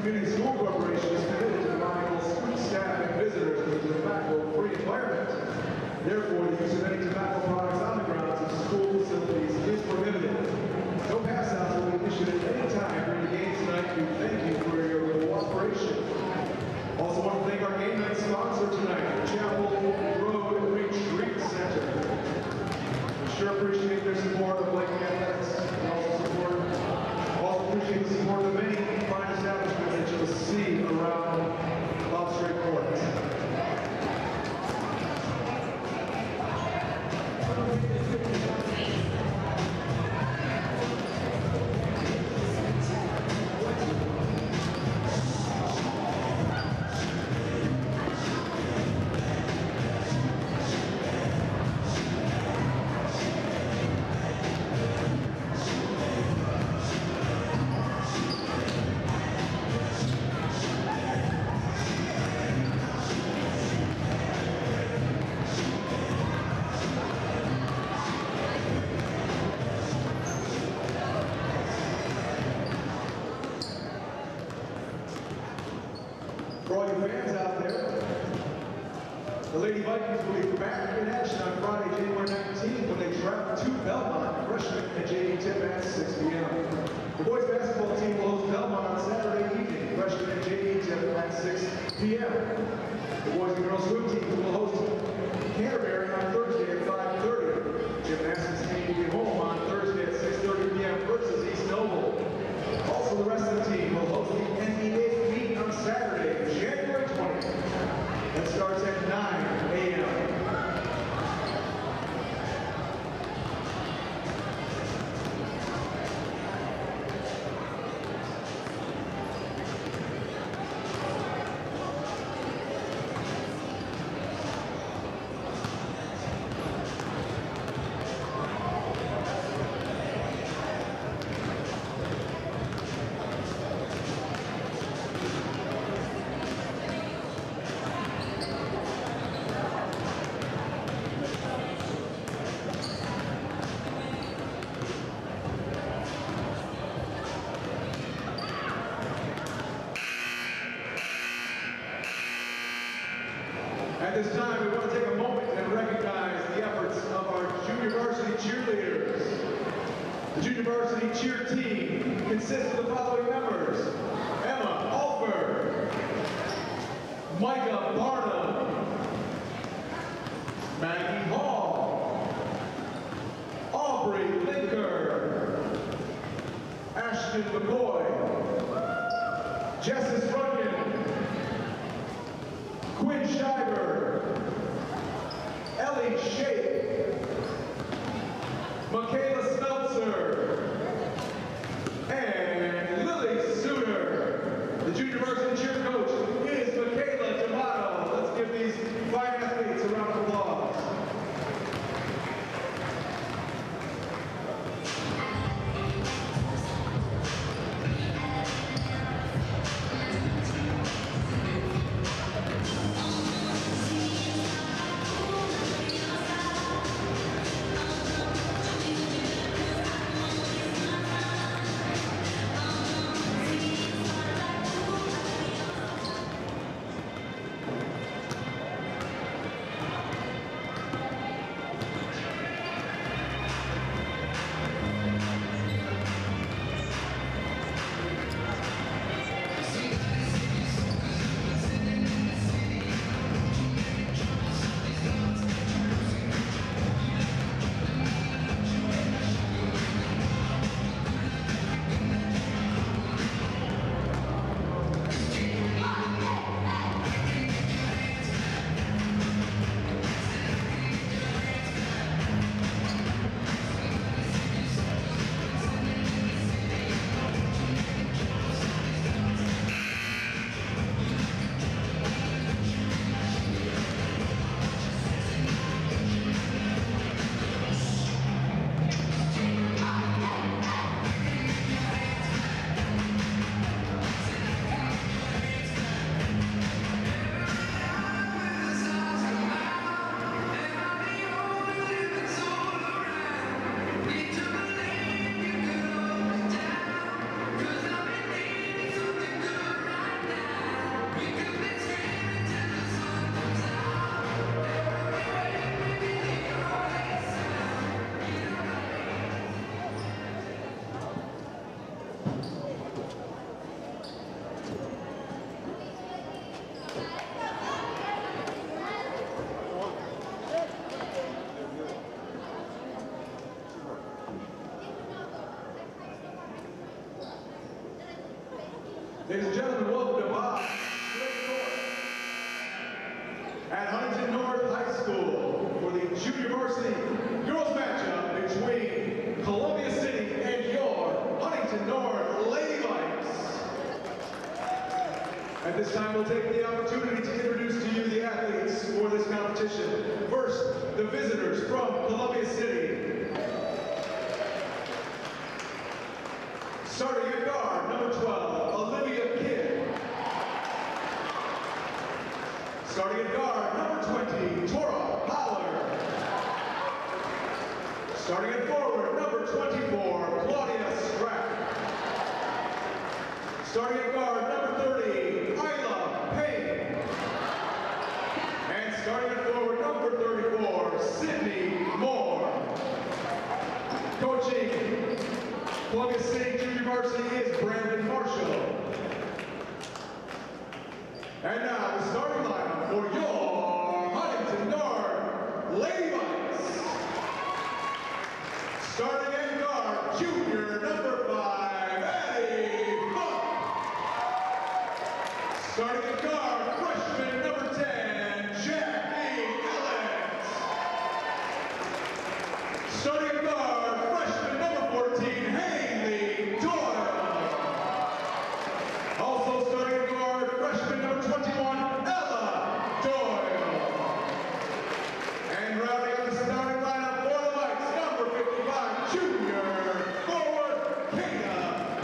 Community School Corporation is committed to providing all students, staff, and visitors with a tobacco-free environment. Therefore, the use of any tobacco products on the grounds of school facilities is prohibited. No pass-outs will be issued at any time during the game tonight. We thank you for your cooperation. Also want to thank our game night sponsor tonight, the Chapel Road Retreat Center. We sure appreciate their support of Viking athletics and also appreciate the support of the many fine establishments that you'll see around Love Straight Court. For all you fans out there, the Lady Vikings will be back in action on Friday, January 19th when they travel to Belmont, freshman and JV tip at 6 p.m. The boys basketball team will host Belmont on Saturday evening, freshman and JV tip at 6 p.m. The boys and girls swim team will host Canterbury on Thursday at 5:30. Gymnastics team will be home on Thursday at 6:30 p.m. versus East Noble. Also, the rest of the team will host the NBA meet on Saturday, January 20th. That starts at 9 a.m. At this time, we want to take a moment and recognize the efforts of our junior varsity cheerleaders. The junior varsity cheer team consists of the following members: Emma Alford, Micah Barnum, Maggie Hall, Aubrey Linker, Ashton McCoy, Jessis Runyon, Quinn Schreiber, Ellie Shape, Michaela Smeltzer, and Lily Suter. The junior varsity cheer coach is Michaela D'Amato. Let's give these fine athletes a round of applause. Ladies and gentlemen, welcome to Bob at Huntington North High School for the junior varsity girls matchup between Columbia City and your Huntington North Lady Vikings. At this time, we'll take the opportunity to introduce to you the athletes for this competition. First, the visitors from Columbia City. Starting at guard, number 12, Olivia Kidd. Starting at guard, number 20, Tora Pollard. Starting at forward, number 24, Claudia Strack. Starting at guard, number 30, Isla Payne. And starting at forward, number 34, Sydney Moore. Coaching Columbia City Junior Varsity is Brandon Marshall. And now the starting lineup for your Huntington North Lady Vikings. Starting at guard, junior number 5, Addie Buck. Starting at guard, freshman number 10, Jackie Ellens. Starting at guard, freshman number 14, Haley Doyle. Also starting at guard, freshman number 21, Ella Doyle. And rounding out the starting lineup for the Vikes, number 55, junior forward, Kayla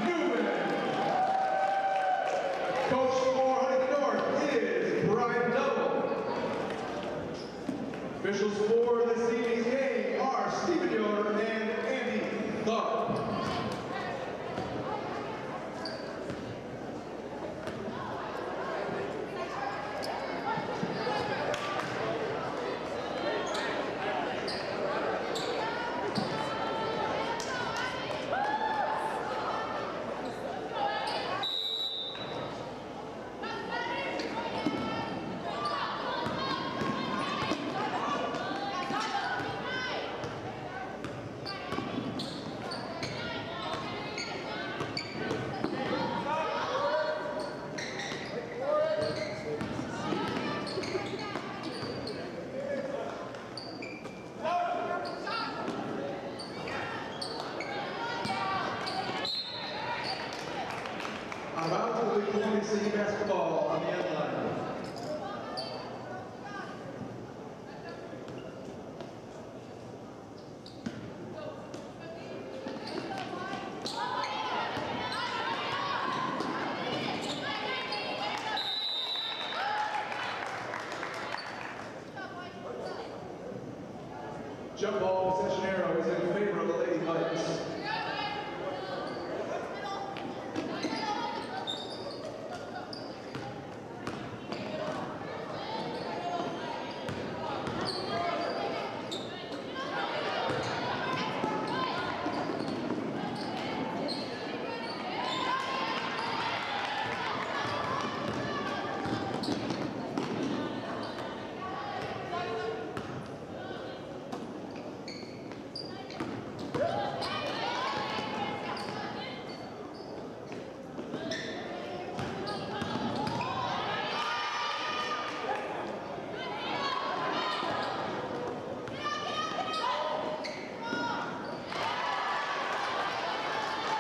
Newman. Coach for Huntington North is Brian Dubble. Officials for this evening's game are Stephen Yoder and Andy Tharp. About to the Columbia City basketball on the end line. Jump ball possession arrow is in favor of the Lady Vikes.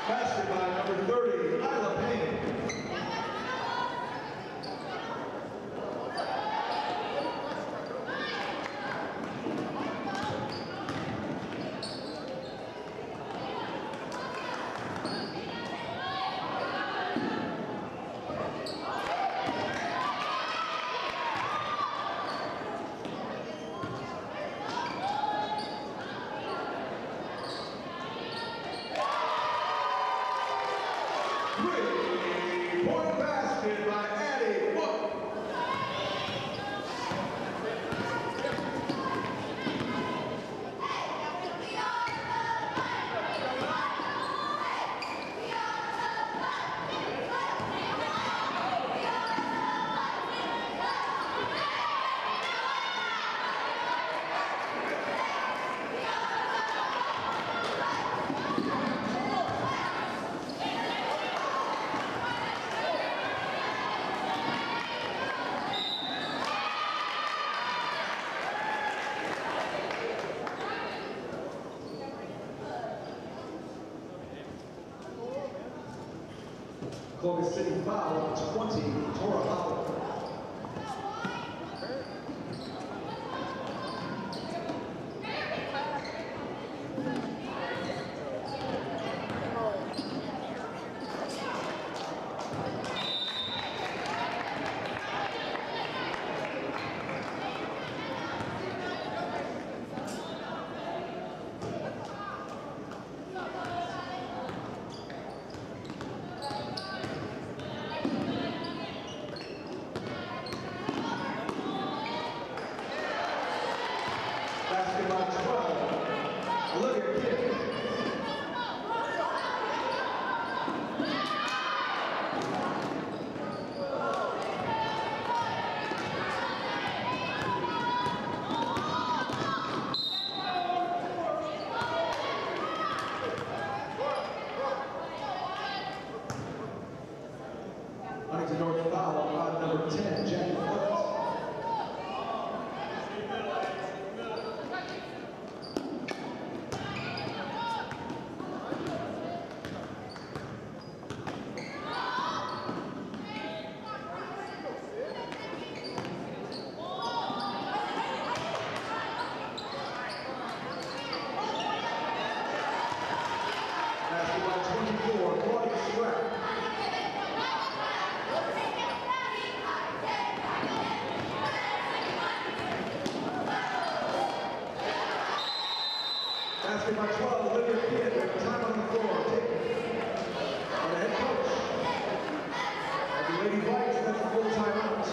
Basket by number 30, Isla Payne. Three-point basket by Addie Buck. Columbus City foul, 20, Tora Howell. Basketball 12, Olivia Kidd. Huntington North foul on number 10, Jackie Flint. Basketball 24, Claudia Sweat. Basketball 12, Olivia Kidd. We have time on the floor. Taken by the head coach of the Lady Vikings. That's a full timeout.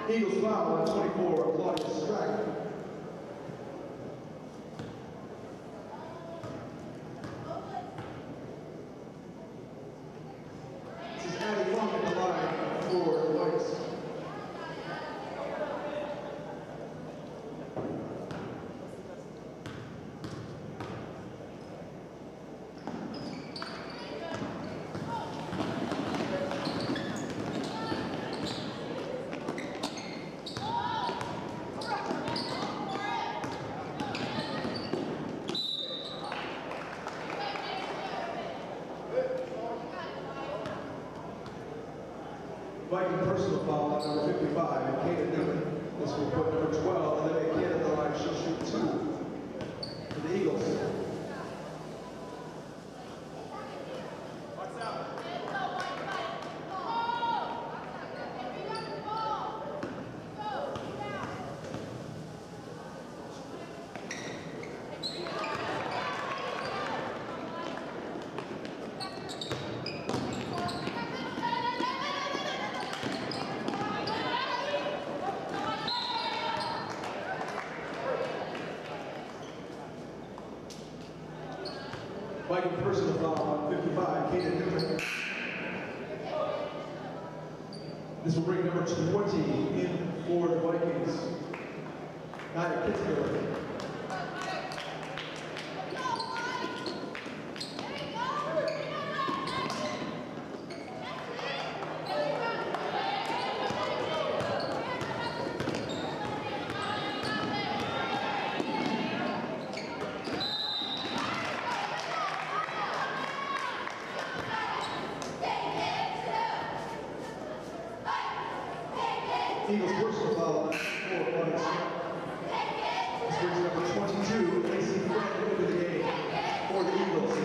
Eagles foul on 24, Claudia Stratton. This is Addie Funk at the line for the Vikings. Viking personal foul on number 55, and Kate Newman. This will put number 12, and then a kid at the line. She'll shoot 2 for the Eagles. Viking personal foul on 55, Kaden Newman. This will bring number 20 in for the Vikings. Nia Kitzmiller. Eagles personal foul on 4 points. This brings number 22, Lacey Friend, into the game for the Eagles.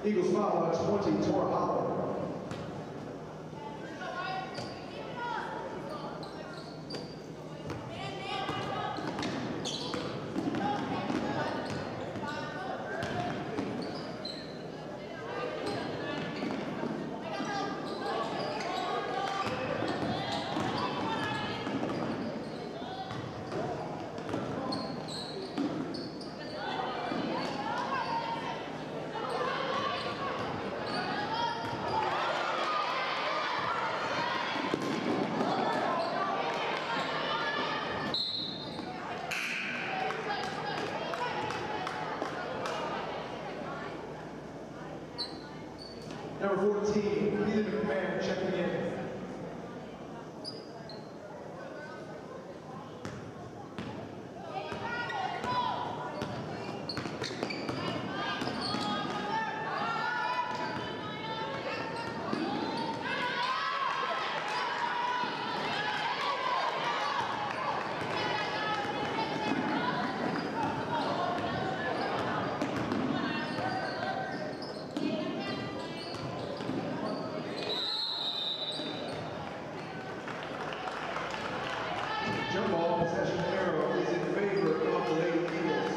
Eagles foul on 20, Tor Howard. Number 14, Ethan McMahon checking in. Jump ball possession arrow is in favor of the Lady Eagles.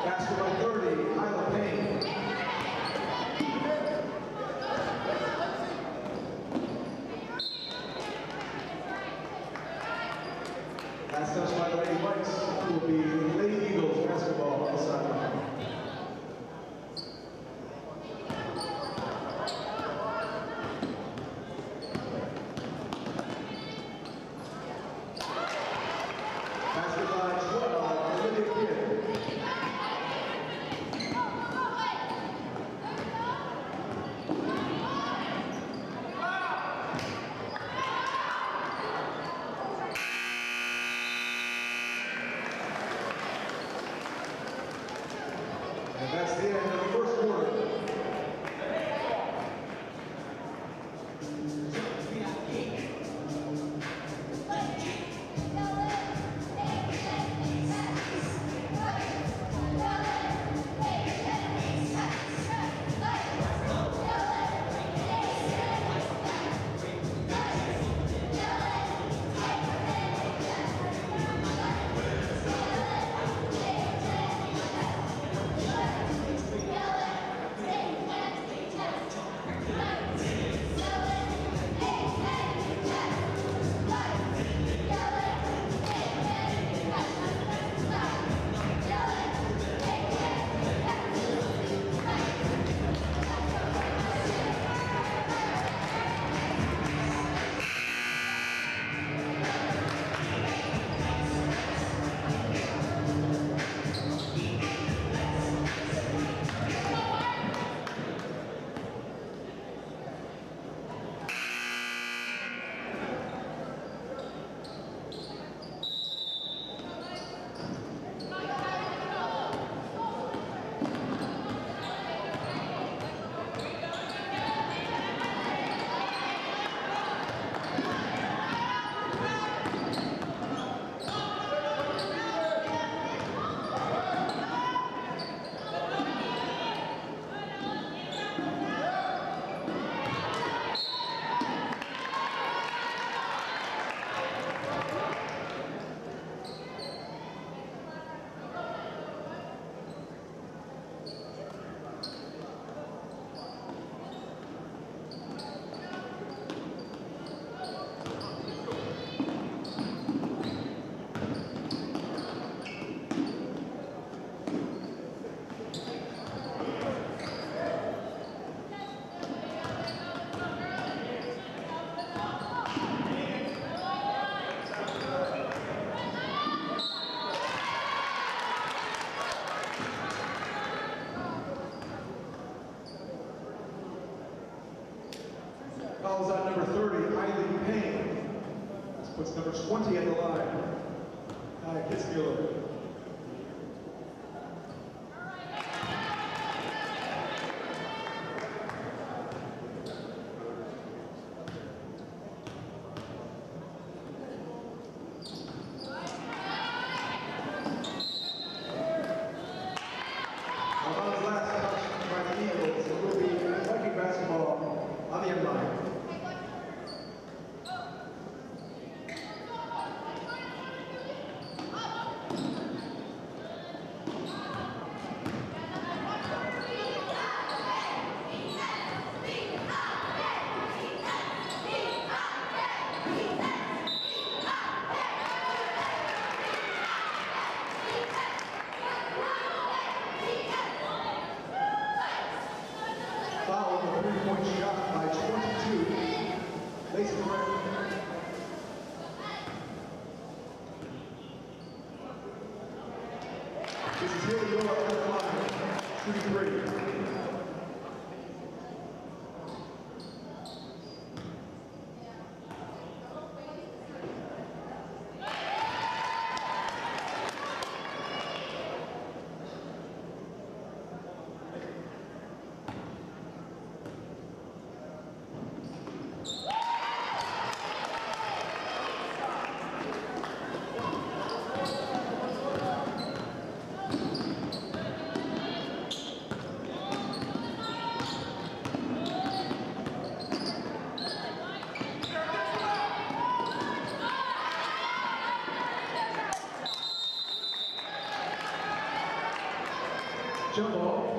Basket by 30, Isla Payne. Last touch by the Lady Vikes will be Lady Eagles basketball on the sideline. Basket by 12, Olivia Kidd. And that's the end of the first quarter. Fouls on number 30, Eileen Payne. This puts number 20 at the line. Kitzmüller. Foul on the three-point shot by 22. Mason Ray. This is Haley York on the line, shooting three. Jump ball.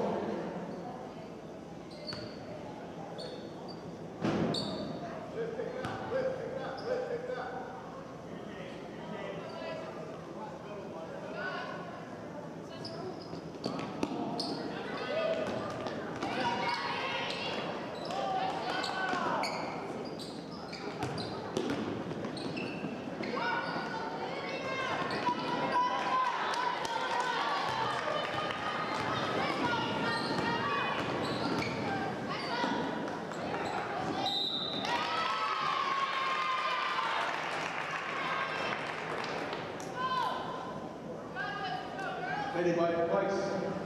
Lady Vikes,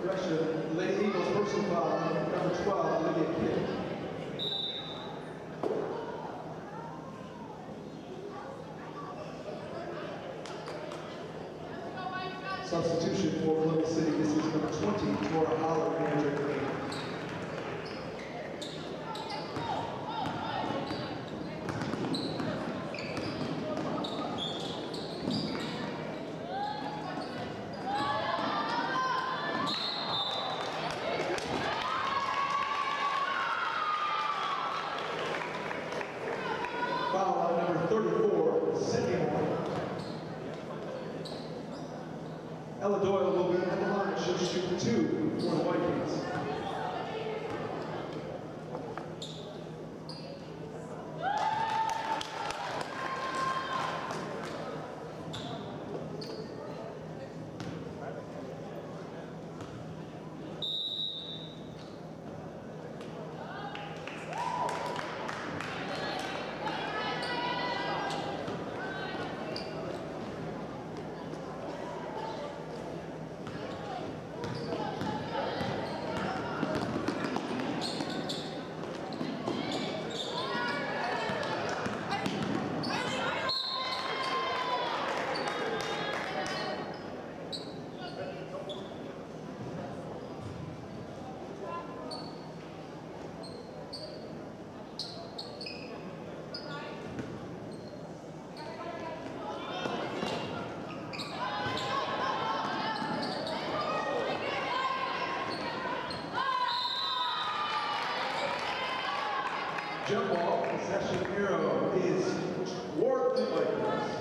correction, Lady Eagles personal foul, number 12, Lydia Kidd. Substitution for Columbus City, this is number 20, Tora Holler, and Andrew Green. Foul on number 34, Sydney Moore. Ella Doyle will be at the line. She'll shoot 2 for the Vikings. Jump ball, possession arrow is toward the Vikings.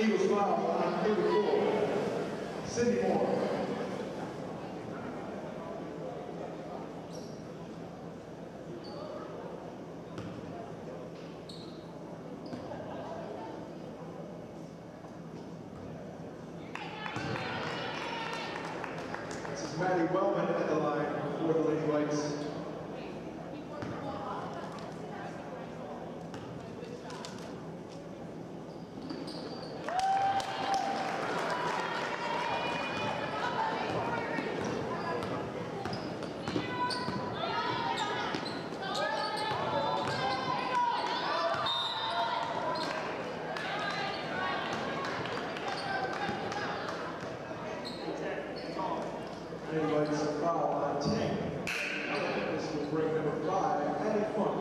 Eagles foul on 34. Sydney Moore. This is Maddie Wellman at the line for the Lady Vikes. Anybody's foul on 10. This will bring number 5, Addie Funk,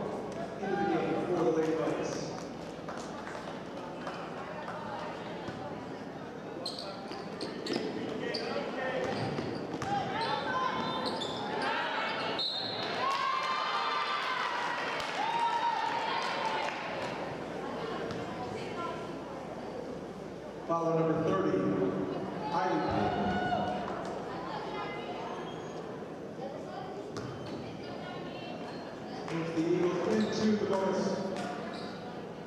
into the game for the Lady Vikes. Foul number 30, Ivy Payne. Moves the Eagles into the bonus.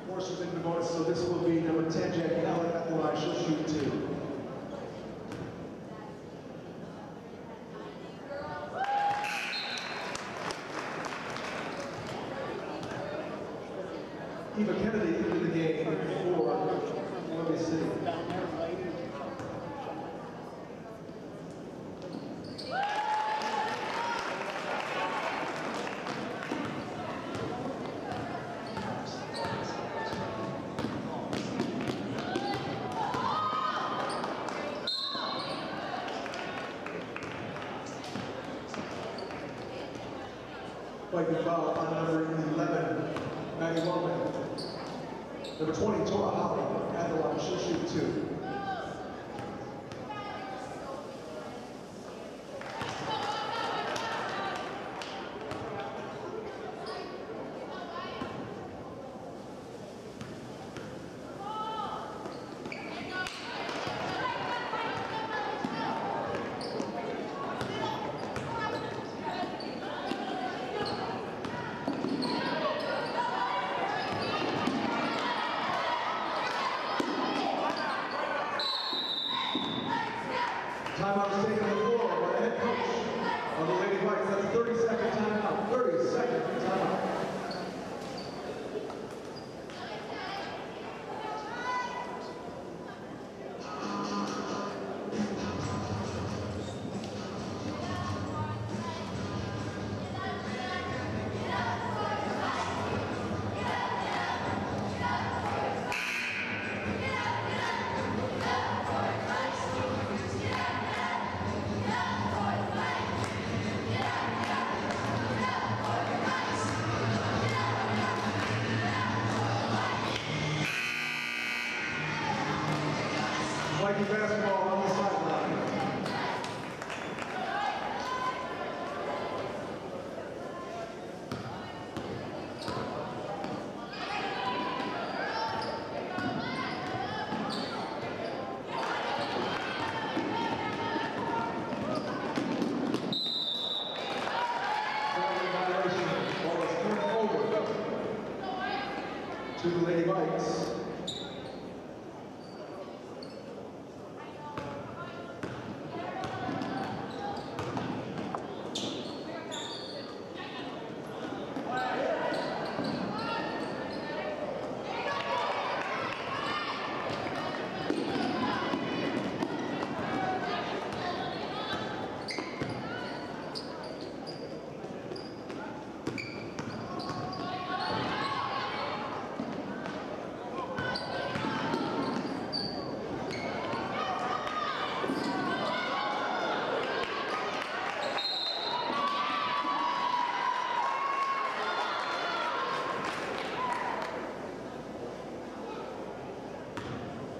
Forces into the bonus, so this will be number 10, Jackie Allen at the line. She'll shoot 2. Eva Kennedy into the game for WVSH. Viking foul on number 11, Maddie Wellman. Number 20, Tora Holly at the line. She'll shoot 2. Timeout is taken on the floor by the head coach of the Lady Vikes. That's a 30-second timeout. 30-second timeout. Viking basketball on the sideline. Violation. Ball is turned over to the Lady Vikes.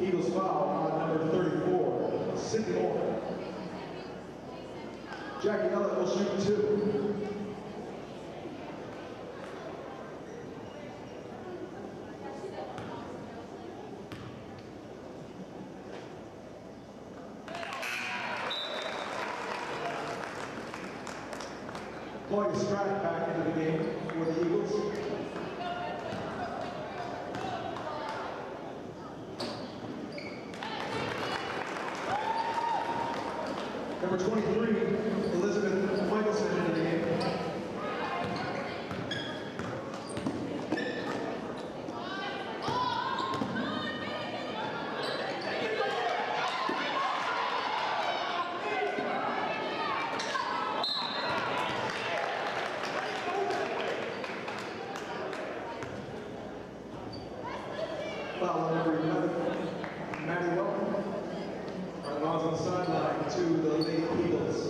Eagles foul on number 34, Sydney Moore. Jackie Elliott will shoot 2. Claudia Stratton back into the game for the Eagles. Number 23, Elizabeth Michelson into the game. Foul number 11, Maddie Welcome. Our laws on the sideline to the Lady Eagles.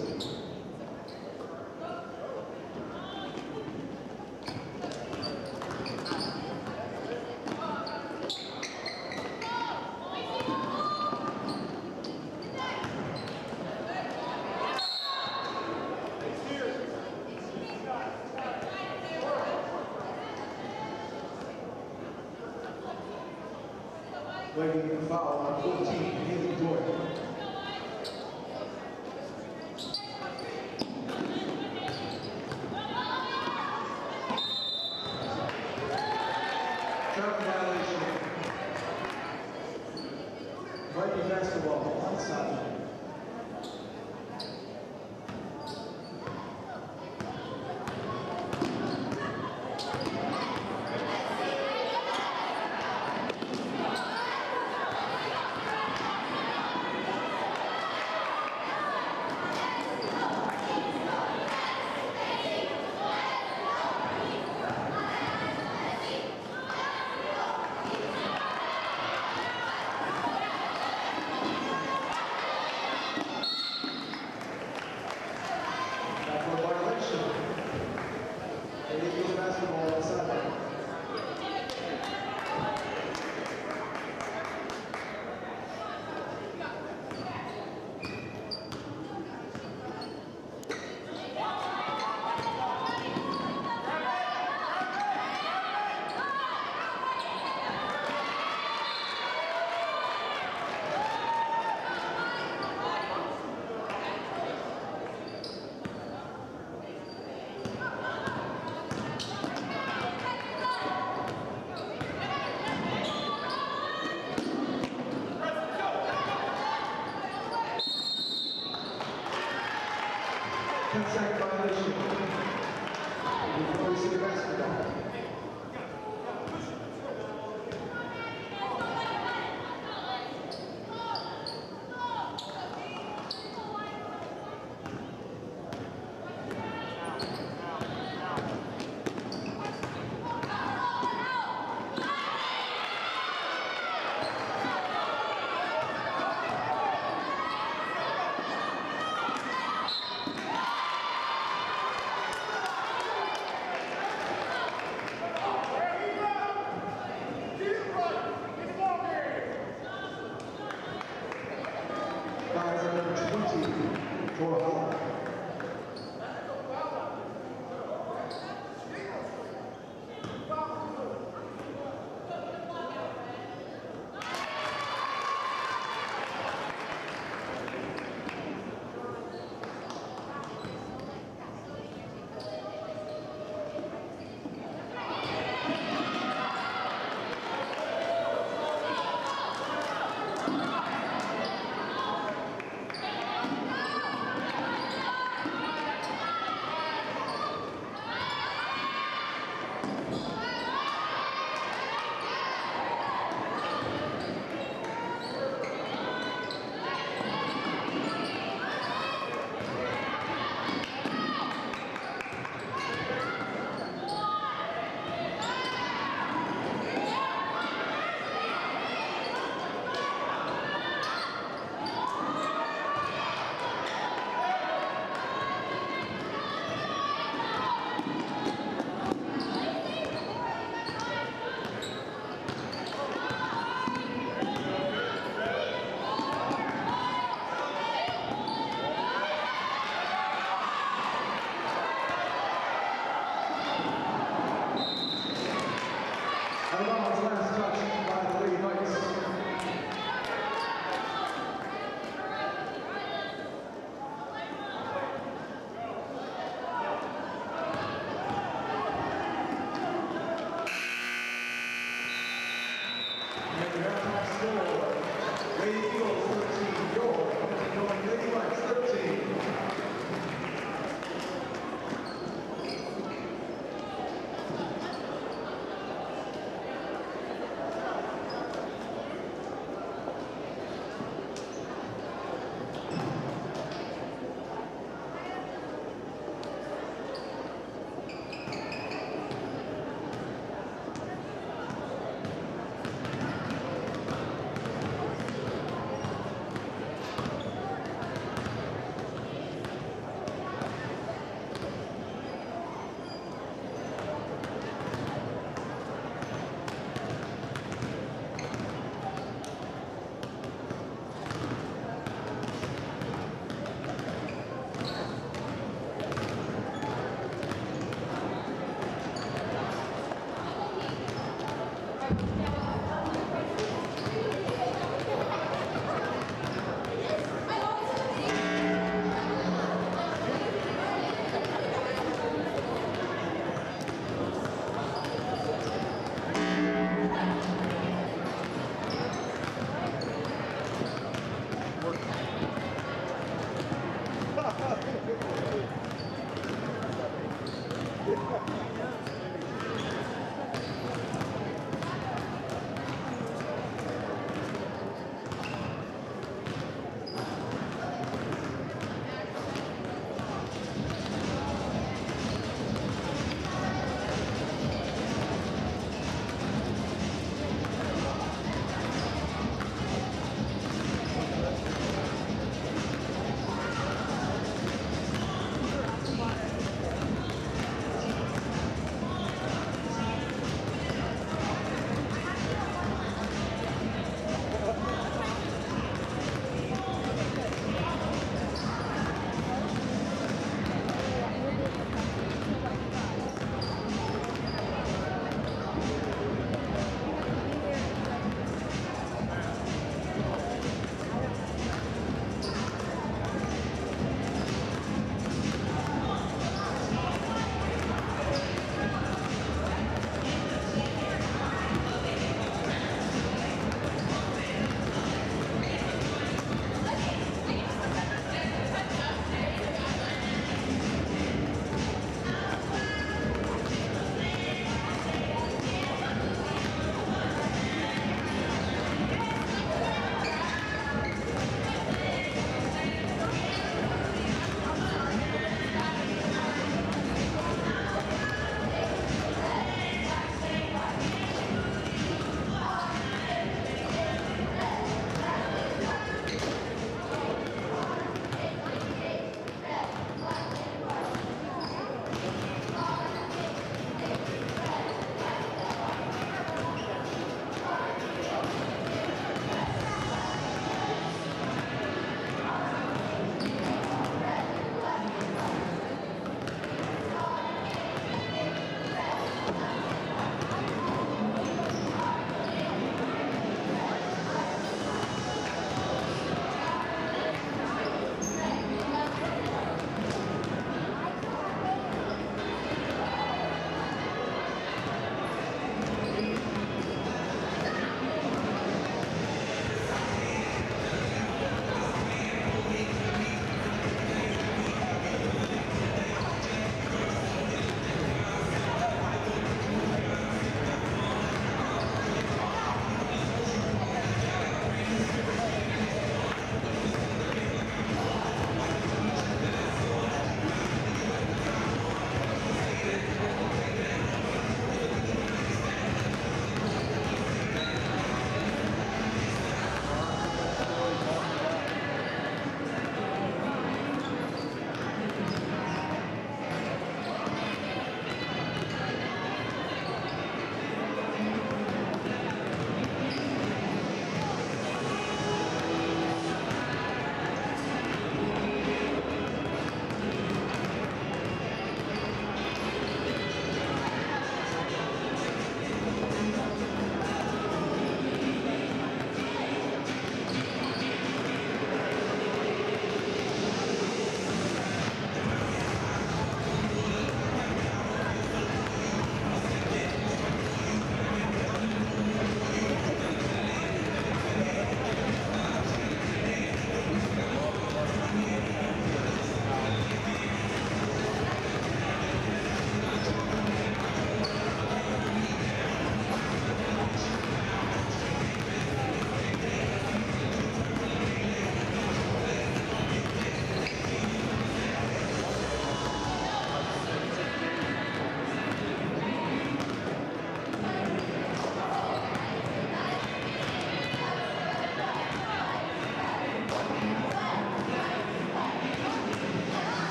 Waiting the foul on 14, Haley Doyle. Travel violation. Viking basketball on the sideline.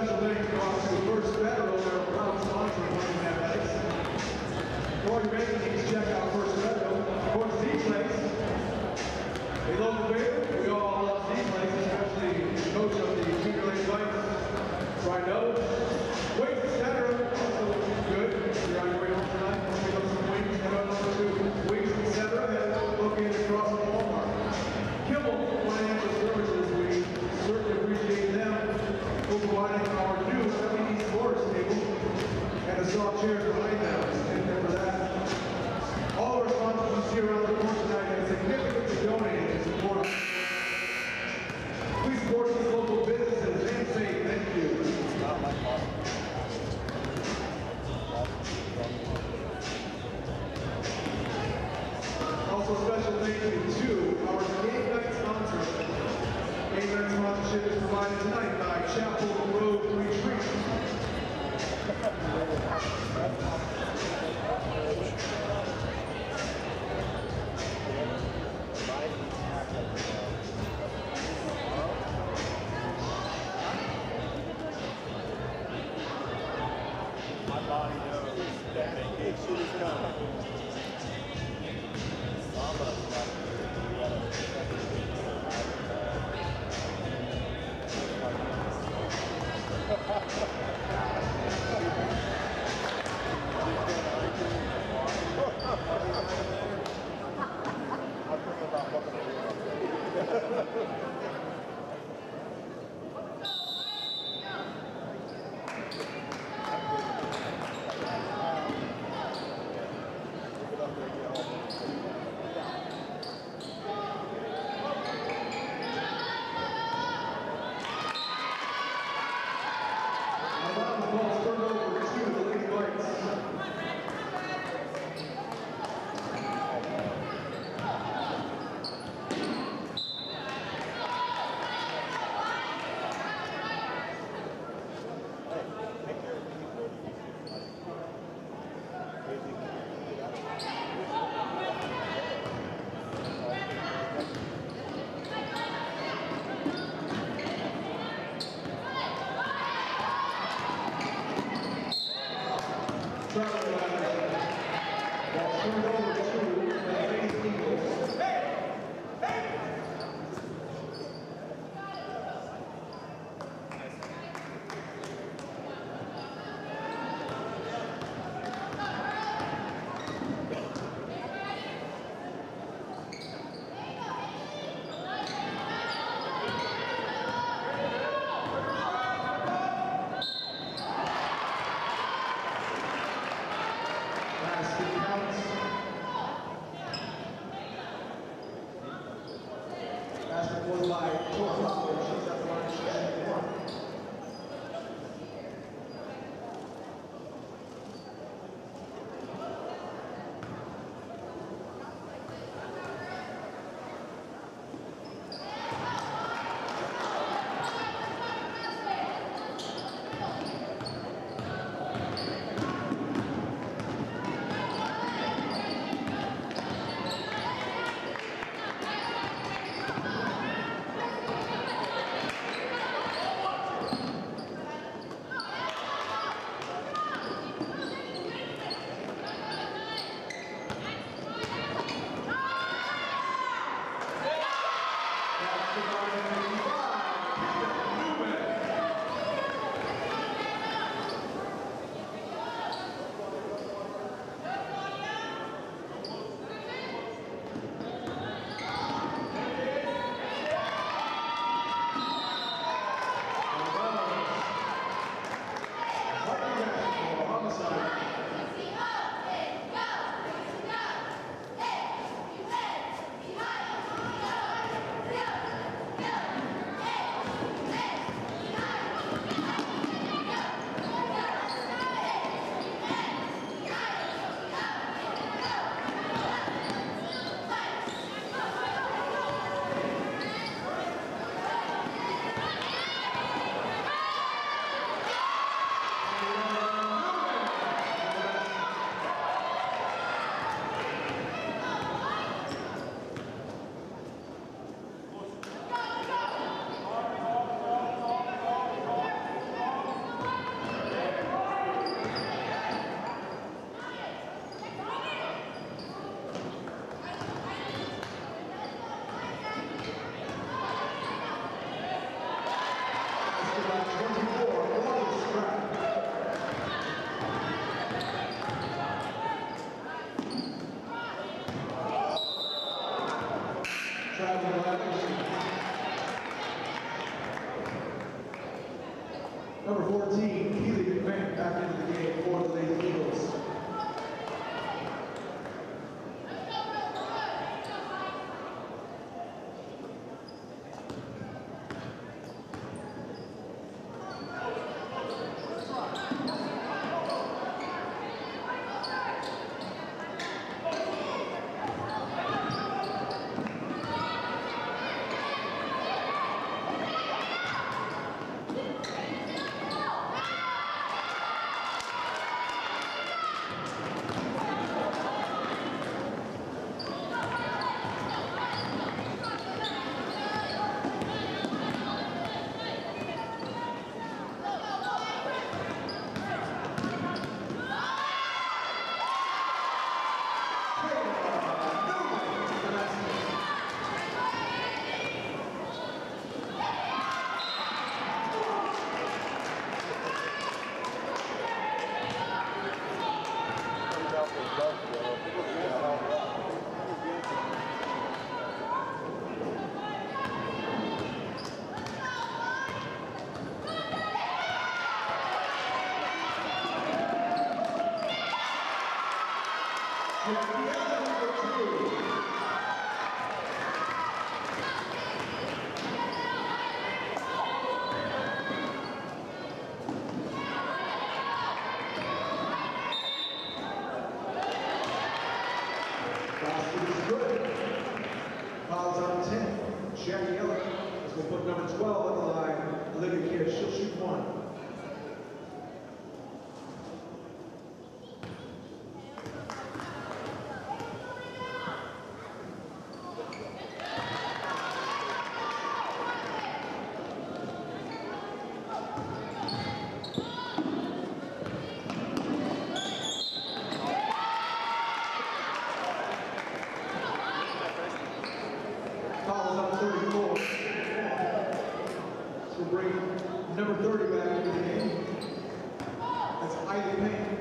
special thanks go out to First Federal, their proud sponsor of Huntington Athletics. For your banking needs, check out First Federal. Of course, Z-Place. A local favorite. We all love Z-Place, especially the coach of the Junior Lady Vikings, Rhino. Weights, etc. Also good. If you're on your way home tonight, let's pick up some wings. Head on over to Weights, etc. and located across the Walmart. Kimball Financial Services, we certainly appreciate them for providing our new LED sports table and the soft chairs behind them. Thank them for that. All our sponsors you see around the course tonight have significantly donated to support us. Please support these local businesses and say thank you. Also special thank you to our game night sponsor. Game night sponsorship is provided tonight by Chapel Road Retreat. My body knows that vacation is coming. Traveling letters. Number 14, Keely McMahon back into the game for the Lady Eagles. Fouls on 10. Jackie Ellen is going to put number 12 on the line. Olivia Kier, she'll shoot one. Fouls on 34. So we'll bring number 30 back into the game. That's Ivy Payne.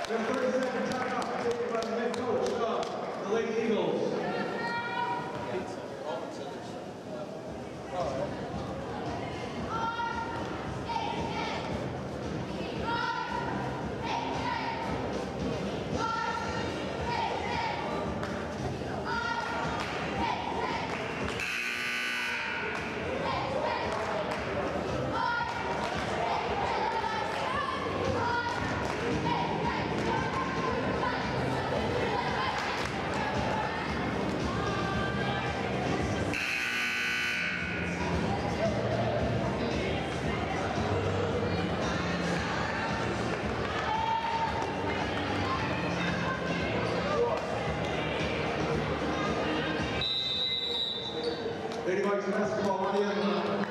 There's 30-second timeout taken by the head coach of the Lady Eagles. Lady Vikings basketball on the end line.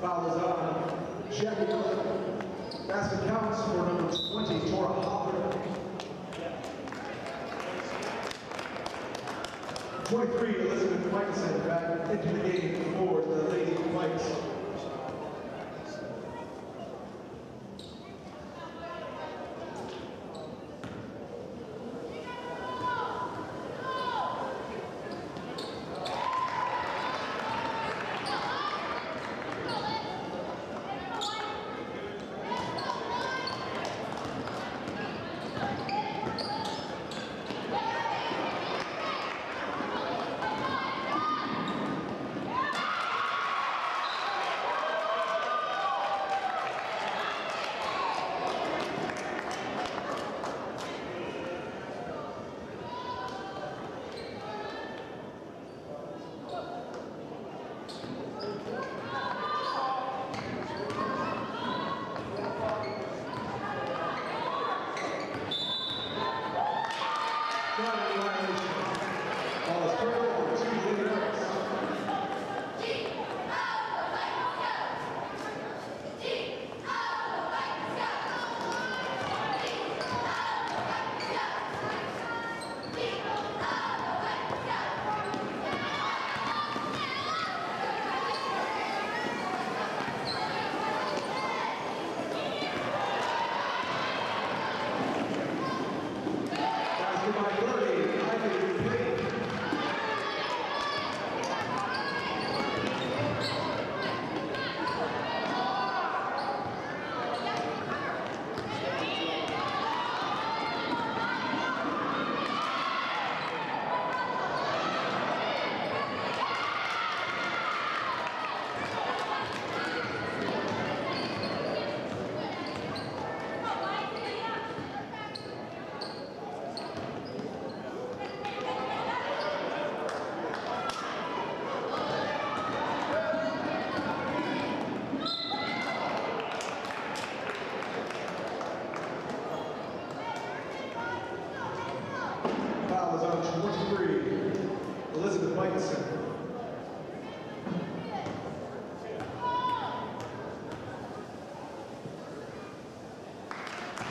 Foul is on Jackie Miller. Basket counts for number 20, Tora Hopper. 23, Elizabeth Michelson back into the game for the Lady Vikings. Foul is on 23, Elizabeth Michelson.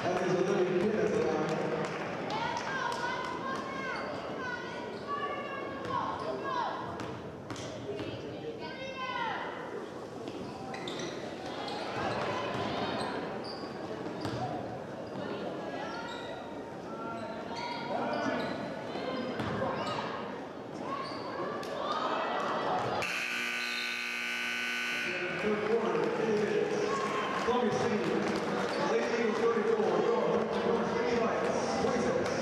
That is Olivia Pitt at the line. Third quarter, it is Columbia Senior, Lady Eagles 34, North Lady Vikings 26.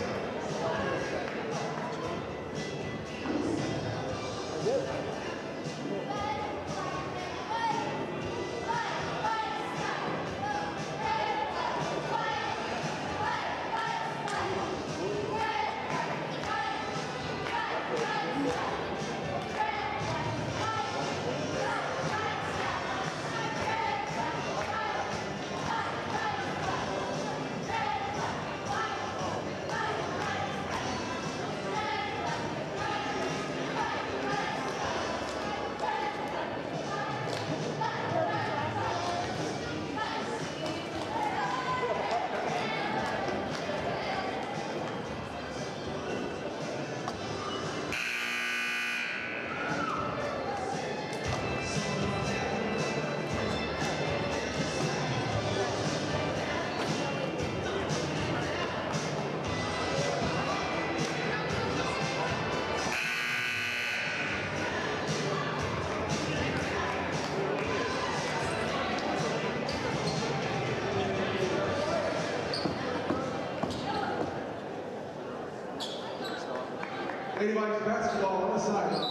Lady Vikings basketball on the sideline.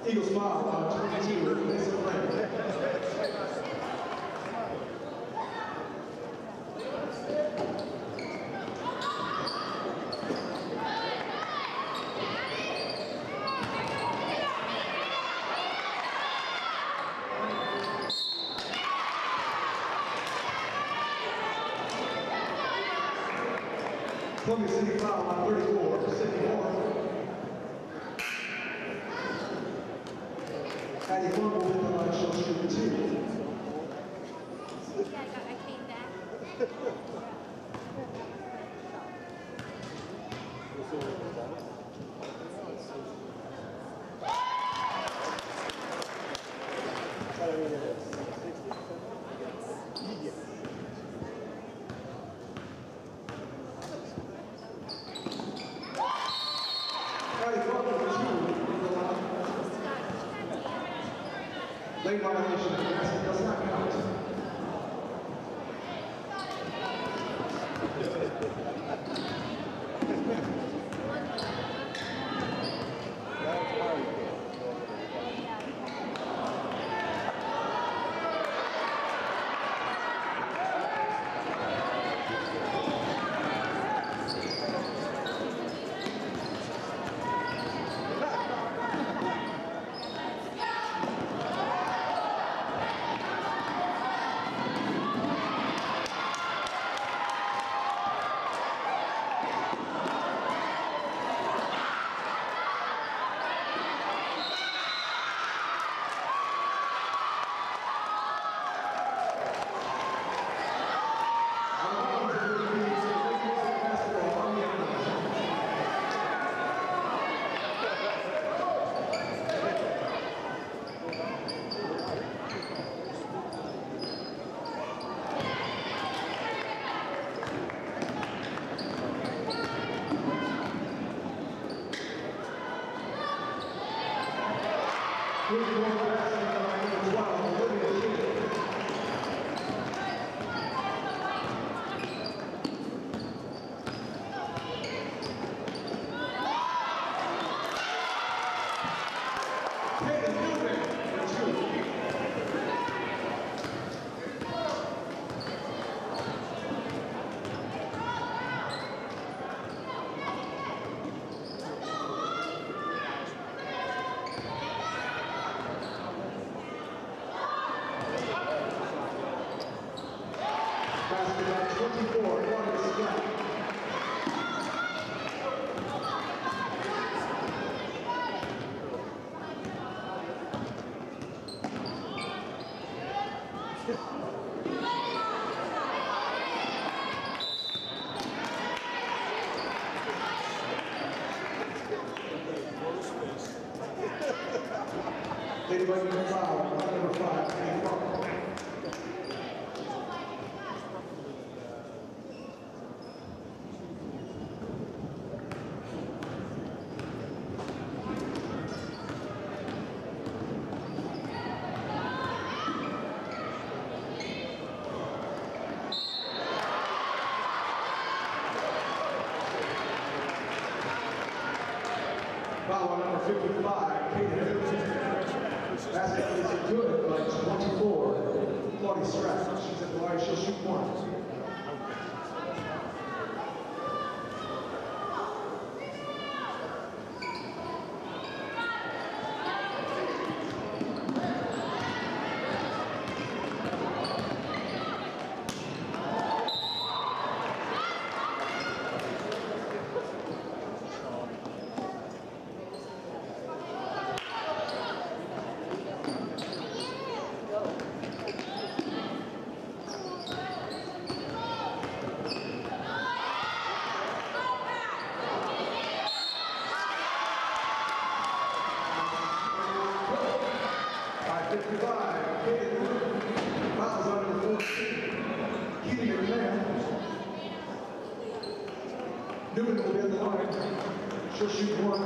Eagles foul on 22, Mason Frank. Columbia City foul on 34, Sydney Moore. Addie Funk will hit the line, she'll shoot 2. Yeah, I came back. Addie Funk with 2 from the line. Late violation, the basket does not count. Lady Vikings foul, number 5, Addie Funk. Foul on number 55, Kate Huntington. Basket is good by 24. Claudia Stratt, she's at the line, she'll shoot 1. Newman will be at the line. She'll shoot 1.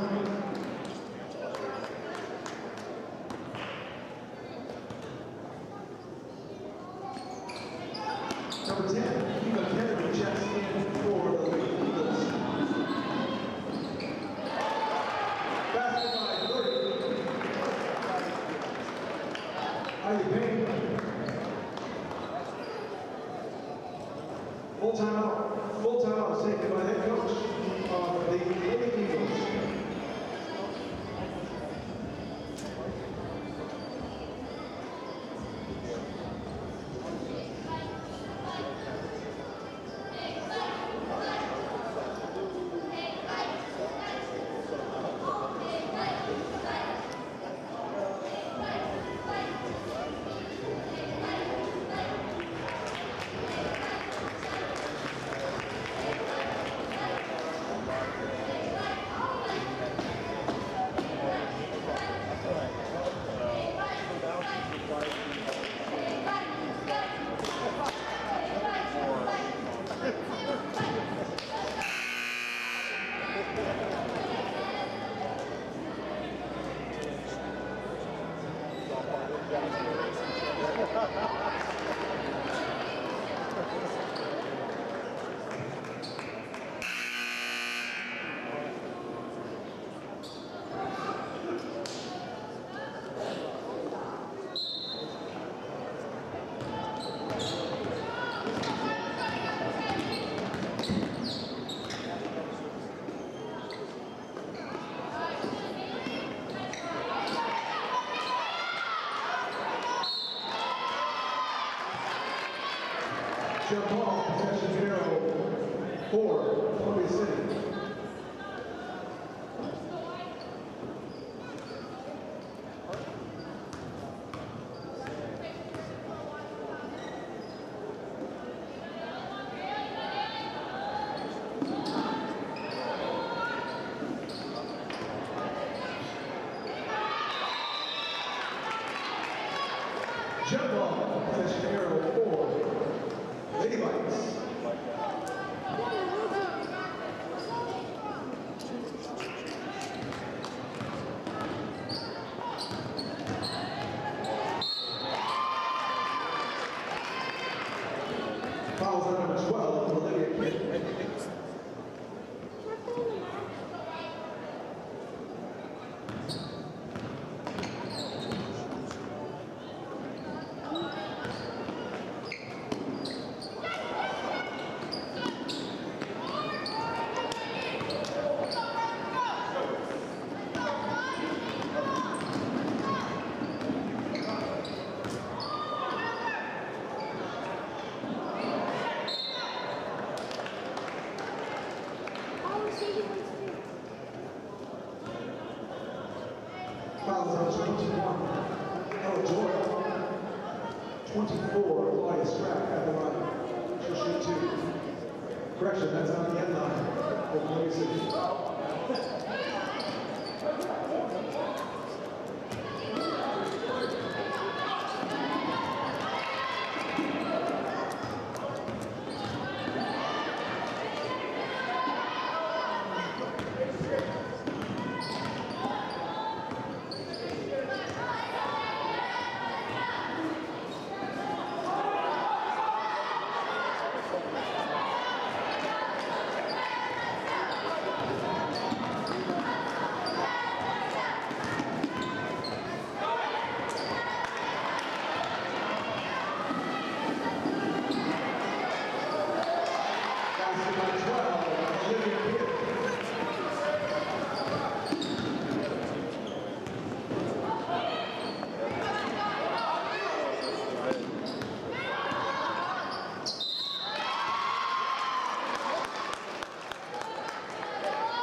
Number 10, Eva Kennedy checks in for the Lady Eagles. Basket by 30. Ivy Payne. Full timeout is taken by head coach of the Lady Eagles. Jump ball, possession hero, 4, Columbia City. Jump ball, possession hero, 4, Lady Vikings. Fouls on number 12, Olivia Kidd. Fouls on 21, Ella Doyle. 24, Claudia Strack at the line. She'll shoot 2. Correction, that's on the end line for Columbia City.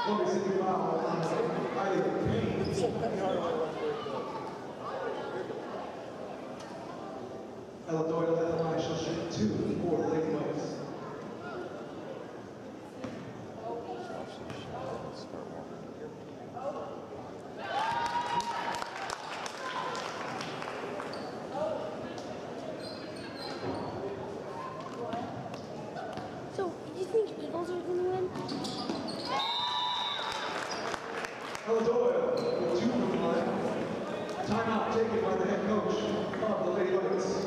Columbia City foul on Riley Payne. Ella Doyle at the line. She'll shoot 2 for the Lady Vikings. So, do you think Eagles are going to win? Ella Doyle with 2 from the line. Timeout taken by the head coach of the Lady Vikings.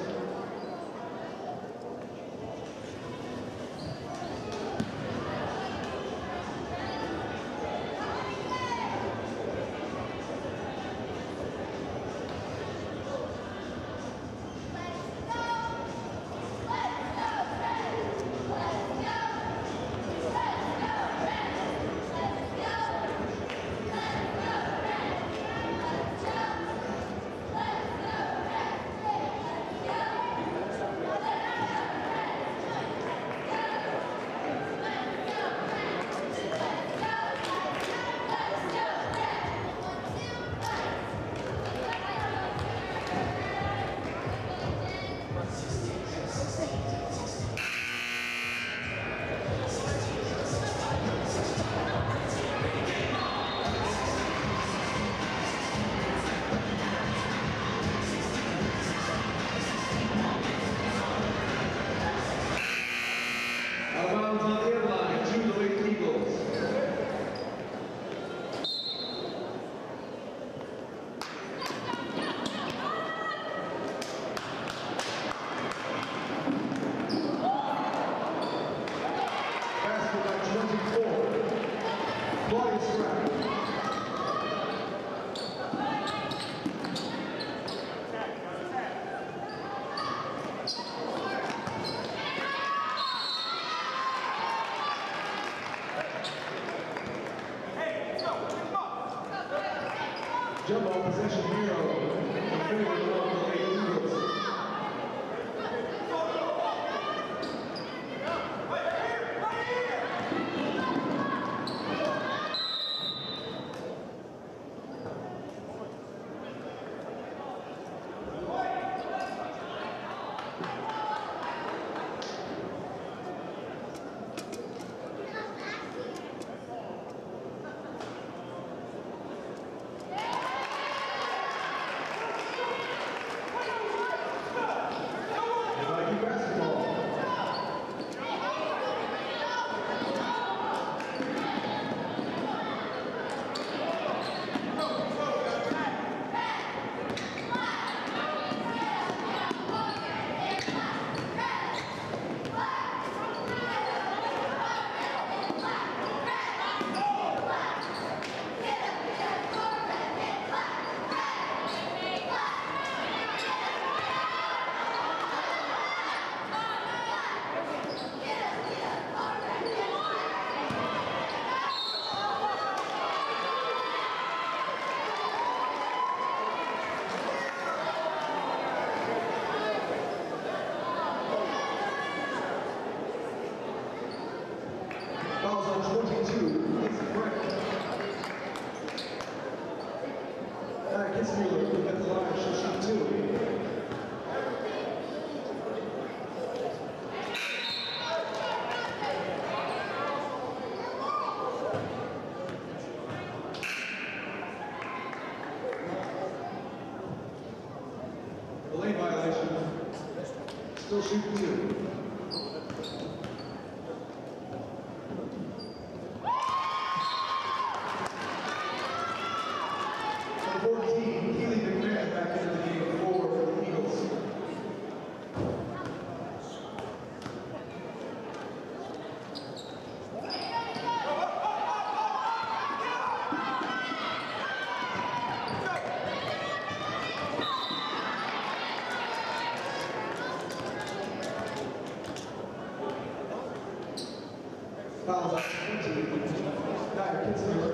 Out of bounds on the end line to the Lady Eagles. Basket by 24. Claudia Strack. Jump ball possession hero in favor of the Lady Eagles. Kitzmüller at the line. She'll shoot 2. The lane violation. Still shooting 2. Fouls out 20. Kitzmüller.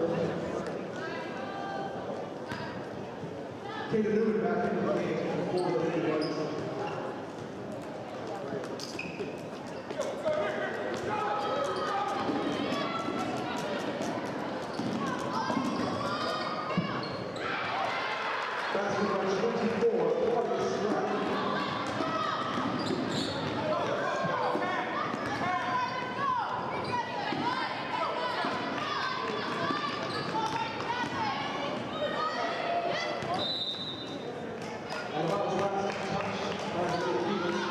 Kate Newman back into the game for the Lady Vikings. Basket by 24, August Strike. And about his last touch by the Eagles.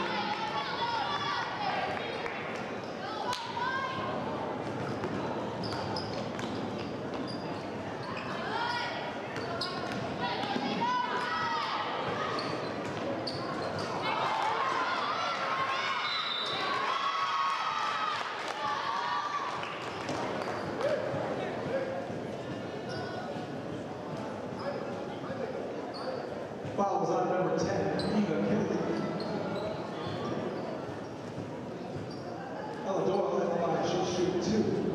Foul was on number 10, Eva Kennedy. Ella Doyle at the line, she'll shoot 2.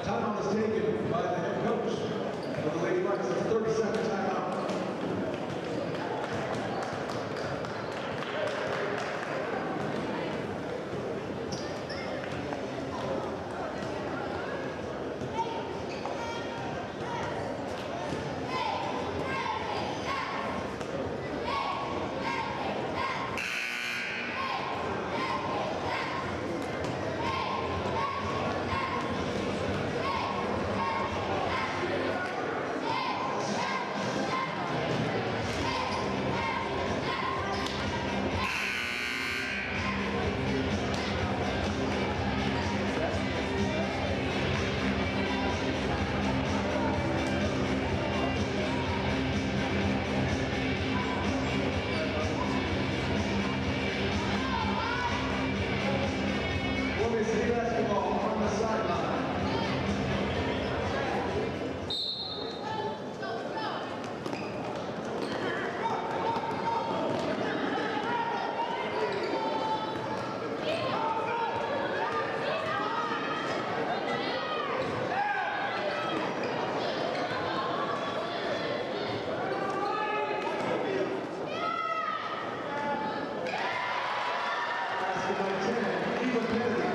Timeout is taken by the head coach of the Lady Vikings. It's a 30-second timeout. WVSH basketball on the sideline. Basketball 10, Eva Kennedy.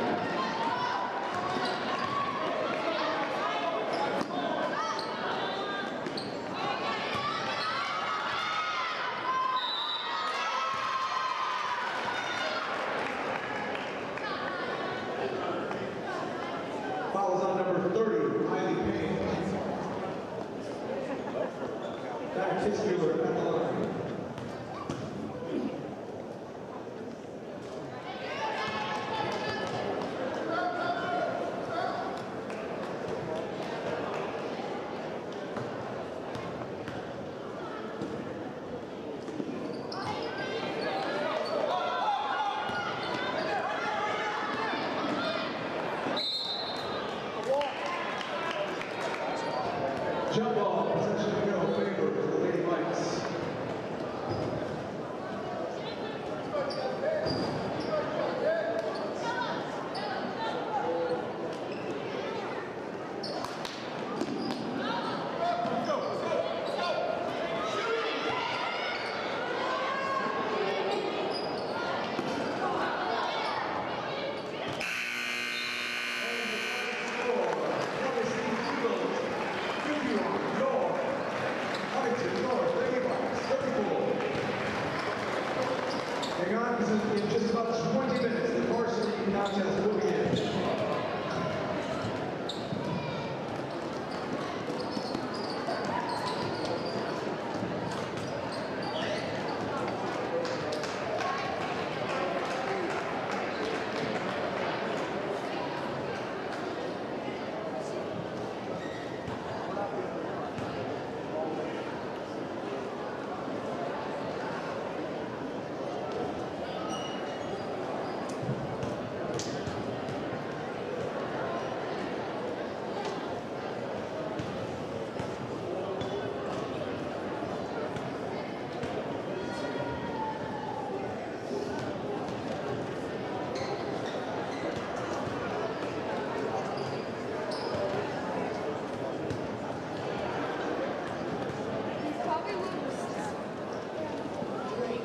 Foul is on number 30, Riley Payne. Back Kitzmüller at the line. Jump ball, possession to go, favor for the Lady Vikings. happens in just about 20 minutes. The varsity contest will begin.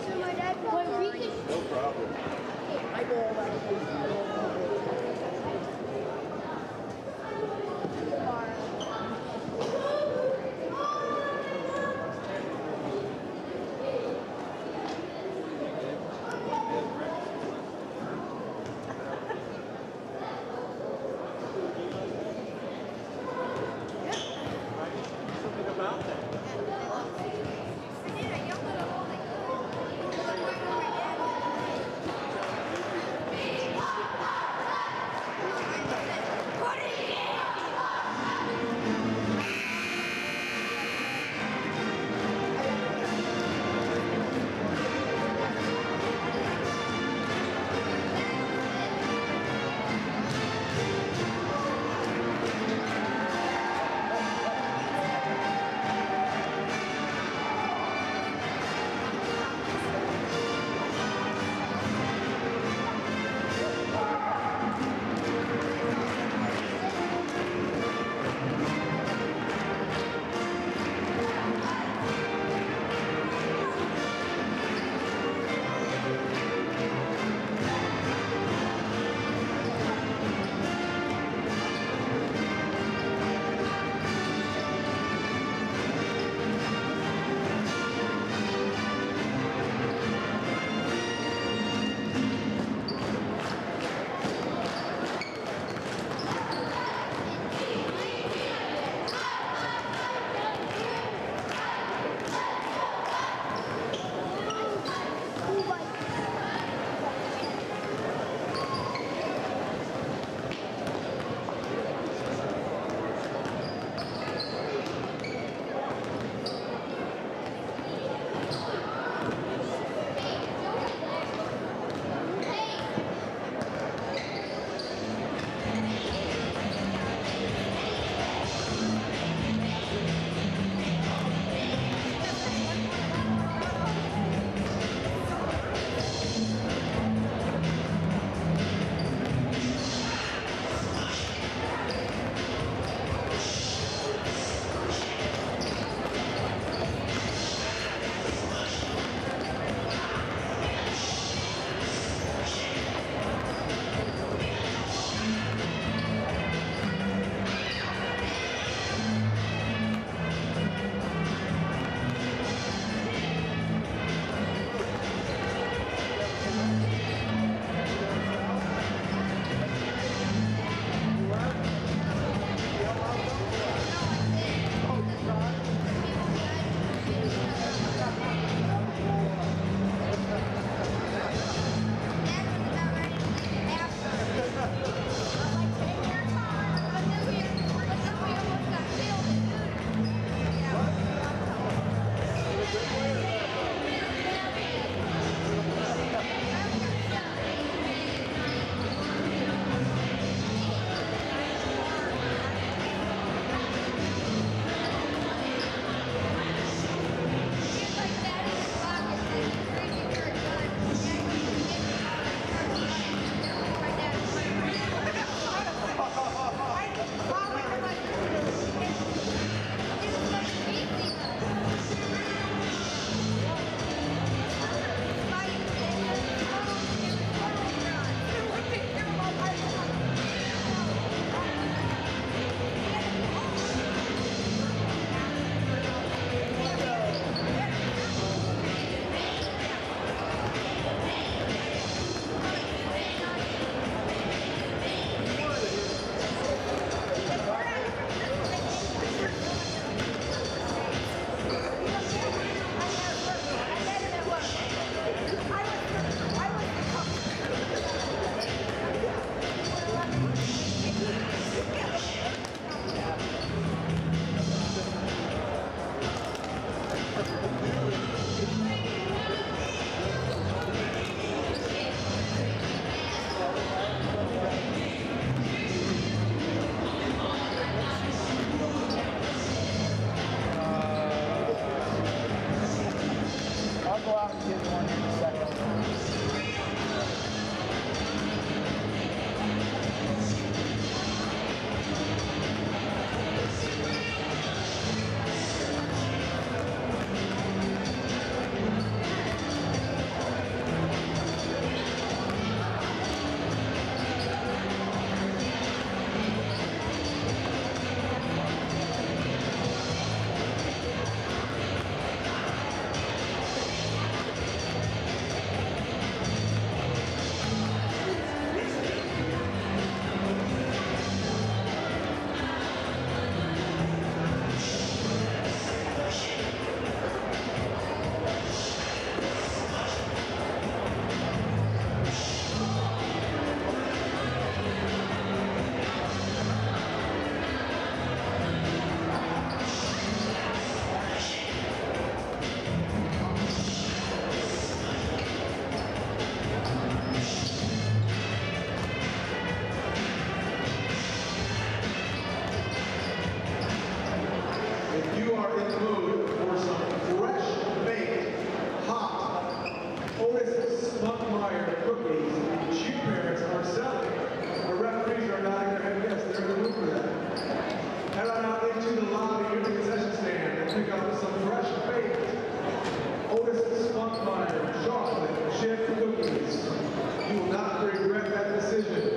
So my dad, when we could, No problem. I go Something about that. go out and get one in a second. If you are in the mood for some fresh baked, hot, Otis Spunkmeyer cookies, which you parents are selling, the referees are nodding their head yes, they're in the mood for that. Head on out into the lobby or the concession stand and pick up some fresh baked Otis Spunkmeyer chocolate chip cookies. You will not regret that decision.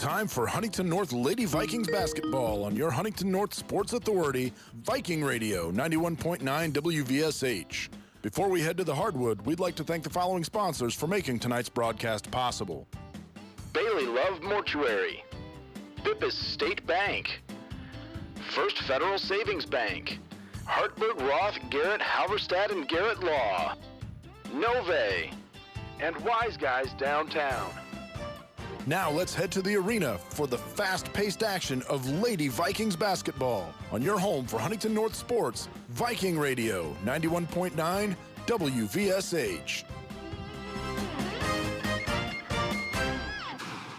time for Huntington North Lady Vikings basketball on your Huntington North Sports Authority, Viking Radio, 91.9 WVSH. Before we head to the hardwood, we'd like to thank the following sponsors for making tonight's broadcast possible. Bailey Love Mortuary, Bippus State Bank, First Federal Savings Bank, Hartburg Roth, Garrett Halverstad and Garrett Law, Nove, and Wise Guys Downtown. Now let's head to the arena for the fast-paced action of Lady Vikings basketball on your home for Huntington North Sports, Viking Radio, 91.9 WVSH.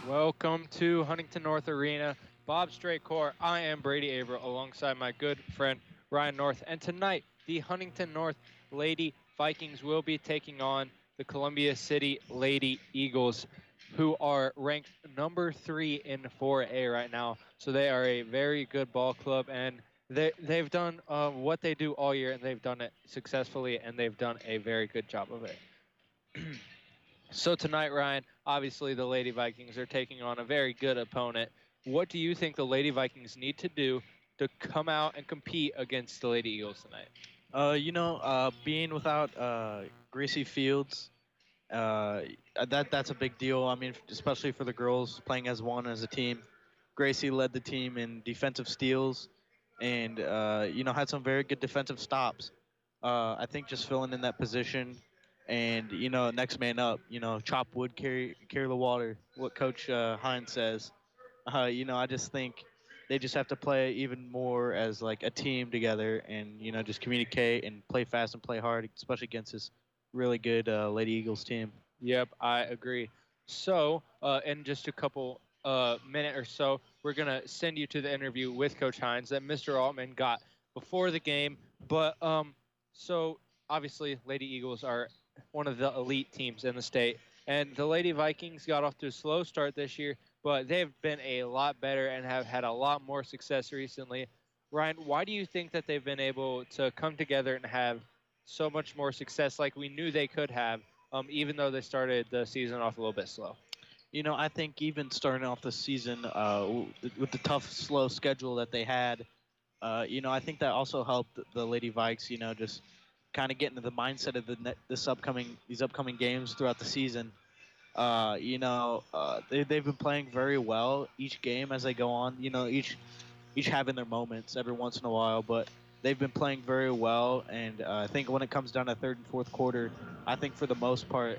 Welcome to Huntington North Arena. Bob Straightcore, I am Brady Averill alongside my good friend Ryan North. And tonight, the Huntington North Lady Vikings will be taking on the Columbia City Lady Eagles, who are ranked number 3 in 4A right now. So they are a very good ball club, and they've done what they do all year, and they've done it successfully, and they've done a very good job of it. So tonight, Ryan, obviously the Lady Vikings are taking on a very good opponent. What do you think the Lady Vikings need to do to come out and compete against the Lady Eagles tonight? Being without Gracie Fields, that's a big deal. I mean, especially for the girls playing as one as a team. Gracie led the team in defensive steals and, had some very good defensive stops. I think just filling in that position and, next man up, chop wood, carry the water, what Coach Hines says. I just think they just have to play even more as like a team together and, just communicate and play fast and play hard, especially against this really good Lady Eagles team. Yep, I agree. So, in just a couple minute or so, we're going to send you to the interview with Coach Hines that Mr. Altman got before the game. But, so, obviously, Lady Eagles are one of the elite teams in the state. And the Lady Vikings got off to a slow start this year, but they've been a lot better and have had a lot more success recently. Ryan, why do you think that they've been able to come together and have so much more success like we knew they could have, even though they started the season off a little bit slow? I think even starting off the season with the tough, slow schedule that they had, I think that also helped the Lady Vikes, just kind of get into the mindset of these upcoming games throughout the season. They've been playing very well each game as they go on. Each having their moments every once in a while, but they've been playing very well. And I think when it comes down to third and fourth quarter, I think for the most part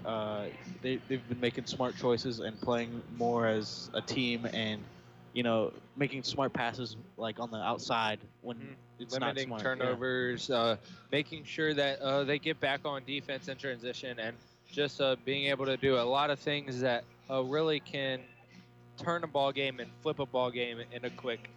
they've been making smart choices and playing more as a team and making smart passes like on the outside when it's limiting not smart. turnovers, making sure that they get back on defense in transition, and just being able to do a lot of things that really can turn a ball game and flip a ball game in a quick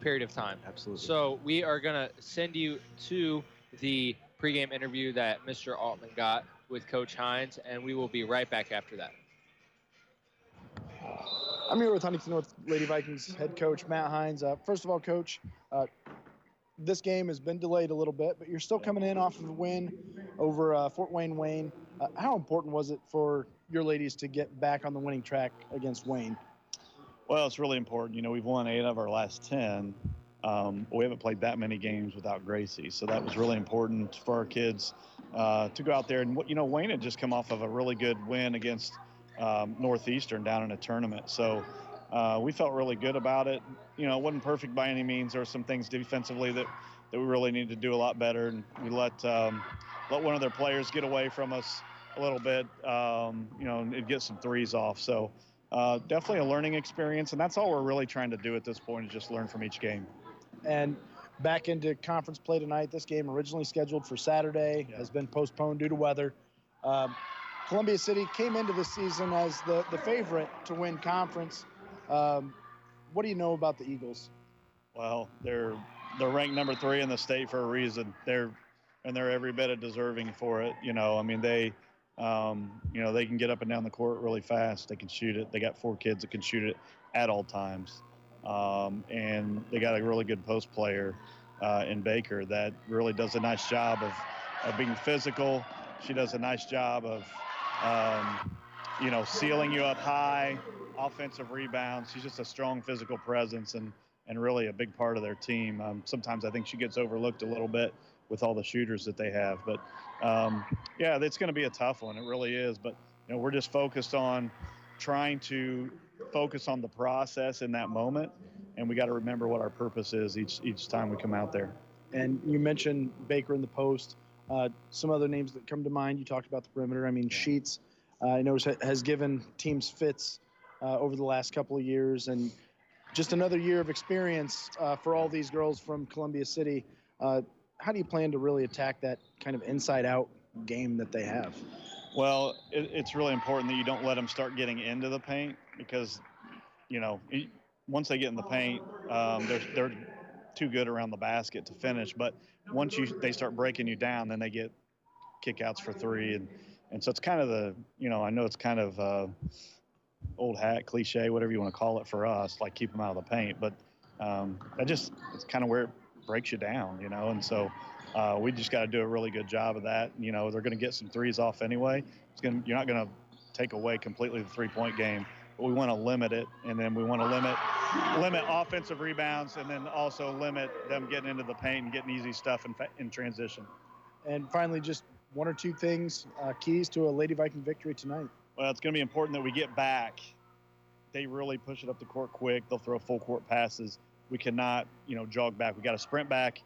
period of time. Absolutely. So we are going to send you to the pregame interview that Mr. Altman got with Coach Hines, and we will be right back after that. I'm here with Huntington North Lady Vikings head coach Matt Hines. First of all, Coach, this game has been delayed a little bit, but you're still coming in off of a win over Fort Wayne. How important was it for your ladies to get back on the winning track against Wayne? Well, it's really important. We've won 8 of our last 10. We haven't played that many games without Gracie, so that was really important for our kids to go out there. And, Wayne had just come off of a really good win against Northeastern down in a tournament. So we felt really good about it. It wasn't perfect by any means. There were some things defensively that we really needed to do a lot better, and we let one of their players get away from us a little bit, and get some threes off. So definitely a learning experience, and that's all we're really trying to do at this point is just learn from each game. And back into conference play tonight. This game originally scheduled for Saturday has been postponed due to weather. Columbia City came into the season as the favorite to win conference. What do you know about the Eagles? Well, they're ranked number 3 in the state for a reason. They're every bit of deserving for it. They can get up and down the court really fast. They can shoot it. They got 4 kids that can shoot it at all times. And they got a really good post player in Baker that really does a nice job of being physical. She does a nice job of sealing you up high, offensive rebounds. She's just a strong physical presence and really a big part of their team. Sometimes I think she gets overlooked a little bit with all the shooters that they have. But, yeah, it's going to be a tough one. It really is. But, we're just focused on trying to focus on the process in that moment. And we got to remember what our purpose is each time we come out there. And you mentioned Baker in the post. Some other names that come to mind, you talked about the perimeter. I mean, Sheets, I know, has given teams fits over the last couple of years. And just another year of experience for all these girls from Columbia City. How do you plan to really attack that kind of inside-out game that they have? Well, it's really important that you don't let them start getting into the paint because, once they get in the paint, they're too good around the basket to finish. But once they start breaking you down, then they get kickouts for three. And so it's kind of I know it's kind of old hat, cliche, whatever you want to call it for us, like keep them out of the paint. But it's kind of where it breaks you down, and so we just got to do a really good job of that. They're going to get some threes off anyway. You're not going to take away completely the three-point game, but we want to limit it, and then we want to limit offensive rebounds, and then also limit them getting into the paint and getting easy stuff in transition. And finally, just one or two things, keys to a Lady Viking victory tonight. Well, it's going to be important that we get back. They really push it up the court quick. They'll throw full court passes. We cannot, jog back. We got to sprint back,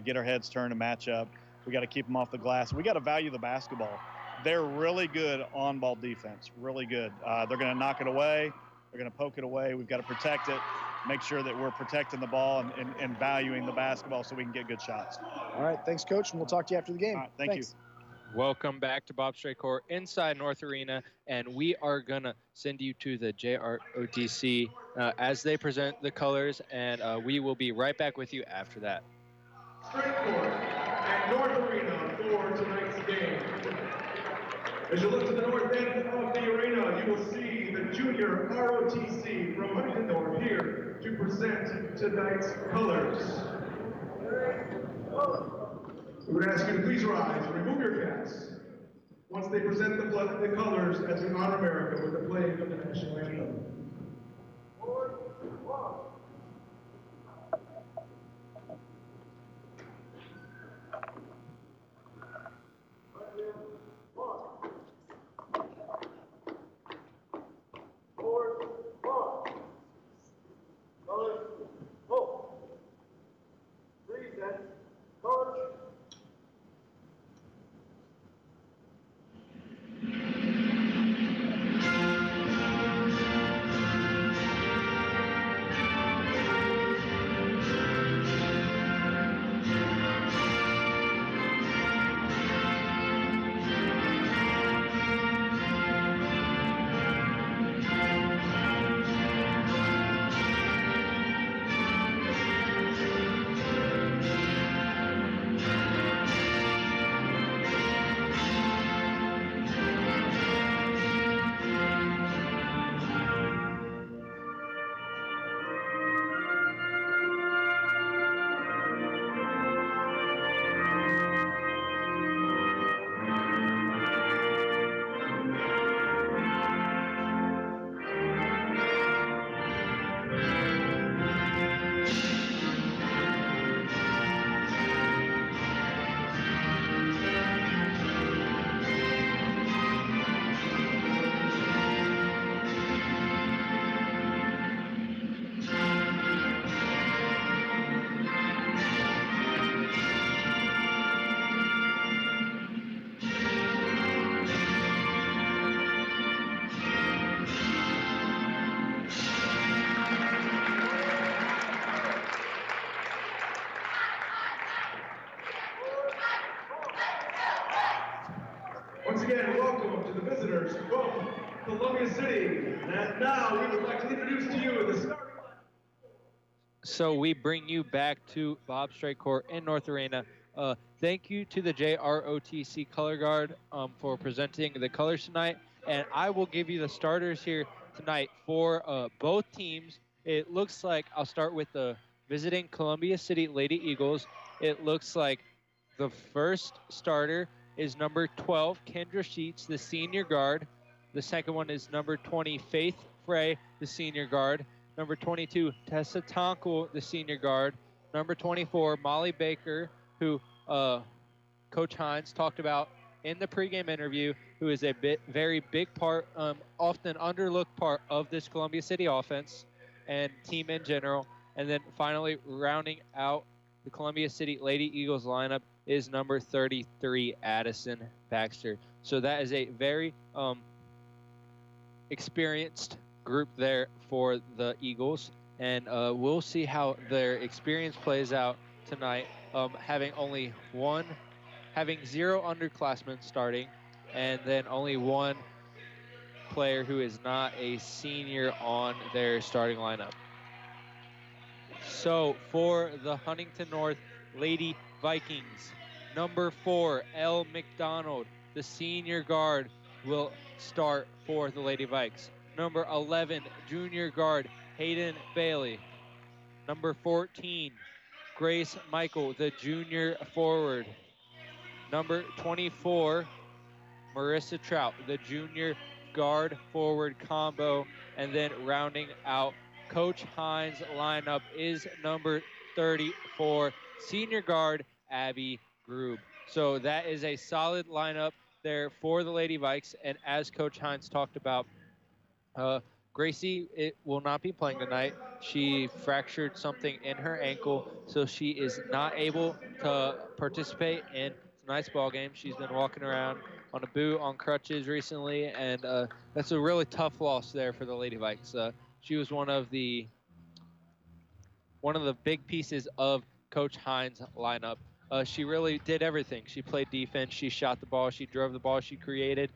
get our heads turned and match up. We got to keep them off the glass. We got to value the basketball. They're really good on-ball defense, really good. They're going to knock it away. They're going to poke it away. We've got to protect it, make sure that we're protecting the ball and valuing the basketball so we can get good shots. All right, thanks, Coach, and we'll talk to you after the game. All right, thank you. Welcome back to Bob Strait Court inside North Arena, and we are going to send you to the JROTC as they present the colors, and we will be right back with you after that. Strait Court at North Arena for tonight's game. As you look to the north end of the arena, you will see the junior ROTC from Huntington North here to present tonight's colors. We're going to ask you to please rise and remove your caps once they present the colors as we honor America with the playing of the national anthem. Once again, welcome to the visitors from Columbia City. And now we would like to introduce to you the starting line. So we bring you back to Bob Strait Court in North Arena. Thank you to the JROTC Color Guard for presenting the colors tonight. And I will give you the starters here tonight for both teams. It looks like I'll start with the visiting Columbia City Lady Eagles. It looks like the first starter is number 12, Kendra Sheets, the senior guard. The second one is number 20, Faith Frey, the senior guard. Number 22, Tessa Tonkel, the senior guard. Number 24, Molly Baker, who Coach Hines talked about in the pregame interview, who is a very big part, often underlooked part of this Columbia City offense and team in general. And then finally, rounding out the Columbia City Lady Eagles lineup is number 33, Addison Baxter. So that is a very experienced group there for the Eagles. And we'll see how their experience plays out tonight, having 0 underclassmen starting, and then only one player who is not a senior on their starting lineup. So for the Huntington North Lady Vikings, number 4, Elle McDonald, the senior guard, will start for the Lady Vikes. Number 11, junior guard, Hayden Bailey. Number 14, Grace Michael, the junior forward. Number 24, Marissa Trout, the junior guard forward combo. And then rounding out Coach Hines' lineup is number 34, senior guard Abby Grube. So that is a solid lineup there for the Lady Vikes. And as Coach Hines talked about, Gracie will not be playing tonight. She fractured something in her ankle, so she is not able to participate in tonight's ball game. She's been walking around on a boot, on crutches recently, and that's a really tough loss there for the Lady Vikes. She was one of the big pieces of Coach Hines' lineup. She really did everything. She played defense, she shot the ball, she drove the ball, she created.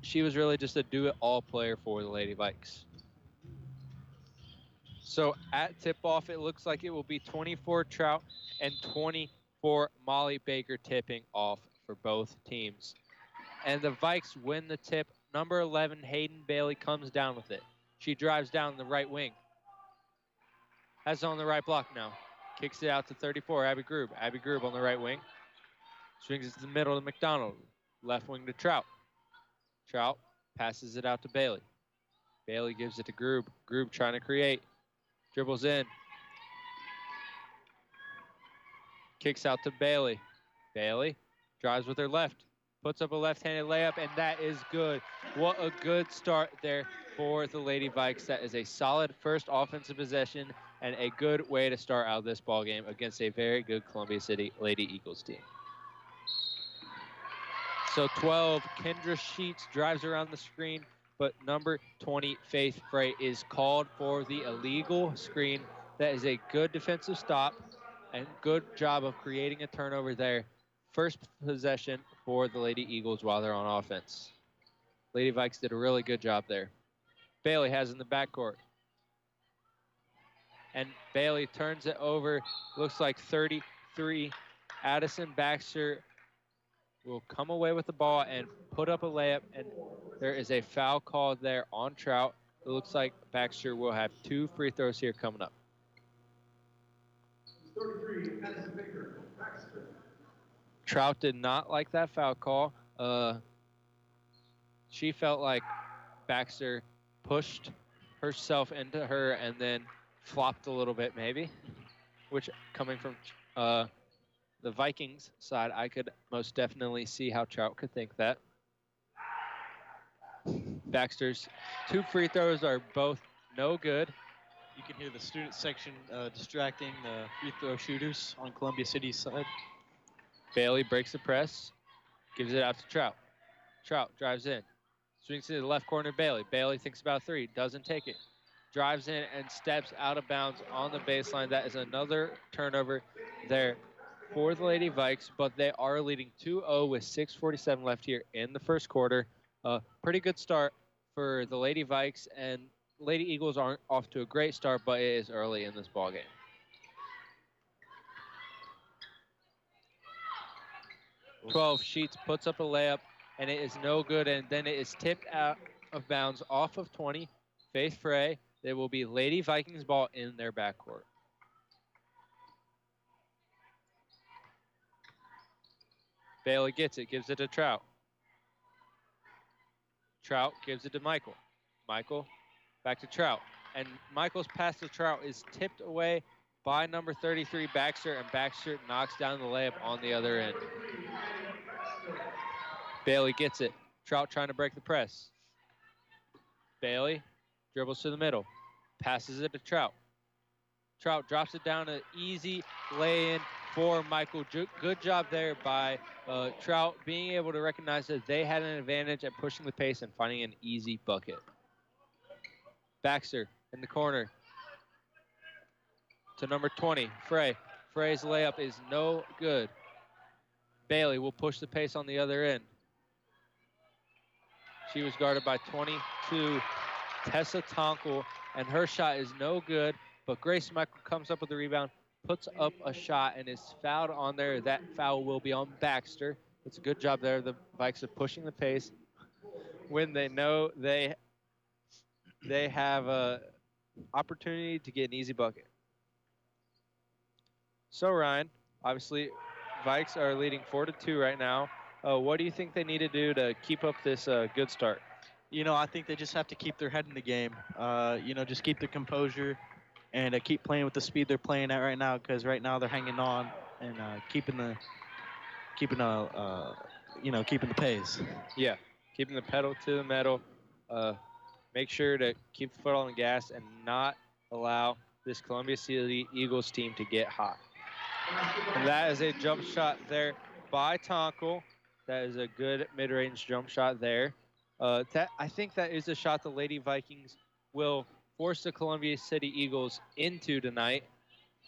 She was really just a do-it-all player for the Lady Vikes. So at tip-off, it looks like it will be 24 Trout and 24 Molly Baker tipping off for both teams. And the Vikes win the tip. Number 11, Hayden Bailey, comes down with it. She drives down the right wing. Has it on the right block now. Kicks it out to 34, Abby Grube. Abby Grube on the right wing. Swings it to the middle to McDonald. Left wing to Trout. Trout passes it out to Bailey. Bailey gives it to Grube. Grube trying to create. Dribbles in. Kicks out to Bailey. Bailey drives with her left. Puts up a left-handed layup, and that is good. What a good start there for the Lady Vikes. That is a solid first offensive possession and a good way to start out this ball game against a very good Columbia City Lady Eagles team. So 12, Kendra Sheets drives around the screen, but number 20, Faith Frey, is called for the illegal screen. That is a good defensive stop and good job of creating a turnover there. First possession for the Lady Eagles while they're on offense. Lady Vikes did a really good job there. Bailey has in the backcourt. And Bailey turns it over. Looks like 33. Addison Baxter will come away with the ball and put up a layup, and there is a foul called there on Trout. It looks like Baxter will have 2 free throws here coming up. 33, Addison Baker, Baxter. Trout did not like that foul call. She felt like Baxter pushed herself into her and then flopped a little bit maybe, which coming from the Vikings side, I could most definitely see how Trout could think that. Baxter's 2 free throws are both no good. You can hear the student section distracting the free throw shooters on Columbia City's side. Bailey breaks the press, gives it out to Trout. Trout drives in, swings to the left corner of Bailey. Bailey thinks about 3, doesn't take it. Drives in and steps out of bounds on the baseline. That is another turnover there for the Lady Vikes, but they are leading 2-0 with 6:47 left here in the first quarter. Pretty good start for the Lady Vikes, and Lady Eagles aren't off to a great start, but it is early in this ball game. Sheets puts up a layup, and it is no good, and then it is tipped out of bounds off of 20. Faith Frey. There will be Lady Vikings ball in their backcourt. Bailey gets it, gives it to Trout. Trout gives it to Michael. Michael back to Trout. And Michael's pass to Trout is tipped away by number 33, Baxter, and Baxter knocks down the layup on the other end. Bailey gets it. Trout trying to break the press. Bailey dribbles to the middle. Passes it to Trout. Trout drops it down, an easy lay-in for Michael. Good job there by Trout being able to recognize that they had an advantage at pushing the pace and finding an easy bucket. Baxter in the corner to number 20, Frey. Frey's layup is no good. Bailey will push the pace on the other end. She was guarded by 22, Tessa Tonkel, and her shot is no good, but Grace Michael comes up with the rebound, puts up a shot, and is fouled on there. That foul will be on Baxter. It's a good job there. The Vikes are pushing the pace when they know they have a opportunity to get an easy bucket. So Ryan, obviously Vikes are leading 4-2 right now. What do you think they need to do to keep up this good start? You know, I think they just have to keep their head in the game. You know, just keep the composure and keep playing with the speed they're playing at right now, because right now they're hanging on and keeping the pace. Yeah, keeping the pedal to the metal. Make sure to keep the foot on the gas and not allow this Columbia City Eagles team to get hot. And that is a jump shot there by Tonkel. That is a good mid-range jump shot there. I think that is a shot the Lady Vikings will force the Columbia City Eagles into tonight,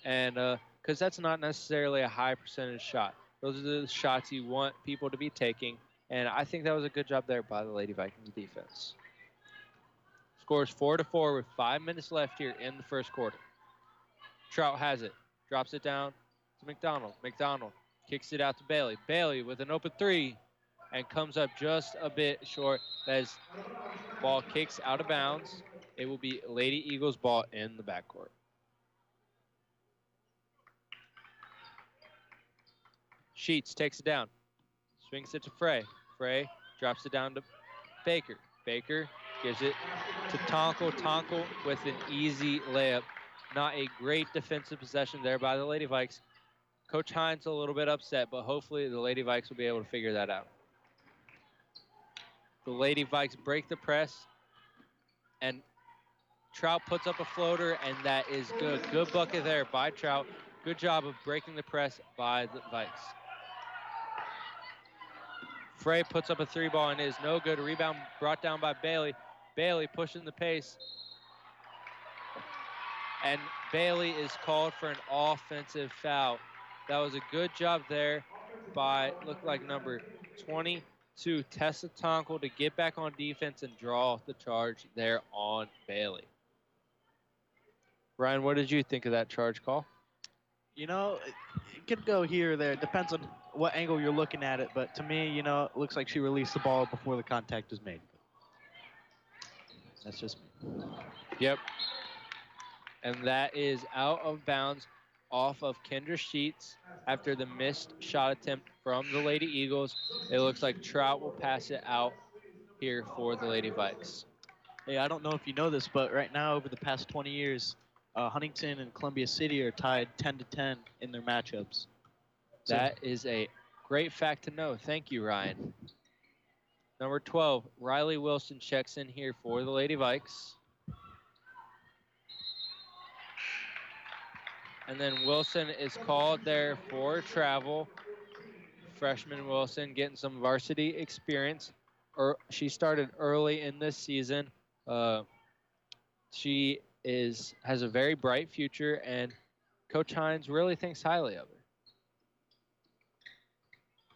and because that's not necessarily a high percentage shot. Those are the shots you want people to be taking, and I think that was a good job there by the Lady Vikings defense. Scores 4-4 with 5 minutes left here in the first quarter. Trout has it, drops it down to McDonald. McDonald kicks it out to Bailey. Bailey with an open three and comes up just a bit short as ball kicks out of bounds. It will be Lady Eagles ball in the backcourt. Sheets takes it down, swings it to Frey. Frey drops it down to Baker. Baker gives it to Tonkel. Tonkel with an easy layup. Not a great defensive possession there by the Lady Vikes. Coach Hines a little bit upset, but hopefully the Lady Vikes will be able to figure that out. The Lady Vikes break the press, and Trout puts up a floater, and that is good. Good bucket there by Trout. Good job of breaking the press by the Vikes. Frey puts up a three ball and is no good. Rebound brought down by Bailey. Bailey pushing the pace. And Bailey is called for an offensive foul. That was a good job there by, looked like number 22, Tessa Tonkel, to get back on defense and draw the charge there on Bailey. Ryan, what did you think of that charge call? You know, it could go here or there. It depends on what angle you're looking at it. But to me, you know, it looks like she released the ball before the contact was made. That's just me. Yep. And that is out of bounds off of Kendra Sheets after the missed shot attempt from the Lady Eagles. It looks like Trout will pass it out here for the Lady Vikes. Hey, I don't know if you know this, but right now, over the past 20 years, Huntington and Columbia City are tied 10-10 in their matchups. That is a great fact to know. Thank you, Ryan. Number 12, Riley Wilson checks in here for the Lady Vikes. And then Wilson is called there for travel. Freshman Wilson getting some varsity experience. She started early in this season. She has a very bright future, and Coach Hines really thinks highly of her.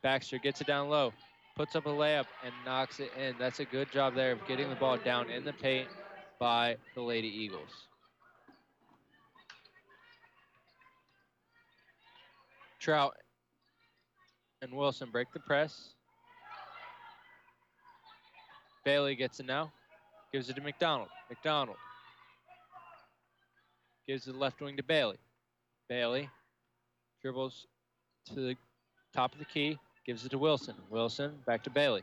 Baxter gets it down low, puts up a layup, and knocks it in. That's a good job there of getting the ball down in the paint by the Lady Eagles. Trout and Wilson break the press. Bailey gets it now. Gives it to McDonald. McDonald gives the left wing to Bailey. Bailey dribbles to the top of the key. Gives it to Wilson. Wilson back to Bailey.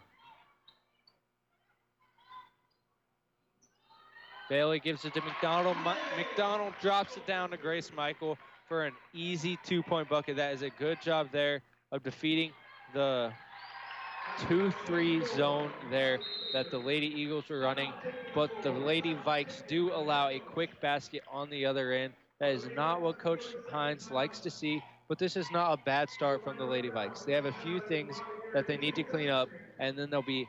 Bailey gives it to McDonald. McDonald drops it down to Grace Michael for an easy 2-point bucket. That is a good job there of defeating the 2-3 zone there that the Lady Eagles were running, but the Lady Vikes do allow a quick basket on the other end. That is not what Coach Hines likes to see, but this is not a bad start from the Lady Vikes. They have a few things that they need to clean up, and then they'll be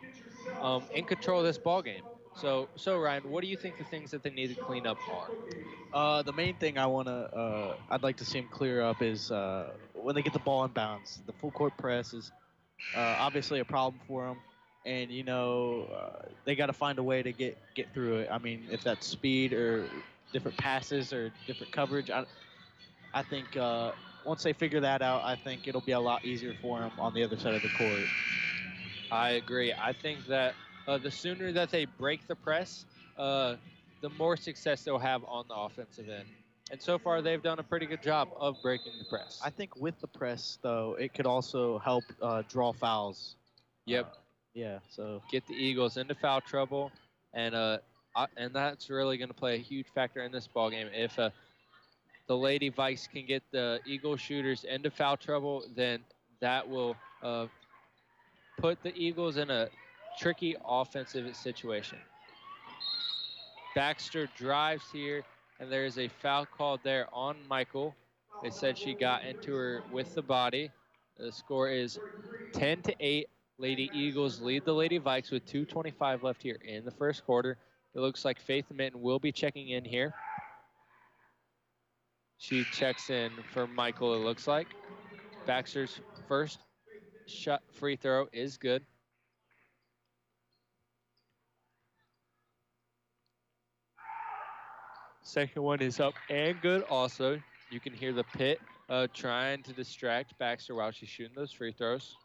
in control of this ball game. So Ryan, what do you think the things that they need to clean up are? The main thing I'd like to see them clear up is when they get the ball in bounds. The full court press is obviously a problem for them, and they got to find a way to get through it. I mean, if that's speed or different passes or different coverage, I think once they figure that out, I think it'll be a lot easier for them on the other side of the court. I agree. I think that the sooner that they break the press, the more success they'll have on the offensive end. And so far, they've done a pretty good job of breaking the press. I think with the press, though, it could also help draw fouls. Yep. Yeah. So get the Eagles into foul trouble, and that's really going to play a huge factor in this ball game. If the Lady Vikes can get the Eagle shooters into foul trouble, then that will put the Eagles in a tricky offensive situation. Baxter drives here, and there is a foul called there on Michael. They said she got into her with the body. The score is 10-8. Lady Eagles lead the Lady Vikes with 2:25 left here in the first quarter. It looks like Faith Minton will be checking in here. She checks in for Michael, it looks like. Baxter's first shot free throw is good. Second one is up and good also. You can hear the pit trying to distract Baxter while she's shooting those free throws.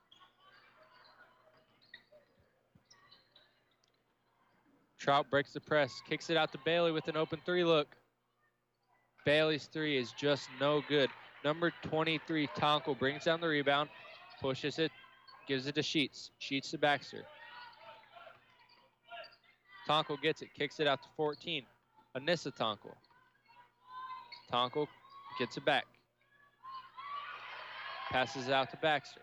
Trout breaks the press, kicks it out to Bailey with an open three look. Bailey's three is just no good. Number 23, Tonko, brings down the rebound, pushes it, gives it to Sheets. Sheets to Baxter. Tonko gets it, kicks it out to 14. Anissa Tonko. Tonko gets it back. Passes it out to Baxter.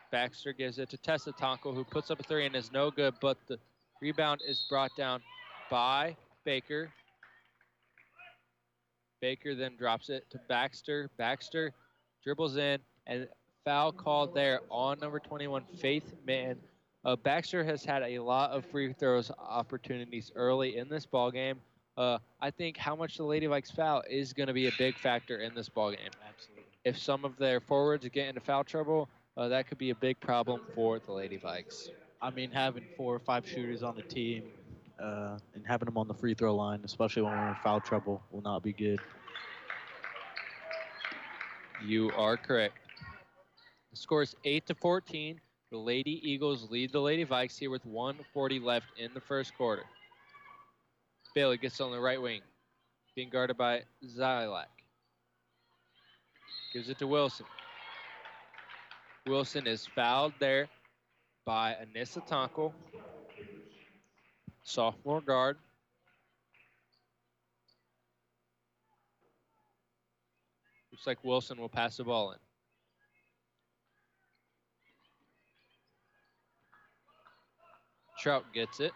Baxter gives it to Tessa Tonko, who puts up a three and is no good, but the rebound is brought down by Baker. Baker then drops it to Baxter. Baxter dribbles in, and foul called there on number 21, Faith Minton. Baxter has had a lot of free throws opportunities early in this ball game. I think how much the Lady Vikes foul is going to be a big factor in this ball game. Absolutely. If some of their forwards get into foul trouble, that could be a big problem for the Lady Vikes. I mean, having 4 or 5 shooters on the team and having them on the free throw line, especially when we're in foul trouble, will not be good. You are correct. The score is 8-14. The Lady Eagles lead the Lady Vikes here with 1:40 left in the first quarter. Bailey gets on the right wing, being guarded by Zylak. Gives it to Wilson. Wilson is fouled there by Anissa Tonko, sophomore guard. Looks like Wilson will pass the ball in. Trout gets it.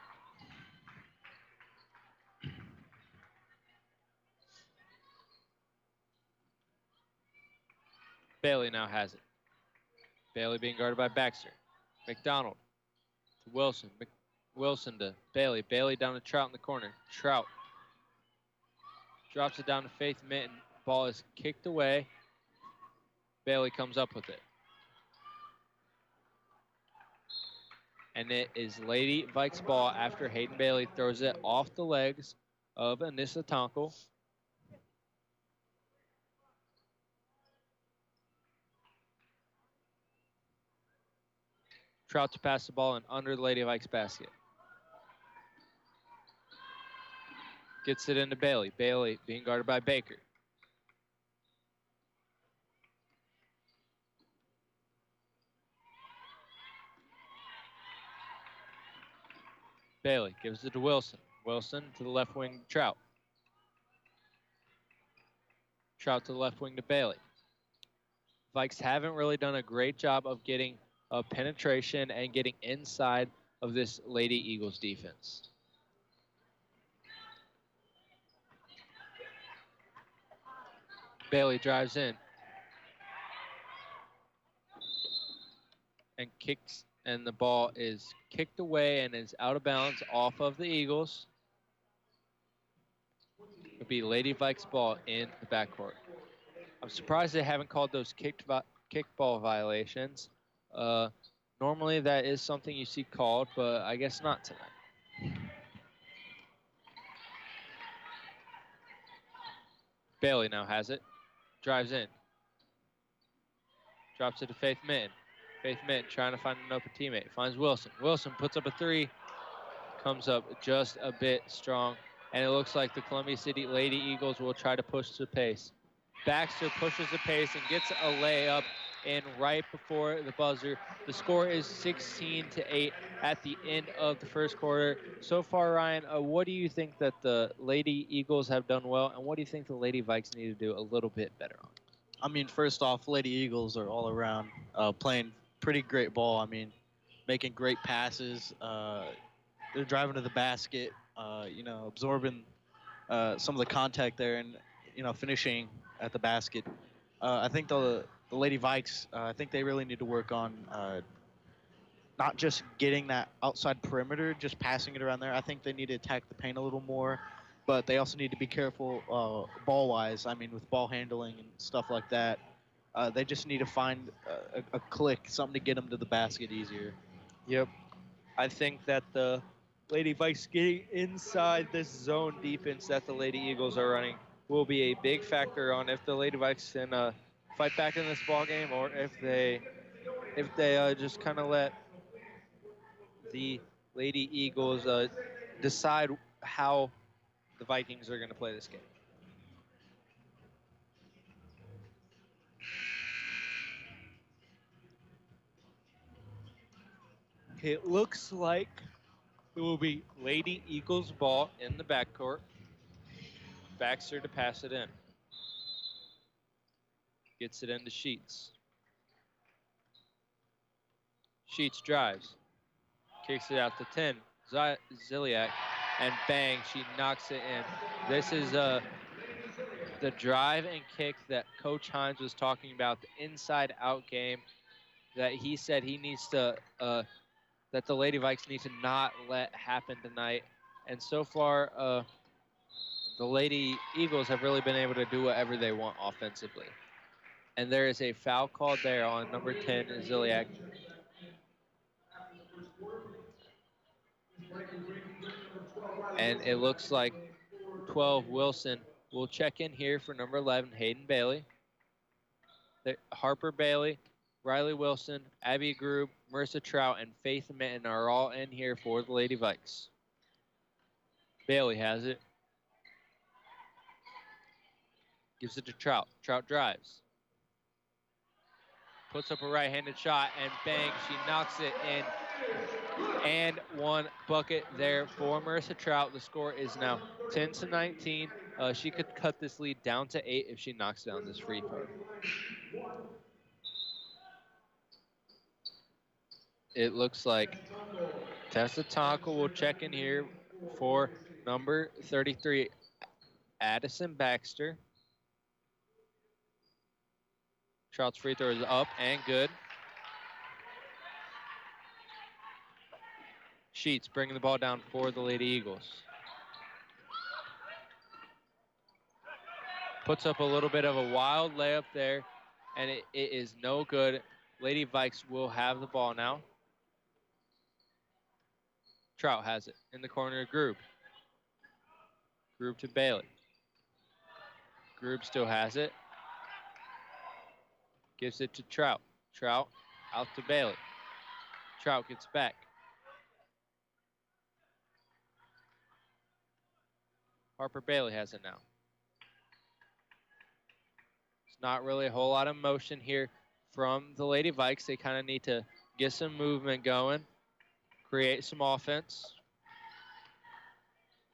Bailey now has it. Bailey being guarded by Baxter. McDonald to Wilson. Wilson to Bailey. Bailey down to Trout in the corner. Trout drops it down to Faith Minton. Ball is kicked away. Bailey comes up with it. And it is Lady Vikes ball after Hayden Bailey throws it off the legs of Anissa Tonko. Trout to pass the ball and under the Lady Vikes basket. Gets it into Bailey. Bailey being guarded by Baker. Bailey gives it to Wilson. Wilson to the left wing, Trout. Trout to the left wing to Bailey. Vikes haven't really done a great job of getting penetration and getting inside of this Lady Eagles defense. Bailey drives in and kicks, and the ball is kicked away and is out of bounds off of the Eagles. It'll be Lady Vikes ball in the backcourt. I'm surprised they haven't called those kickball violations. Normally that is something you see called, but I guess not tonight. Bailey now has it. Drives in. Drops it to Faith Mitten. Faith Mitten trying to find an open teammate. Finds Wilson. Wilson puts up a three. Comes up just a bit strong. And it looks like the Columbia City Lady Eagles will try to push the pace. Baxter pushes the pace and gets a layup in right before the buzzer. The score is 16-8 at the end of the first quarter. So far, Ryan, what do you think that the Lady Eagles have done well, and what do you think the Lady Vikes need to do a little bit better on? I mean, first off, Lady Eagles are all around playing pretty great ball. I mean, making great passes. They're driving to the basket, absorbing some of the contact there and, finishing at the basket. I think the Lady Vikes, I think they really need to work on not just getting that outside perimeter, just passing it around there. I think they need to attack the paint a little more, but they also need to be careful ball-wise. I mean, with ball handling and stuff like that. They just need to find a click, something to get them to the basket easier. Yep. I think that the Lady Vikes getting inside this zone defense that the Lady Eagles are running will be a big factor on if the Lady Vikes can fight back in this ball game, or if they just kind of let the Lady Eagles decide how the Vikings are going to play this game. It looks like it will be Lady Eagles ball in the backcourt. Baxter to pass it in. Gets it into Sheets. Sheets drives. Kicks it out to 10. Ziliak. And bang, she knocks it in. This is the drive and kick that Coach Hines was talking about, the inside-out game that he said he needs to, that the Lady Vikes need to not let happen tonight. And so far, the Lady Eagles have really been able to do whatever they want offensively. And there is a foul called there on number 10, Ziliak. And it looks like 12, Wilson, will check in here for number 11, Hayden Bailey. Harper Bailey, Riley Wilson, Abby Grube, Marissa Trout, and Faith Mitten are all in here for the Lady Vikes. Bailey has it. Gives it to Trout. Trout drives. Puts up a right-handed shot, and bang, she knocks it in. And one bucket there for Marissa Trout. The score is now 10-19. She could cut this lead down to 8 if she knocks down this free throw. It looks like Tessa Tonka will check in here for number 33, Addison Baxter. Trout's free throw is up and good. Sheets bringing the ball down for the Lady Eagles. Puts up a little bit of a wild layup there, and it is no good. Lady Vikes will have the ball now. Trout has it in the corner of Grube. Grube to Bailey. Grube still has it. Gives it to Trout. Trout out to Bailey. Trout gets back. Harper Bailey has it now. It's not really a whole lot of motion here from the Lady Vikes. They kind of need to get some movement going, create some offense.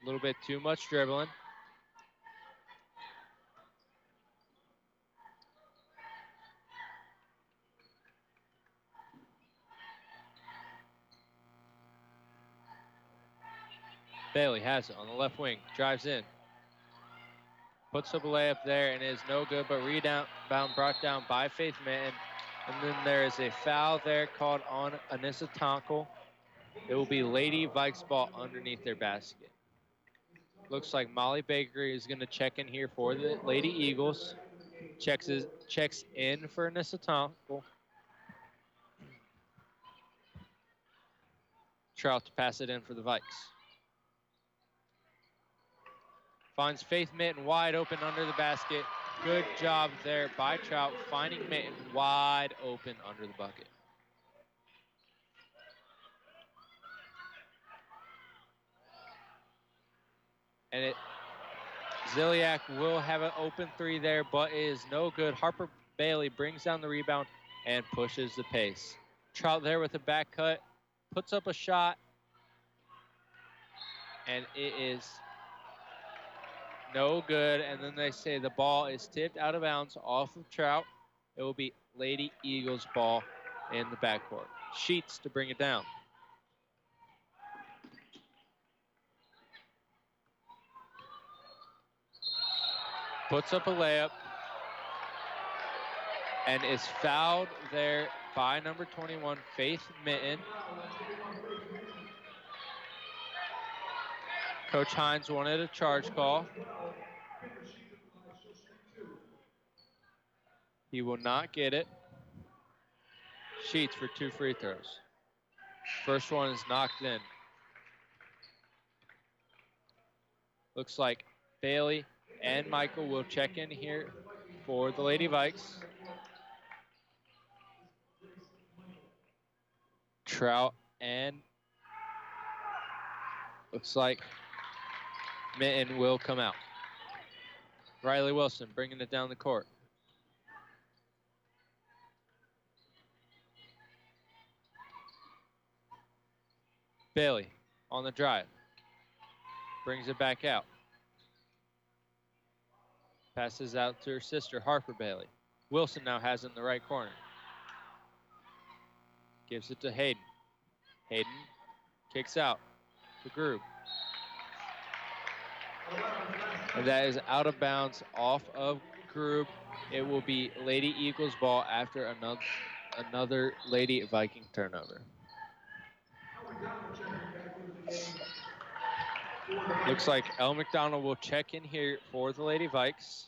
A little bit too much dribbling. Bailey has it on the left wing, drives in. Puts up a layup there and is no good, but rebound brought down by Faith Minton. And then there is a foul there called on Anissa Tonkel. It will be Lady Vikes ball underneath their basket. Looks like Molly Baker is going to check in here for the Lady Eagles. Checks in for Anissa Tonkel. Trout to pass it in for the Vikes. Finds Faith Minton wide open under the basket. Good job there by Trout, finding Minton wide open under the bucket. And Ziliak will have an open three there, but it is no good. Harper Bailey brings down the rebound and pushes the pace. Trout there with a back cut, puts up a shot, and it is no good. And then they say the ball is tipped out of bounds off of Trout. It will be Lady Eagles ball in the backcourt. Sheets to bring it down. Puts up a layup and is fouled there by number 21, Faith Minton. Coach Hines wanted a charge call. He will not get it. Sheets for 2 free throws. First one is knocked in. Looks like Bailey and Michael will check in here for the Lady Vikes. Trout and looks like Minton will come out. Riley Wilson bringing it down the court. Bailey on the drive. Brings it back out. Passes out to her sister, Harper Bailey. Wilson now has it in the right corner. Gives it to Hayden. Hayden kicks out to Group. And that is out of bounds off of Group. It will be Lady Eagles ball after another Lady Viking turnover. Looks like Elle McDonald will check in here for the Lady Vikes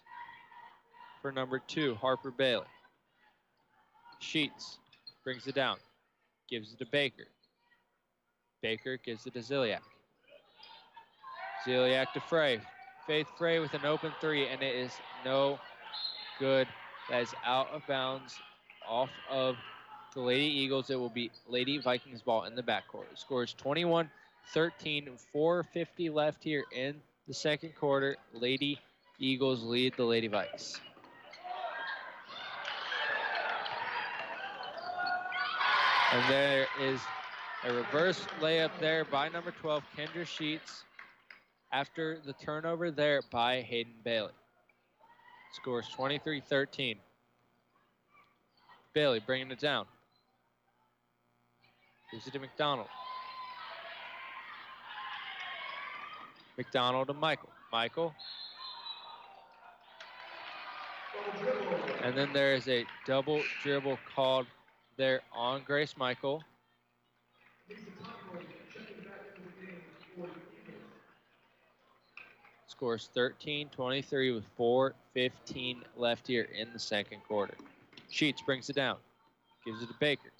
for number 2, Harper Bailey. Sheets brings it down, gives it to Baker. Baker gives it to Ziliak. Ziliak to Frey. Faith Frey with an open 3, and it is no good. That is out of bounds off of the Lady Eagles. It will be Lady Vikings ball in the backcourt. It scores 21-13, 4:50 left here in the second quarter. Lady Eagles lead the Lady Vikes. And there is a reverse layup there by number 12, Kendra Sheets, after the turnover there by Hayden Bailey. Scores 23-13. Bailey bringing it down. Gives it to McDonald. McDonald to Michael. Michael. And then there is a double dribble called there on Grace Michael. Scores 13-23 with 4:15 left here in the second quarter. Sheets brings it down. Gives it to Baker.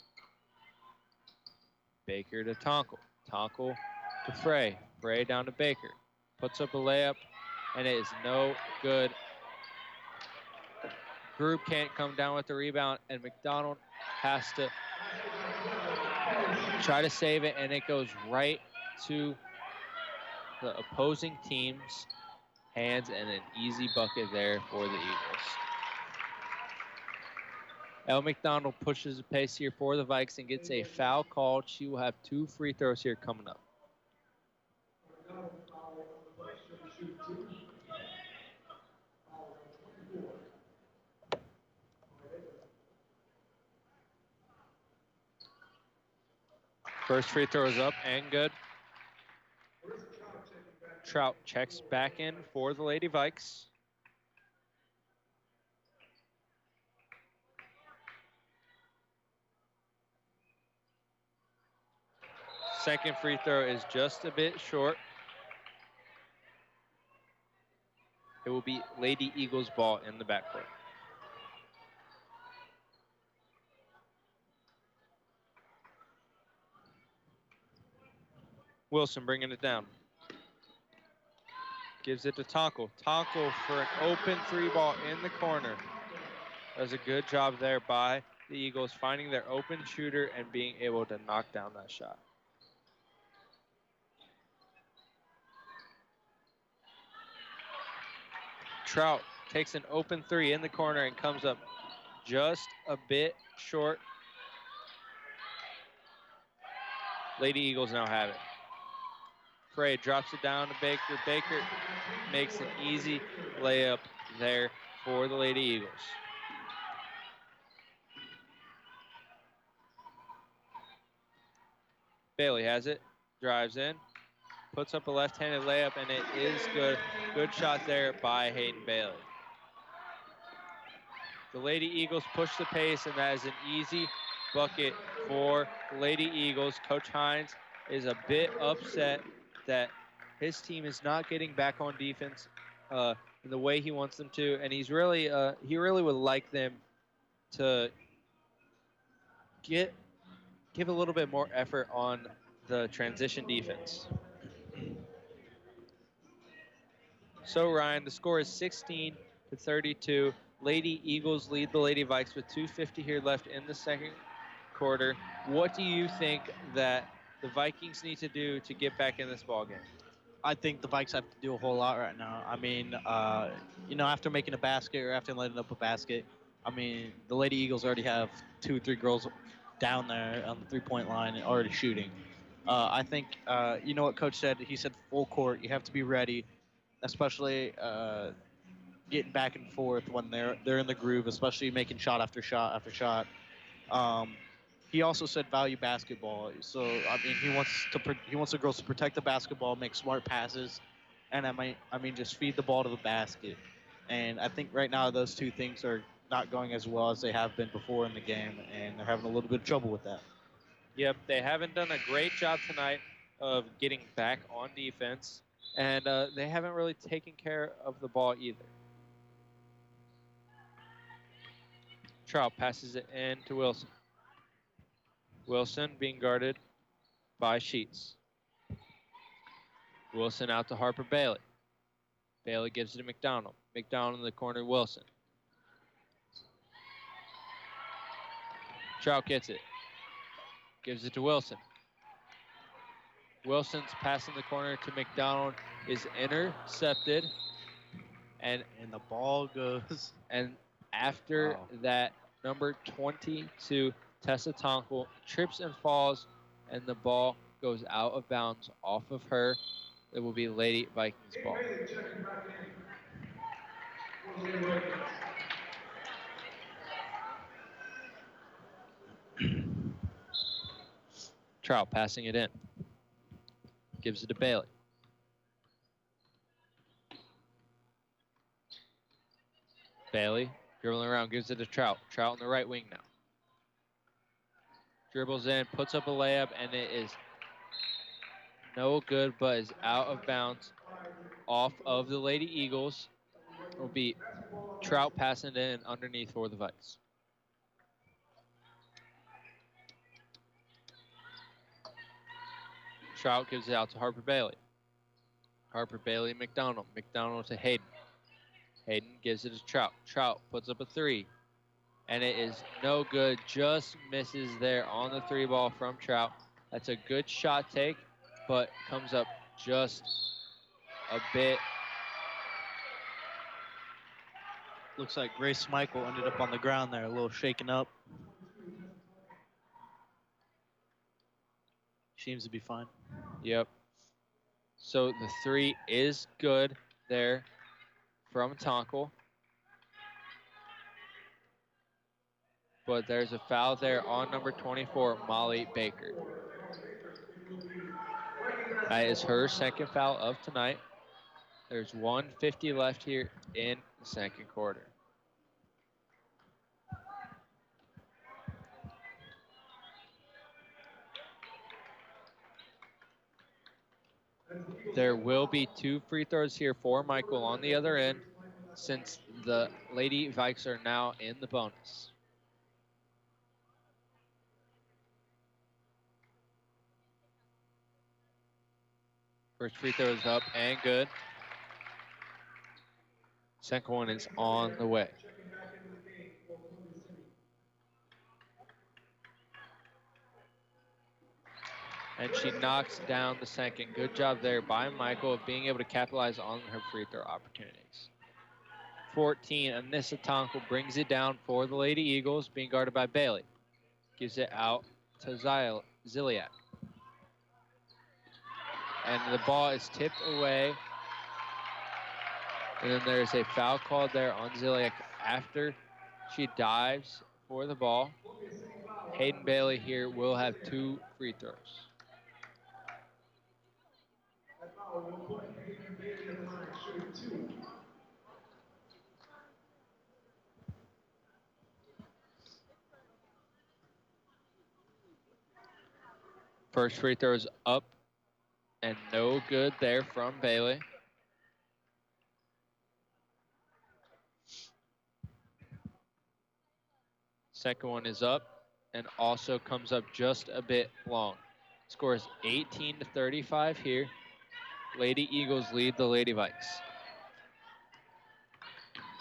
Baker to Tonkel. Tonkel to Frey. Frey down to Baker. Puts up a layup, and it is no good. Group can't come down with the rebound, and McDonald has to try to save it, and it goes right to the opposing team's hands, and an easy bucket there for the Eagles. Elle McDonald pushes the pace here for the Vikes and gets a foul called. She will have 2 free throws here coming up. First free throw is up and good. Trout checks back in for the Lady Vikes. Second free throw is just a bit short. It will be Lady Eagles ball in the backcourt. Wilson bringing it down. Gives it to Tonkel. Tonkel for an open three ball in the corner. Does a good job there by the Eagles, finding their open shooter and being able to knock down that shot. Trout takes an open three in the corner and comes up just a bit short. Lady Eagles now have it. Frey drops it down to Baker. Baker makes an easy layup there for the Lady Eagles. Bailey has it, drives in, puts up a left-handed layup, and it is good. Good shot there by Hayden Bailey. The Lady Eagles push the pace, and that is an easy bucket for the Lady Eagles. Coach Hines is a bit upset that his team is not getting back on defense in the way he wants them to, and he really would like them to give a little bit more effort on the transition defense. So Ryan, the score is 16-32. Lady Eagles lead the Lady Vikes with 2:50 here left in the second quarter. What do you think that the Vikings need to do to get back in this ball game? I think the Vikes have to do a whole lot right now. I mean, after making a basket or after letting up a basket, I mean, the Lady Eagles already have 2-3 girls down there on the three-point line and already shooting. I think, what Coach said? He said full court. You have to be ready, especially getting back and forth when they're in the groove, especially making shot after shot after shot. He also said value basketball. So I mean, he wants the girls to protect the basketball, make smart passes, and just feed the ball to the basket. And I think right now those two things are not going as well as they have been before in the game, and they're having a little bit of trouble with that. Yep, they haven't done a great job tonight of getting back on defense, and they haven't really taken care of the ball either. Trout passes it in to Wilson. Wilson being guarded by Sheets. Wilson out to Harper Bailey. Bailey gives it to McDonald. McDonald in the corner, Wilson. Trout gets it. Gives it to Wilson. Wilson's pass in the corner to McDonald is intercepted. And the ball goes. And after that, number 22, Tessa Tonkel, trips and falls, and the ball goes out of bounds off of her. It will be Lady Vikings ball. Trout passing it in. Gives it to Bailey. Bailey dribbling around, gives it to Trout. Trout on the right wing now. Dribbles in, puts up a layup, and it is no good, but is out of bounds off of the Lady Eagles. It will be Trout passing it in underneath for the Vikes. Trout gives it out to Harper Bailey. Harper Bailey, McDonald. McDonald to Hayden. Hayden gives it to Trout. Trout puts up a three. And it is no good, just misses there on the three ball from Trout. That's a good shot take, but comes up just a bit. Looks like Grace Michael ended up on the ground there, a little shaken up. Seems to be fine. Yep. So the three is good there from Tonkel. But there's a foul there on number 24, Molly Baker. That is her second foul of tonight. There's 1:50 left here in the second quarter. There will be 2 free throws here for Michael on the other end, since the Lady Vikes are now in the bonus. First free throw is up and good. Second one is on the way. And she knocks down the second. Good job there by Michael of being able to capitalize on her free throw opportunities. 14, Anissa Tonkel brings it down for the Lady Eagles, being guarded by Bailey. Gives it out to Ziliak. And the ball is tipped away. And then there's a foul called there on Ziliak after she dives for the ball. Hayden Bailey here will have 2 free throws. First free throw is up and no good there from Bailey. Second one is up and also comes up just a bit long. Score is 18-35 here. Lady Eagles lead the Lady Vikes.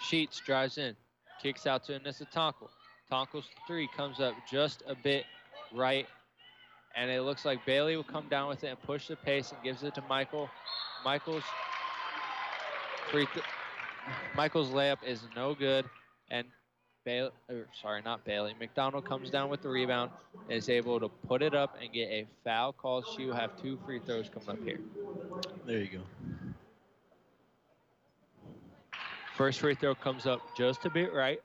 Sheets drives in, kicks out to Anissa Tonkel. Tonkel's 3 comes up just a bit right, and it looks like Bailey will come down with it and push the pace and gives it to Michael. Michael's layup is no good, and McDonald comes down with the rebound and is able to put it up and get a foul call. She will have 2 free throws coming up here. There you go. First free throw comes up just a bit right.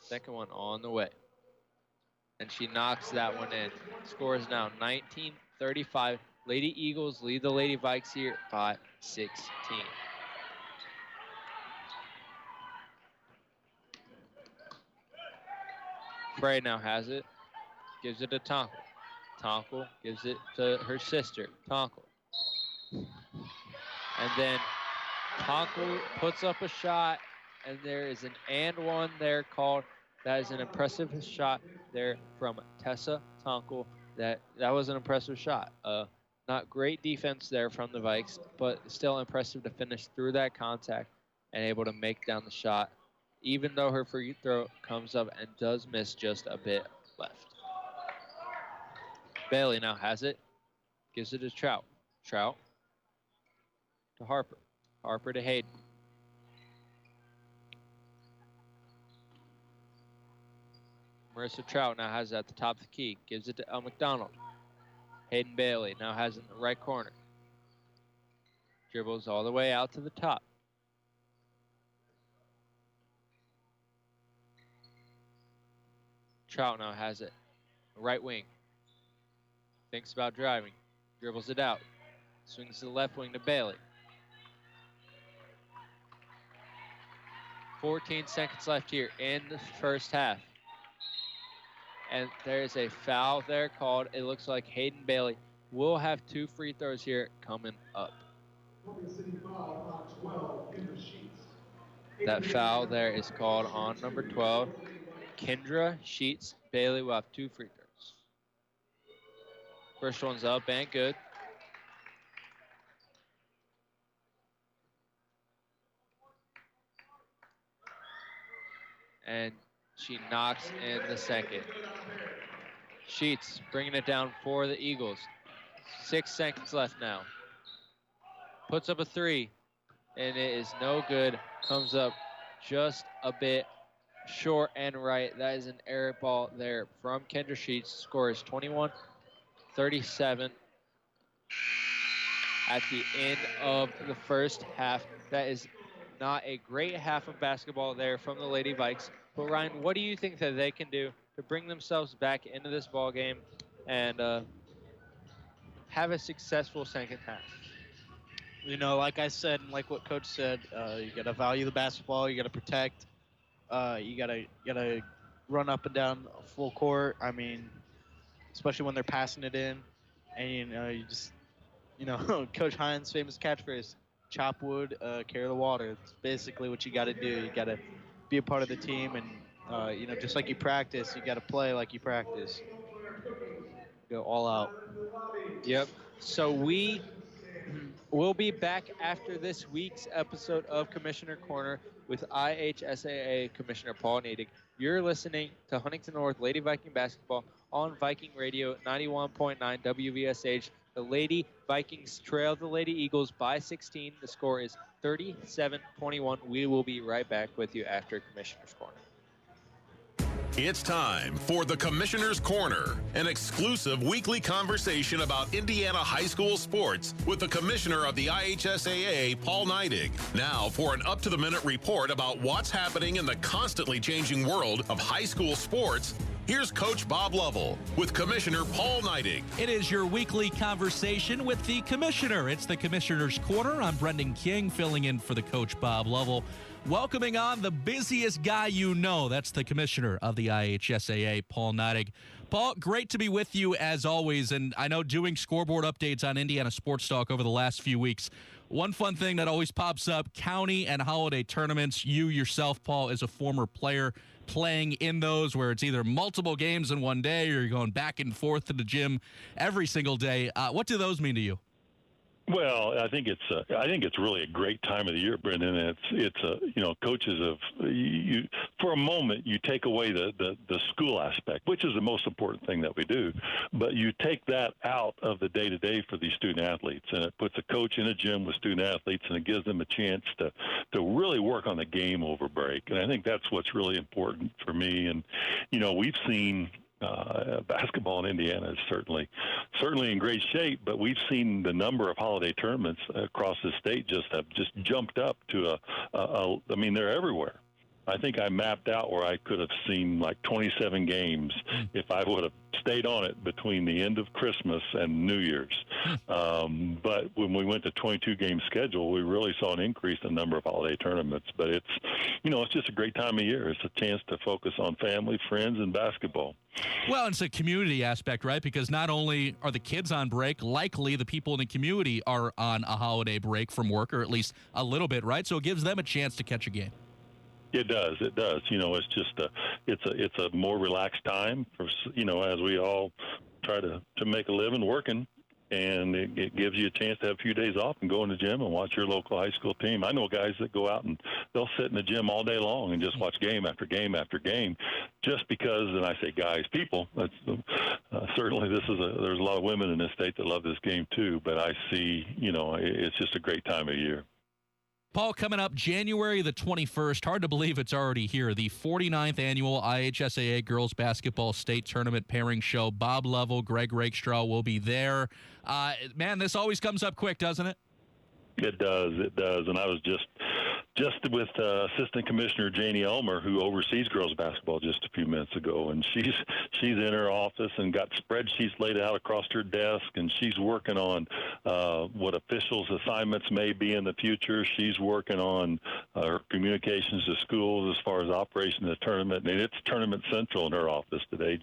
Second one on the way. And she knocks that one in. Score is now 19-35. Lady Eagles lead the Lady Vikes here by 16. Frey now has it. Gives it to Tonkel. Tonkel gives it to her sister, Tonkel. And then Tonkel puts up a shot, and there is an and one there called. That is an impressive shot there from Tessa Tonkel. That was an impressive shot. Not great defense there from the Vikes, but still impressive to finish through that contact and able to make down the shot, even though her free throw comes up and does miss just a bit left. Bailey now has it. Gives it to Trout. Trout to Harper. Harper to Hayden. Marissa Trout now has it at the top of the key. Gives it to McDonald. Hayden Bailey now has it in the right corner. Dribbles all the way out to the top. Trout now has it. Right wing. Thinks about driving. Dribbles it out. Swings to the left wing to Bailey. 14 seconds left here in the first half. And there's a foul there called. It looks like Hayden Bailey will have 2 free throws here coming up. That foul there is called on number 12. Kendra Sheets. Bailey will have 2 free throws. First one's up and good. And she knocks in the second. Sheets bringing it down for the Eagles. 6 seconds left now. Puts up a 3, and it is no good. Comes up just a bit short and right. That is an error ball there from Kendra Sheets. Score is 21-37. at the end of the first half. That is not a great half of basketball there from the Lady Vikes. But Ryan, what do you think that they can do to bring themselves back into this ball game and have a successful second half? You know, like I said, and like what Coach said, you got to value the basketball. You got to protect. You gotta run up and down full court. I mean, especially when they're passing it in, and Coach Hines' famous catchphrase: "Chop wood, carry the water." It's basically what you got to do. You got to be a part of the team, and just like you practice, you got to play like you practice. Go all out. Yep. So we'll be back after this week's episode of Commissioner Corner with IHSAA Commissioner Paul Nedig. You're listening to Huntington North Lady Viking Basketball on Viking Radio 91.9 WVSH. The Lady Vikings trail the Lady Eagles by 16. The score is 37-21. We will be right back with you after Commissioner's Corner. It's time for the Commissioner's Corner, an exclusive weekly conversation about Indiana high school sports with the Commissioner of the IHSAA, Paul Neidig. Now for an up-to-the-minute report about what's happening in the constantly changing world of high school sports, here's Coach Bob Lovell with Commissioner Paul Neidig. It is your weekly conversation with the Commissioner. It's the Commissioner's Corner. I'm Brendan King, filling in for the Coach Bob Lovell. Welcoming on the busiest guy you know. That's the Commissioner of the IHSAA, Paul Neidig. Paul, great to be with you as always. And I know doing scoreboard updates on Indiana Sports Talk over the last few weeks, one fun thing that always pops up, county and holiday tournaments. You yourself, Paul, as a former player, playing in those where it's either multiple games in one day or you're going back and forth to the gym every single day. What do those mean to you? Well, I think it's really a great time of the year, Brendan. And coaches you for a moment you take away the school aspect, which is the most important thing that we do, but you take that out of the day to day for these student athletes, and it puts a coach in a gym with student athletes, and it gives them a chance to really work on the game over break. And I think that's what's really important for me. And we've seen. Basketball in Indiana is certainly in great shape, but we've seen the number of holiday tournaments across the state have jumped up to I mean, they're everywhere. I think I mapped out where I could have seen like 27 games if I would have stayed on it between the end of Christmas and New Year's. But when we went to 22-game schedule, we really saw an increase in the number of holiday tournaments. But it's just a great time of year. It's a chance to focus on family, friends, and basketball. Well, it's a community aspect, right? Because not only are the kids on break, likely the people in the community are on a holiday break from work, or at least a little bit, right? So it gives them a chance to catch a game. It does. It's just it's a more relaxed time for, as we all try to make a living working, and it gives you a chance to have a few days off and go in the gym and watch your local high school team. I know guys that go out and they'll sit in the gym all day long and just watch game after game after game, just because, and I say guys, people, certainly there's a lot of women in this state that love this game too, but I see, it's just a great time of year. Paul, coming up January the 21st, hard to believe it's already here, the 49th annual IHSAA Girls Basketball State Tournament Pairing Show. Bob Lovell, Greg Rakestraw will be there. Man, this always comes up quick, doesn't it? It does. And I was just with Assistant Commissioner Janie Elmer, who oversees girls basketball, just a few minutes ago, and she's in her office and got spreadsheets laid out across her desk, and she's working on what officials' assignments may be in the future. She's working on her communications to schools as far as operation of the tournament, and it's tournament central in her office today.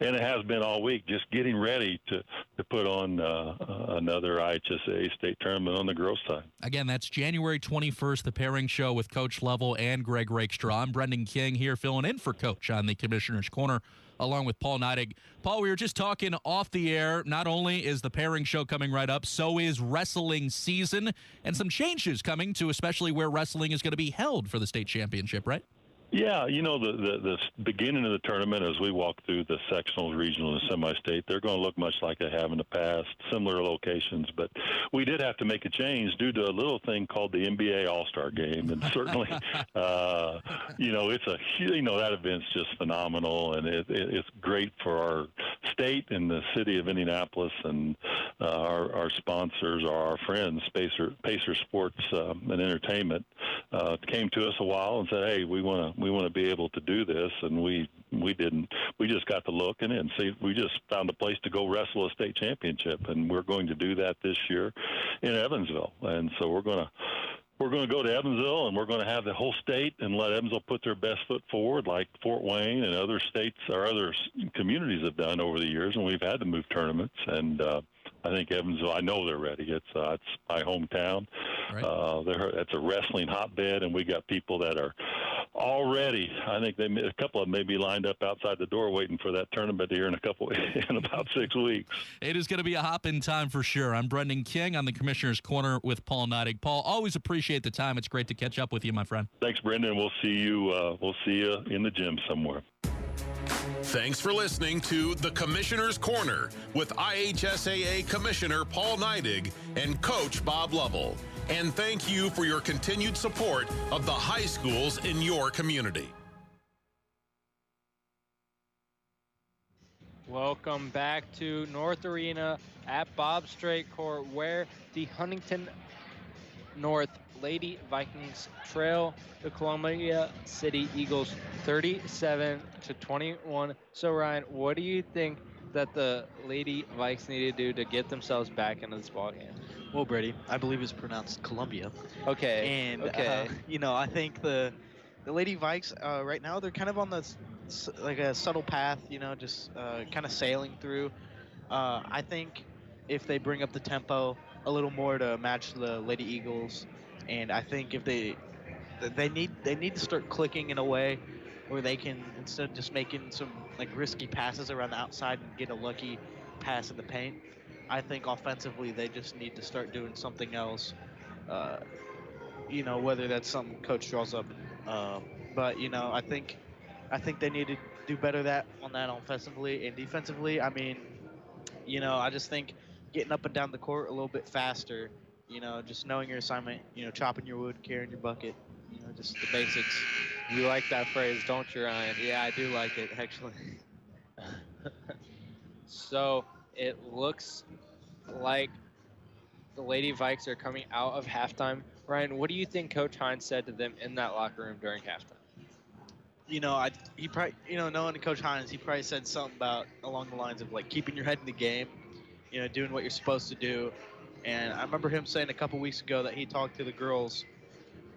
And it has been all week, just getting ready to put on another IHSAA state tournament on the girls' side. Again, that's January 21st, the pairing show with Coach Lovell and Greg Rakestraw. I'm Brendan King here filling in for Coach on the Commissioner's Corner along with Paul Neidig. Paul, we were just talking off the air. Not only is the pairing show coming right up, so is wrestling season and some changes coming to especially where wrestling is going to be held for the state championship, right? Yeah, the beginning of the tournament, as we walk through the sectionals, regional, and semi-state, they're going to look much like they have in the past, similar locations. But we did have to make a change due to a little thing called the NBA All-Star Game, and certainly, it's that event's just phenomenal, and it's great for our state and the city of Indianapolis, and our sponsors are our friends, Pacer Sports and Entertainment, came to us a while and said, "Hey, we want to be able to do this," and we didn't. We just got to looking and see. We just found a place to go wrestle a state championship, and we're going to do that this year in Evansville. And so we're going to go to Evansville, and we're going to have the whole state and let Evansville put their best foot forward, like Fort Wayne and other states or other communities have done over the years. And we've had to move tournaments, and I think Evansville, I know they're ready. It's my hometown. Right. It's a wrestling hotbed, and we got people that are already. I think a couple of them may be lined up outside the door waiting for that tournament here in about 6 weeks. It is going to be a hop-in time for sure. I'm Brendan King on the Commissioner's Corner with Paul Neidig. Paul, always appreciate the time. It's great to catch up with you, my friend. Thanks, Brendan. We'll see you in the gym somewhere. Thanks for listening to The Commissioner's Corner with IHSAA Commissioner Paul Neidig and Coach Bob Lovell. And thank you for your continued support of the high schools in your community. Welcome back to North Arena at Bob Strait Court, where the Huntington North Lady Vikings trail the Columbia City Eagles 37-21. So Ryan, what do you think that the Lady Vikes need to do to get themselves back into this ballgame? Well, Brady, I believe it's pronounced Columbia. Okay. And okay. I think the Lady Vikes right now, they're kind of on like a subtle path, just kind of sailing through. I think if they bring up the tempo a little more to match the Lady Eagles, and I think if they need to start clicking in a way where they can, instead of just making some like risky passes around the outside and get a lucky pass in the paint, I think offensively they just need to start doing something else. Whether that's something coach draws up, but I think they need to do better on that offensively and defensively. I mean, I just think getting up and down the court a little bit faster. Just knowing your assignment. Chopping your wood, carrying your bucket. Just the basics. You like that phrase, don't you, Ryan? Yeah, I do like it, actually. So it looks like the Lady Vikes are coming out of halftime. Ryan, what do you think Coach Hines said to them in that locker room during halftime? He probably, knowing Coach Hines, he probably said something along the lines of like keeping your head in the game, doing what you're supposed to do. And I remember him saying a couple weeks ago that he talked to the girls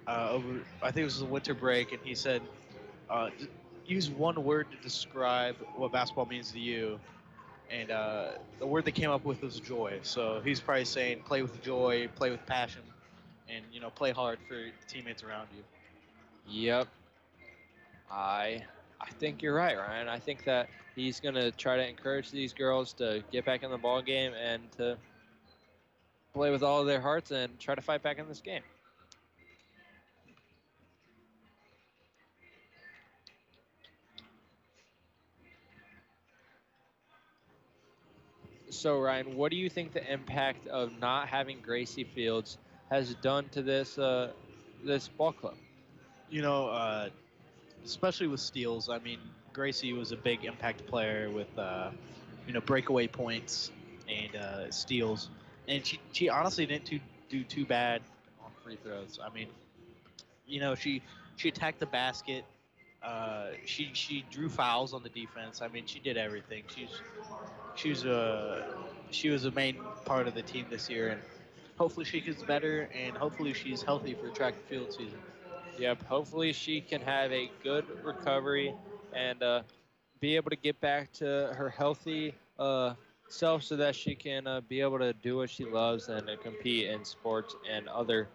over, I think it was the winter break, and he said, use one word to describe what basketball means to you. And the word they came up with was joy. So he's probably saying play with joy, play with passion, and, play hard for the teammates around you. Yep. I think you're right, Ryan. I think that he's going to try to encourage these girls to get back in the ball game and to play with all of their hearts and try to fight back in this game. So, Ryan, what do you think the impact of not having Gracie Fields has done to this this ball club? Especially with steals. I mean, Gracie was a big impact player with, breakaway points and steals. And she honestly didn't do too bad on free throws. I mean, she attacked the basket. She drew fouls on the defense. I mean, she did everything. She was a main part of the team this year, and hopefully she gets better, and hopefully she's healthy for track and field season. Yep, hopefully she can have a good recovery and be able to get back to her healthy self so that she can be able to do what she loves and compete in sports and other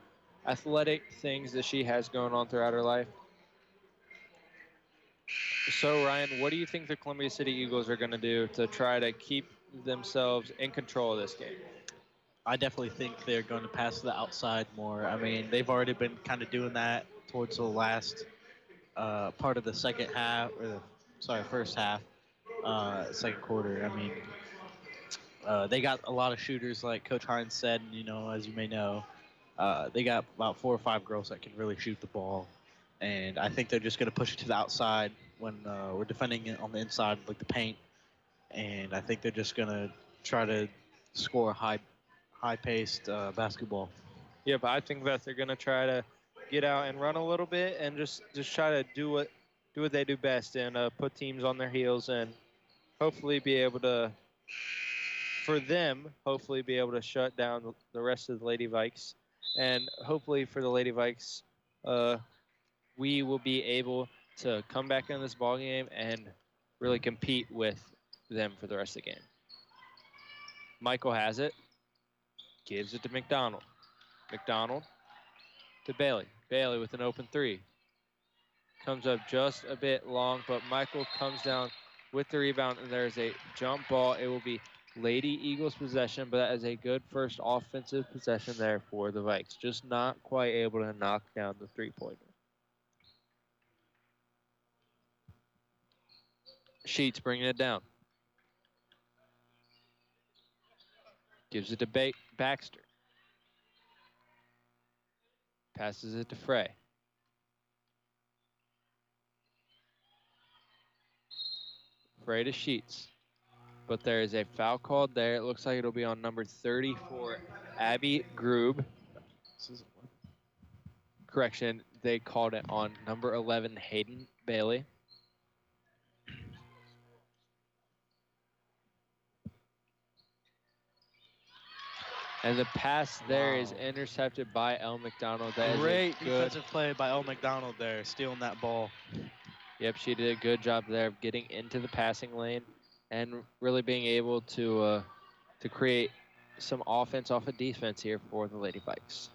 athletic things that she has going on throughout her life. So, Ryan, what do you think the Columbia City Eagles are going to do to try to keep themselves in control of this game? I definitely think they're going to pass to the outside more. I mean, they've already been kind of doing that towards the last part of the second half, first half, second quarter. I mean, they got a lot of shooters, like Coach Hines said. You know, as you may know, they got about 4 or 5 girls that can really shoot the ball, and I think they're just going to push it to the outside when we're defending it on the inside, like the paint. And I think they're just going to try to score high-paced basketball. Yeah, but I think that they're going to try to get out and run a little bit and just try to do what they do best and put teams on their heels and hopefully be able to, for them, hopefully be able to shut down the rest of the Lady Vikes. And hopefully for the Lady Vikes, we will be able to come back in this ball game and really compete with them for the rest of the game. Michael has it, gives it to McDonald. McDonald to Bailey. Bailey with an open 3. Comes up just a bit long, but Michael comes down with the rebound, and there's a jump ball. It will be Lady Eagles possession, but that is a good first offensive possession there for the Vikes. Just not quite able to knock down the 3-pointer. Sheets bringing it down. Gives it to Baxter. Passes it to Frey. Frey to Sheets. But there is a foul called there. It looks like it'll be on number 34, Abby Grube. Correction, they called it on number 11, Hayden Bailey. And the pass there is intercepted by El McDonald. That Great is a good defensive play by El McDonald there, stealing that ball. Yep, she did a good job there of getting into the passing lane and really being able to create some offense off of defense here for the Lady Vikes.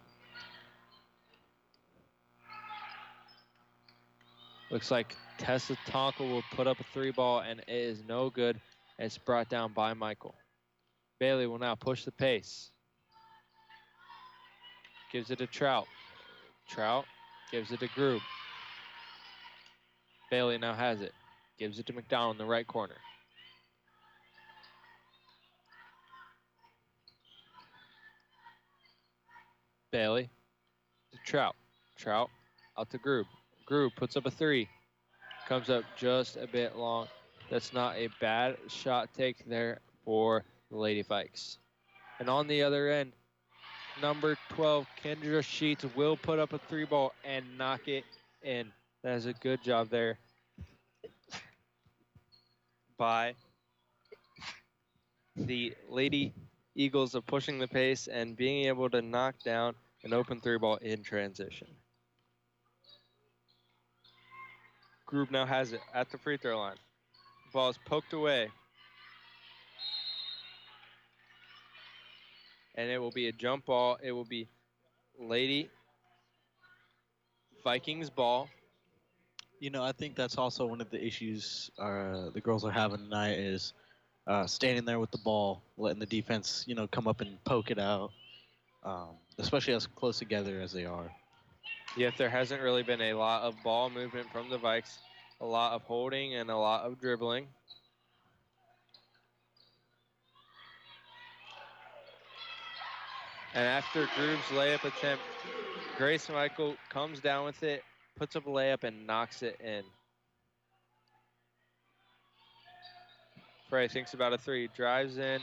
Looks like Tessa Tonka will put up a 3-ball, and it is no good. It's brought down by Michael. Bailey will now push the pace. Gives it to Trout. Trout gives it to Grube. Bailey now has it. Gives it to McDonald in the right corner. Bailey to Trout. Trout out to Grube. Grube puts up a 3. Comes up just a bit long. That's not a bad shot take there for the Lady Vikes. And on the other end, number 12, Kendra Sheets will put up a 3-ball and knock it in. That is a good job there by the Lady Eagles of pushing the pace and being able to knock down an open 3-ball in transition. Grube now has it at the free throw line. The ball is poked away. And it will be a jump ball. It will be Lady Vikings ball. You know, I think that's also one of the issues the girls are having tonight is standing there with the ball, letting the defense, you know, come up and poke it out, especially as close together as they are. Yet there hasn't really been a lot of ball movement from the Vikes, a lot of holding and a lot of dribbling. And after Grube's layup attempt, Grace Michael comes down with it, puts up a layup, and knocks it in. Frey thinks about a 3, drives in,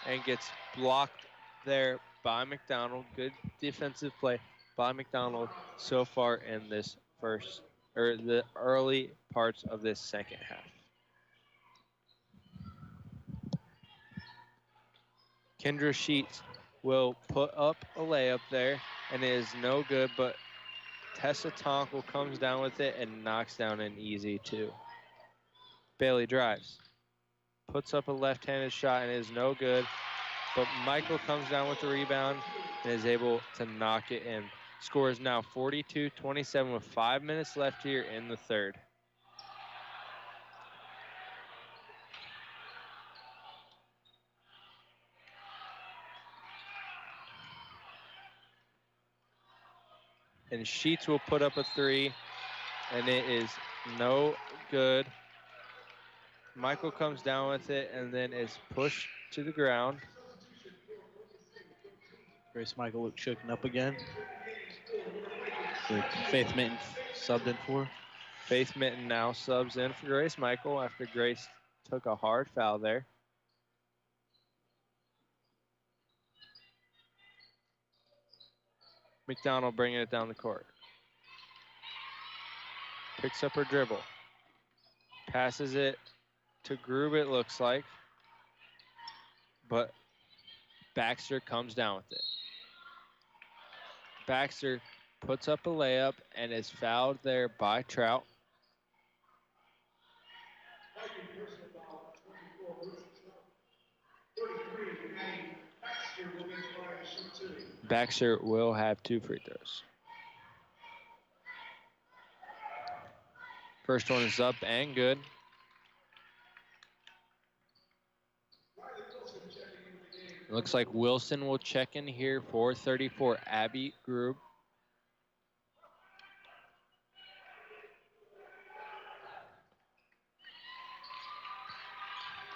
and gets blocked there by McDonald. Good defensive play by McDonald so far in this the early parts of this second half. Kendra Sheets will put up a layup there, and it is no good, but Tessa Tonkel comes down with it and knocks down an easy 2. Bailey drives, puts up a left-handed shot, and it is no good, but Michael comes down with the rebound and is able to knock it in. Score is now 42-27 with 5 minutes left here in the third. And Sheets will put up a 3, and it is no good. Michael comes down with it and then is pushed to the ground. Grace Michael looked shaken up again. So Faith Minton subbed in for. Faith Minton now subs in for Grace Michael after Grace took a hard foul there. McDonald bringing it down the court. Picks up her dribble. Passes it to Grube, it looks like. But Baxter comes down with it. Baxter puts up a layup and is fouled there by Trout. Baxter will have 2 free throws. First one is up and good. Looks like Wilson will check in here for 34, Abby Grube.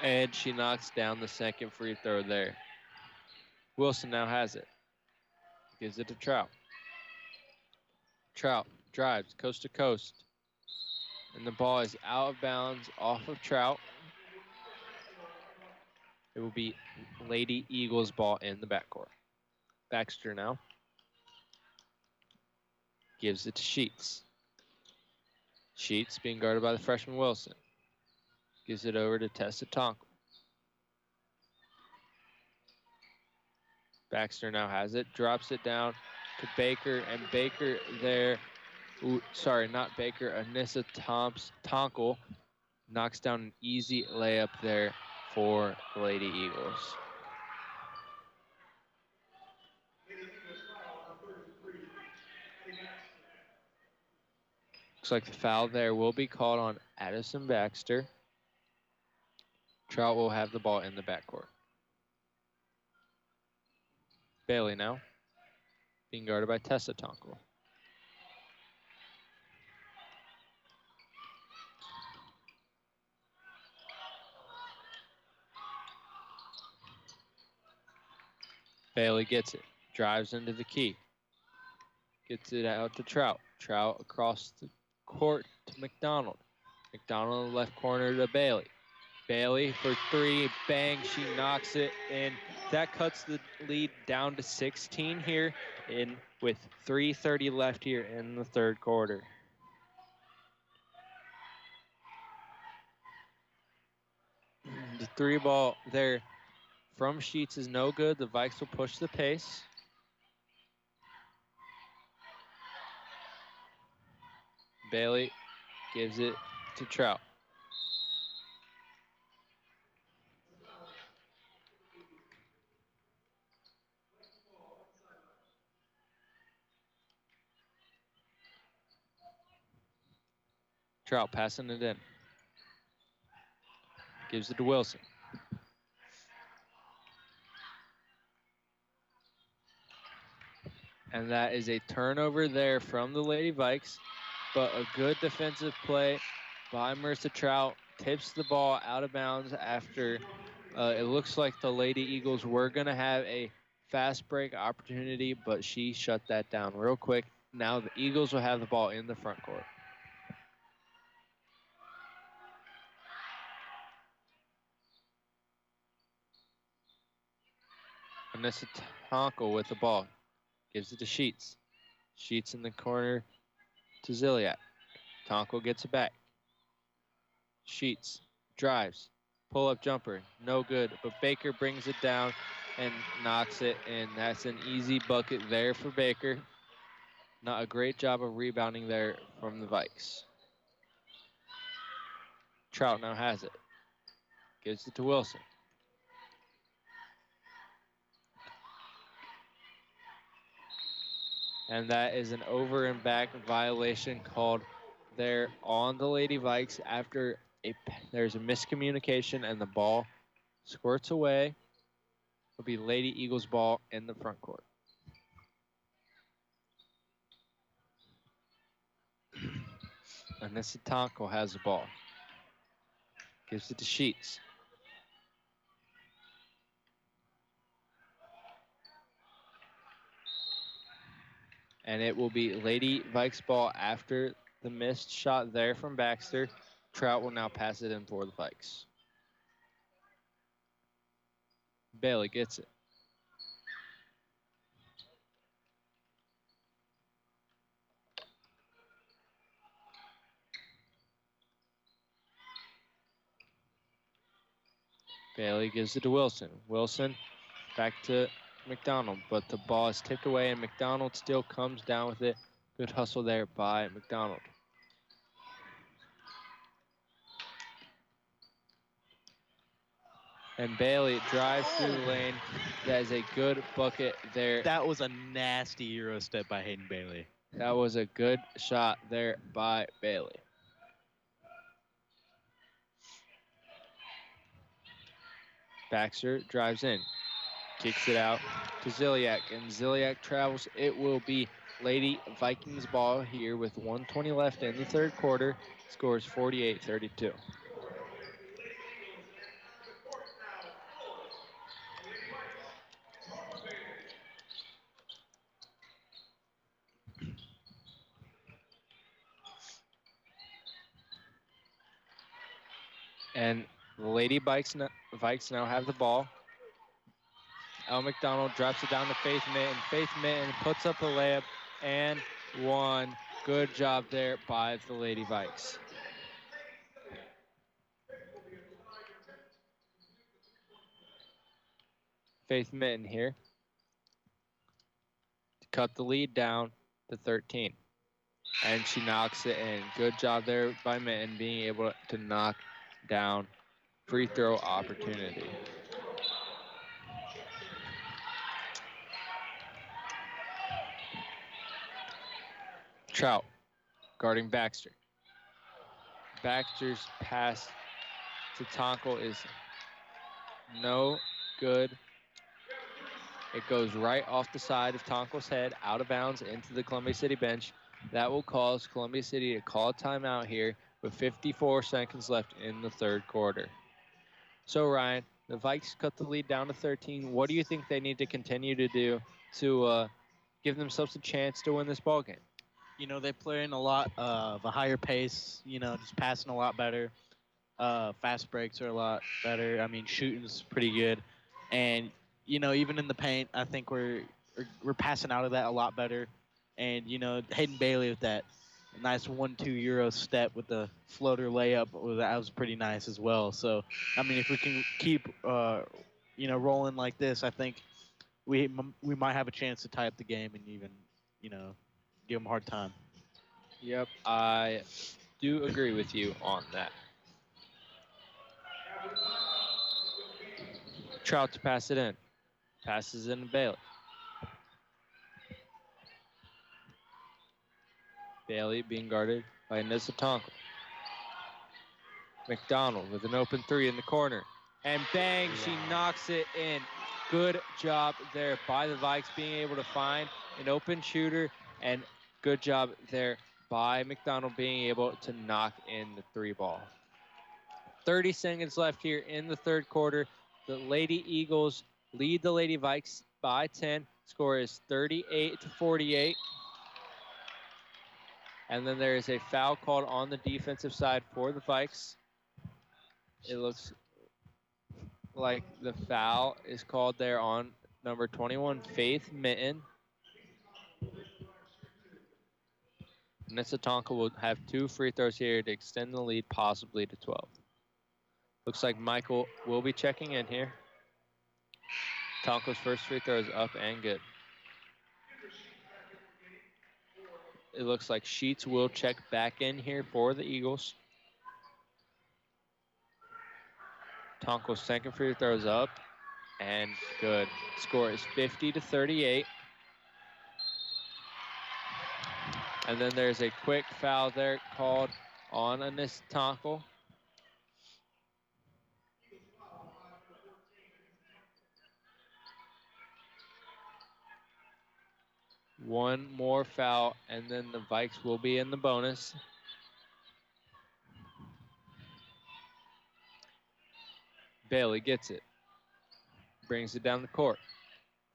And she knocks down the second free throw there. Wilson now has it. Gives it to Trout. Trout drives coast to coast. And the ball is out of bounds off of Trout. It will be Lady Eagles ball in the backcourt. Baxter now. Gives it to Sheets. Sheets being guarded by the freshman Wilson. Gives it over to Tessa Tonkel. Baxter now has it, drops it down to Baker, and Baker there, sorry, not Baker, Anissa Tonkel knocks down an easy layup there for the Lady Eagles. Looks like the foul there will be called on Addison Baxter. Trout will have the ball in the backcourt. Bailey now, being guarded by Tessa Tonkel. Bailey gets it, drives into the key. Gets it out to Trout. Trout across the court to McDonald. McDonald in the left corner to Bailey. Bailey for 3, bang, she knocks it in. That cuts the lead down to 16 here with 3:30 left here in the third quarter. The 3 ball there from Sheets is no good. The Vikes will push the pace. Bailey gives it to Trout. Trout passing it in. Gives it to Wilson. And that is a turnover there from the Lady Vikes, but a good defensive play by Marissa Trout. Tips the ball out of bounds after it looks like the Lady Eagles were going to have a fast break opportunity, but she shut that down real quick. Now the Eagles will have the ball in the front court. Anissa Tonkel with the ball. Gives it to Sheets. Sheets in the corner to Ziliak. Tonkel gets it back. Sheets drives. Pull-up jumper. No good, but Baker brings it down and knocks it in. That's an easy bucket there for Baker. Not a great job of rebounding there from the Vikes. Trout now has it. Gives it to Wilson. And that is an over and back violation called there on the Lady Vikes after there's a miscommunication and the ball squirts away. It'll be Lady Eagles ball in the front court. Anissa Tonko has the ball. Gives it to Sheets. And it will be Lady Vikes ball after the missed shot there from Baxter. Trout will now pass it in for the Vikes. Bailey gets it. Bailey gives it to Wilson. Wilson back to McDonald, but the ball is tipped away and McDonald still comes down with it. Good hustle there by McDonald. And Bailey drives through the lane. That is a good bucket there. That was a nasty Euro step by Hayden Bailey. That was a good shot there by Bailey. Baxter drives in, kicks it out to Ziliak, and Ziliak travels. It will be Lady Vikings ball here with 1:20 left in the third quarter. Scores 48-32. And the Lady Vikes now have the ball. El McDonald drops it down to Faith Mitten. Faith Mitten puts up a layup and one. Good job there by the Lady Vikes. Faith Mitten here to cut the lead down to 13. And she knocks it in. Good job there by Mitten being able to knock down free throw opportunity. Trout guarding Baxter. Baxter's pass to Tonko is no good. It goes right off the side of Tonko's head, out of bounds into the Columbia City bench. That will cause Columbia City to call a timeout here with 54 seconds left in the third quarter. So, Ryan, the Vikes cut the lead down to 13. What do you think they need to continue to do to give themselves a chance to win this ball game? You know, they play in a lot of a higher pace, you know, just passing a lot better. Fast breaks are a lot better. I mean, shooting's pretty good. And, you know, even in the paint, I think we're passing out of that a lot better. And, you know, Hayden Bailey with that nice 1-2 Euro step with the floater layup, that was pretty nice as well. So, I mean, if we can keep, you know, rolling like this, I think we might have a chance to tie up the game and even, you know, give them a hard time. Yep, I do agree with you on that. Trout to pass it in. Passes in to Bailey. Bailey being guarded by Anissa Tonko. McDonald with an open three in the corner. And bang, she knocks it in. Good job there by the Vikes being able to find an open shooter, and good job there by McDonald being able to knock in the three ball. 30 seconds left here in the third quarter. The Lady Eagles lead the Lady Vikes by 10. Score is 38-48. And then there is a foul called on the defensive side for the Vikes. It looks like the foul is called there on number 21, Faith Mitten. Anissa Tonko will have 2 free throws here to extend the lead possibly to 12. Looks like Michael will be checking in here. Tonko's first free throw is up and good. It looks like Sheets will check back in here for the Eagles. Tonko's second free throw is up and good. Score is 50-38. And then there's a quick foul there called on Anissa Tonko. One more foul, and then the Vikes will be in the bonus. Bailey gets it. Brings it down the court.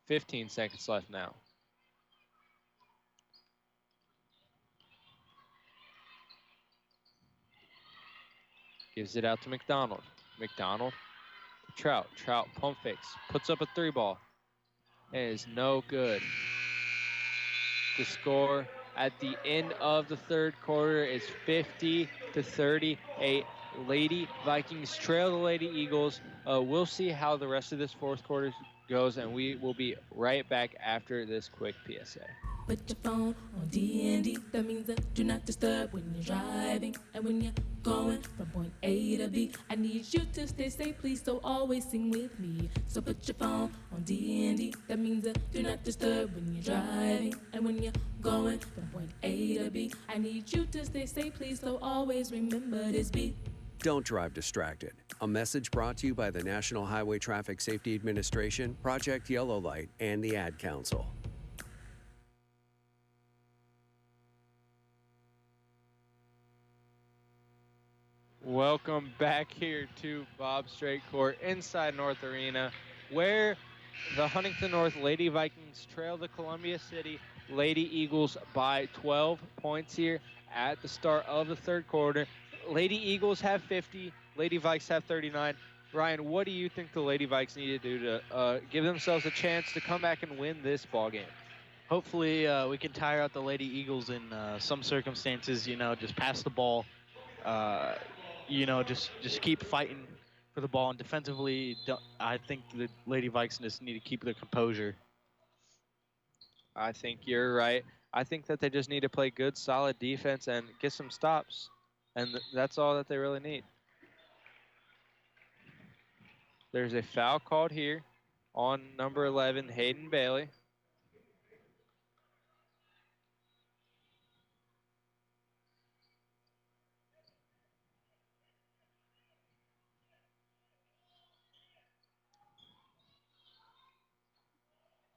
15 seconds left now. Gives it out to McDonald. McDonald to Trout. Trout pump fakes. Puts up a 3-ball. It is no good. The score at the end of the third quarter is 50-38. Lady Vikings trail the Lady Eagles. We'll see how the rest of this fourth quarter goes, and we will be right back after this quick PSA. Put your phone on D&D, that means that do not disturb when you're driving. And when you're going from point A to B, I need you to stay safe, please, so always sing with me. So put your phone on D&D, that means that do not disturb when you're driving. And when you're going from point A to B, I need you to stay safe, please, so always remember this beat. Don't drive distracted. A message brought to you by the National Highway Traffic Safety Administration, Project Yellow Light, and the Ad Council. Welcome back here to Bob Strait Court inside North Arena, where the Huntington North Lady Vikings trail the Columbia City Lady Eagles by 12 points here at the start of the third quarter. Lady Eagles have 50, Lady Vikes have 39. Ryan, what do you think the Lady Vikes need to do to give themselves a chance to come back and win this ball game? Hopefully we can tire out the Lady Eagles in some circumstances, just pass the ball, just keep fighting for the ball. And defensively, I think the Lady Vikes just need to keep their composure. I think you're right. I think that they just need to play good, solid defense and get some stops. And that's all that they really need. There's a foul called here on number 11, Hayden Bailey.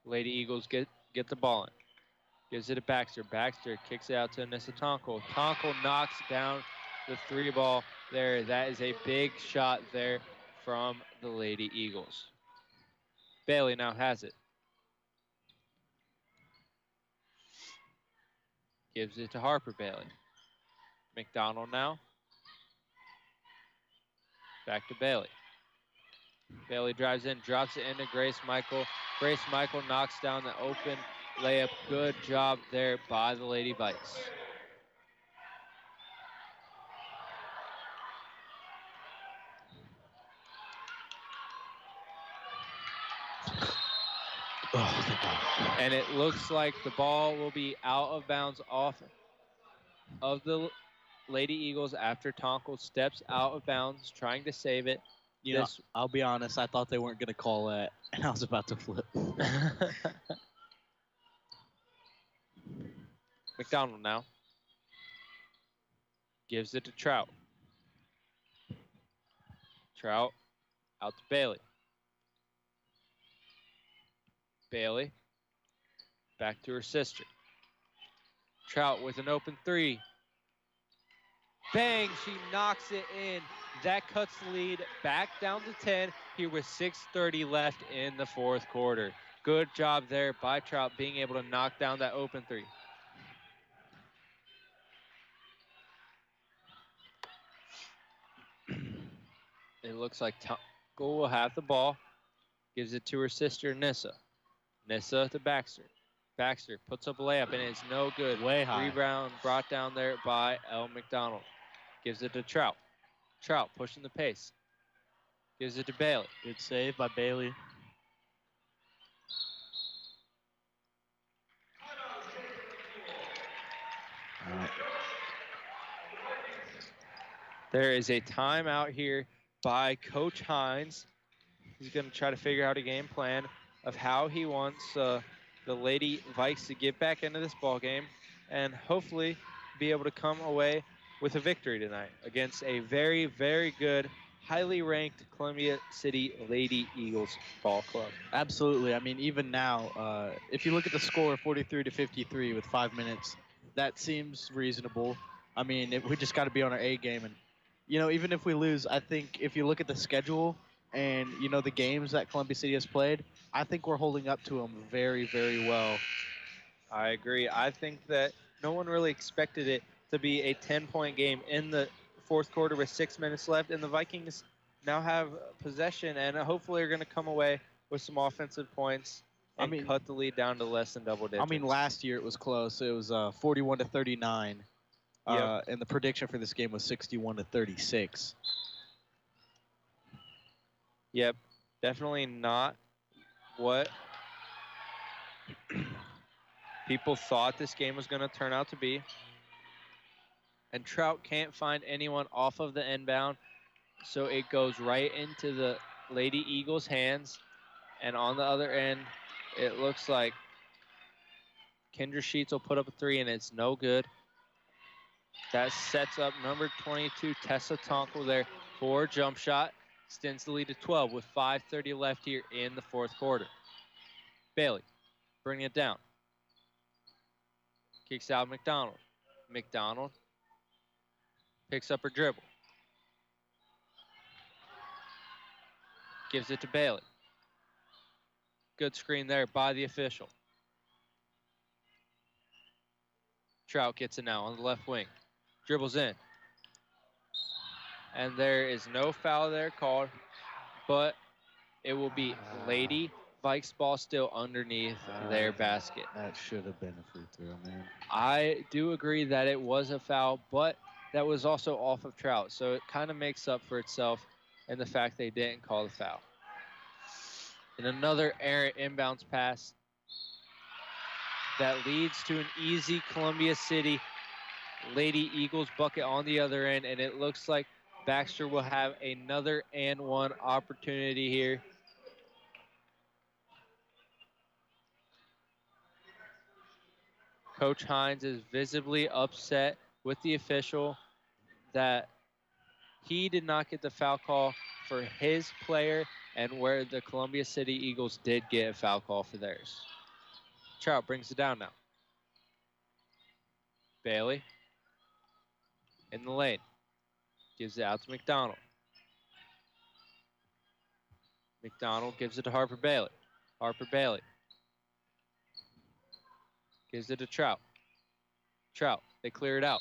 Lady Eagles get the ball in. Gives it to Baxter. Baxter kicks it out to Anissa Tonkel. Tonkel knocks down the 3-ball there. That is a big shot there from the Lady Eagles. Bailey now has it. Gives it to Harper Bailey. McDonald now. Back to Bailey. Bailey drives in, drops it into Grace Michael. Grace Michael knocks down the open layup. Good job there by the Lady Vikes. And it looks like the ball will be out of bounds off of the Lady Eagles after Tonkel steps out of bounds trying to save it. I'll be honest, I thought they weren't going to call that, and I was about to flip. McDonald now. Gives it to Trout. Trout out to Bailey. Bailey back to her sister. Trout with an open 3. Bang, she knocks it in. That cuts the lead back down to 10 here with 6:30 left in the fourth quarter. Good job there by Trout being able to knock down that open 3. It looks like Tonkel will have the ball. Gives it to her sister, Nissa. Nissa to Baxter. Baxter puts up a layup, and it's no good. Way high. Rebound brought down there by El McDonald. Gives it to Trout. Trout pushing the pace. Gives it to Bailey. Good save by Bailey. There is a timeout here by Coach Hines. He's going to try to figure out a game plan of how he wants the Lady Vikes to get back into this ball game and hopefully be able to come away with a victory tonight against a very, very good, highly ranked Columbia City Lady Eagles ball club. Absolutely. I mean, even now, if you look at the score, 43-53 with 5 minutes, that seems reasonable. I mean, we just got to be on our A game. And, even if we lose, I think if you look at the schedule and, you know, the games that Columbia City has played, I think we're holding up to them very, very well. I agree. I think that no one really expected it to be a 10-point game in the fourth quarter with 6 minutes left, and the Vikings now have possession and hopefully are going to come away with some offensive points and cut the lead down to less than double digits. I mean, last year it was close. It was 41-39, and the prediction for this game was 61-36. Yep, definitely not what people thought this game was going to turn out to be. And Trout can't find anyone off of the inbound, so it goes right into the Lady Eagles' hands. And on the other end, it looks like Kendra Sheets will put up a three, and it's no good. That sets up number 22, Tessa Tonkel there for a jump shot. Extends the lead to 12 with 5:30 left here in the fourth quarter. Bailey bringing it down. Kicks out McDonald. McDonald picks up her dribble. Gives it to Bailey. Good screen there by the official. Trout gets it now on the left wing. Dribbles in. And there is no foul there called, but it will be Lady Vikes ball still underneath their basket. That should have been a free throw, man. I do agree that it was a foul, but that was also off of Trout, so it kind of makes up for itself in the fact they didn't call the foul. And another errant inbounds pass that leads to an easy Columbia City Lady Eagles bucket on the other end, and it looks like Baxter will have another and one opportunity here. Coach Hines is visibly upset with the official that he did not get the foul call for his player, and where the Columbia City Eagles did get a foul call for theirs. Trout brings it down now. Bailey in the lane. Gives it out to McDonald. McDonald gives it to Harper Bailey. Harper Bailey gives it to Trout. Trout, they clear it out.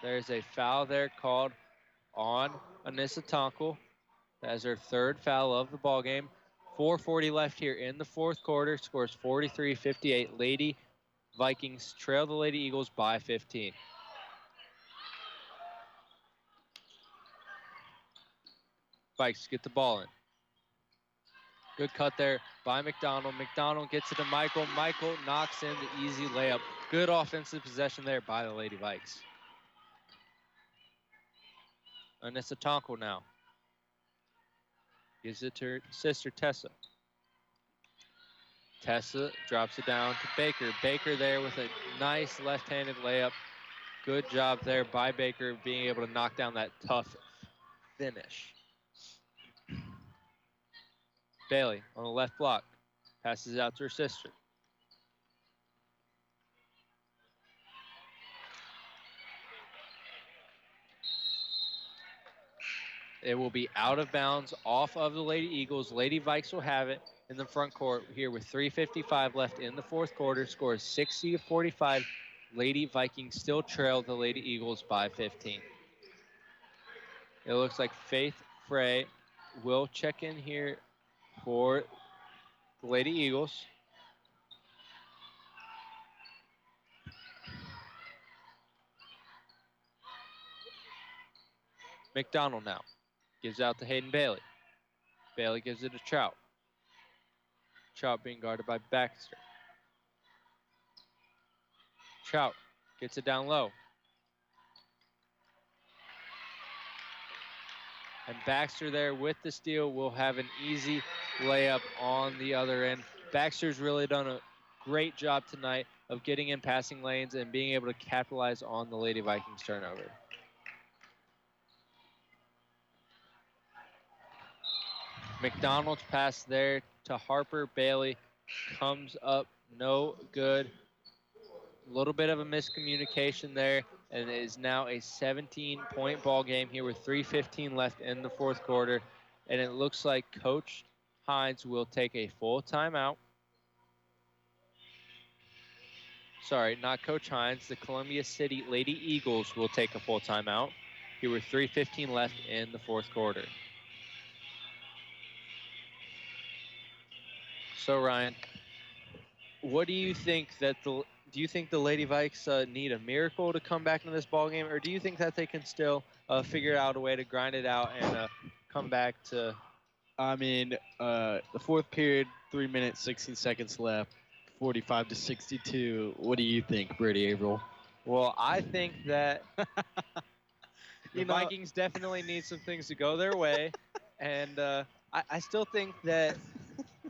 There's a foul there called on Anissa Tonkel. That is her third foul of the ball game. 4:40 left here in the fourth quarter. Scores 43-58. Lady Vikings trail the Lady Eagles by 15. Vikes get the ball in. Good cut there by McDonald. McDonald gets it to Michael. Michael knocks in the easy layup. Good offensive possession there by the Lady Vikes. Anissa Tonkel now. Gives it to her sister, Tessa. Tessa drops it down to Baker. Baker there with a nice left-handed layup. Good job there by Baker being able to knock down that tough finish. Bailey on the left block. Passes out to her sister. It will be out of bounds off of the Lady Eagles. Lady Vikes will have it in the front court here with 3:55 left in the fourth quarter. Scores 60-45. Lady Vikings still trail the Lady Eagles by 15. It looks like Faith Frey will check in here for the Lady Eagles. McDonald now. Gives out to Hayden Bailey. Bailey gives it to Trout. Trout being guarded by Baxter. Trout gets it down low. And Baxter there with the steal will have an easy layup on the other end. Baxter's really done a great job tonight of getting in passing lanes and being able to capitalize on the Lady Vikings turnover. McDonald's pass there to Harper Bailey comes up no good. A little bit of a miscommunication there, and it is now a 17-point ball game here with 3:15 left in the fourth quarter. and it looks like Coach Hines will take a full timeout. Sorry, not Coach Hines. The Columbia City Lady Eagles will take a full timeout. Here were 3:15 left in the fourth quarter. So Ryan, what do you think that do you think the Lady Vikes need a miracle to come back into this ballgame, or do you think that they can still figure out a way to grind it out and come back to? I mean, the fourth period, 3 minutes, 16 seconds left, 45-62. What do you think, Brady Averill? Well, I think that the Vikings definitely need some things to go their way, and I still think that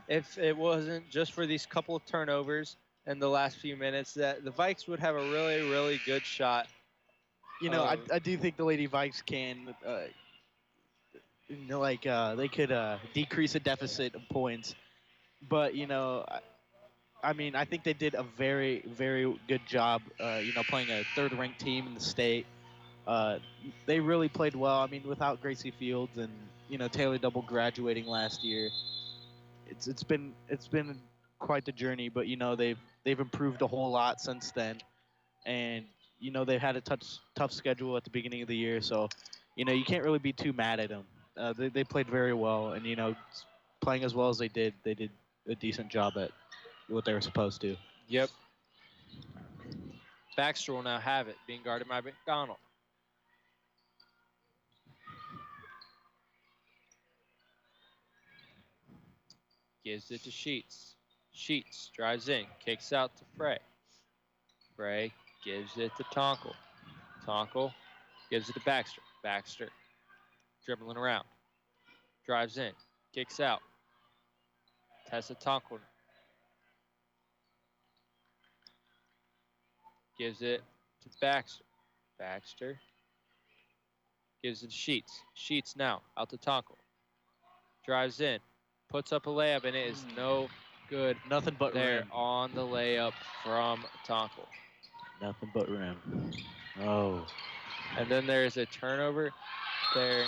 if it wasn't just for these couple of turnovers in the last few minutes, that the Vikes would have a really, really good shot. I do think the Lady Vikes can, they could decrease a deficit of points. But, I mean, I think they did a very, very good job, playing a third-ranked team in the state. They really played well. I mean, without Gracie Fields and, Taylor Double graduating last year, it's been quite the journey. But, they've improved a whole lot since then. And, they've had a tough schedule at the beginning of the year. So, you can't really be too mad at them. They played very well. And, playing as well as they did a decent job at what they were supposed to. Yep. Baxter will now have it, being guarded by McDonald. Gives it to Sheets. Sheets drives in, kicks out to Frey. Frey gives it to Tonkel. Tonkel gives it to Baxter. Baxter dribbling around. Drives in, kicks out. Tessa Tonkel gives it to Baxter. Baxter gives it to Sheets. Sheets now out to Tonkel. Drives in, puts up a layup, and it is no good. Nothing but there rim. On the layup from Tonkel. Nothing but rim. Oh. And then there's a turnover there.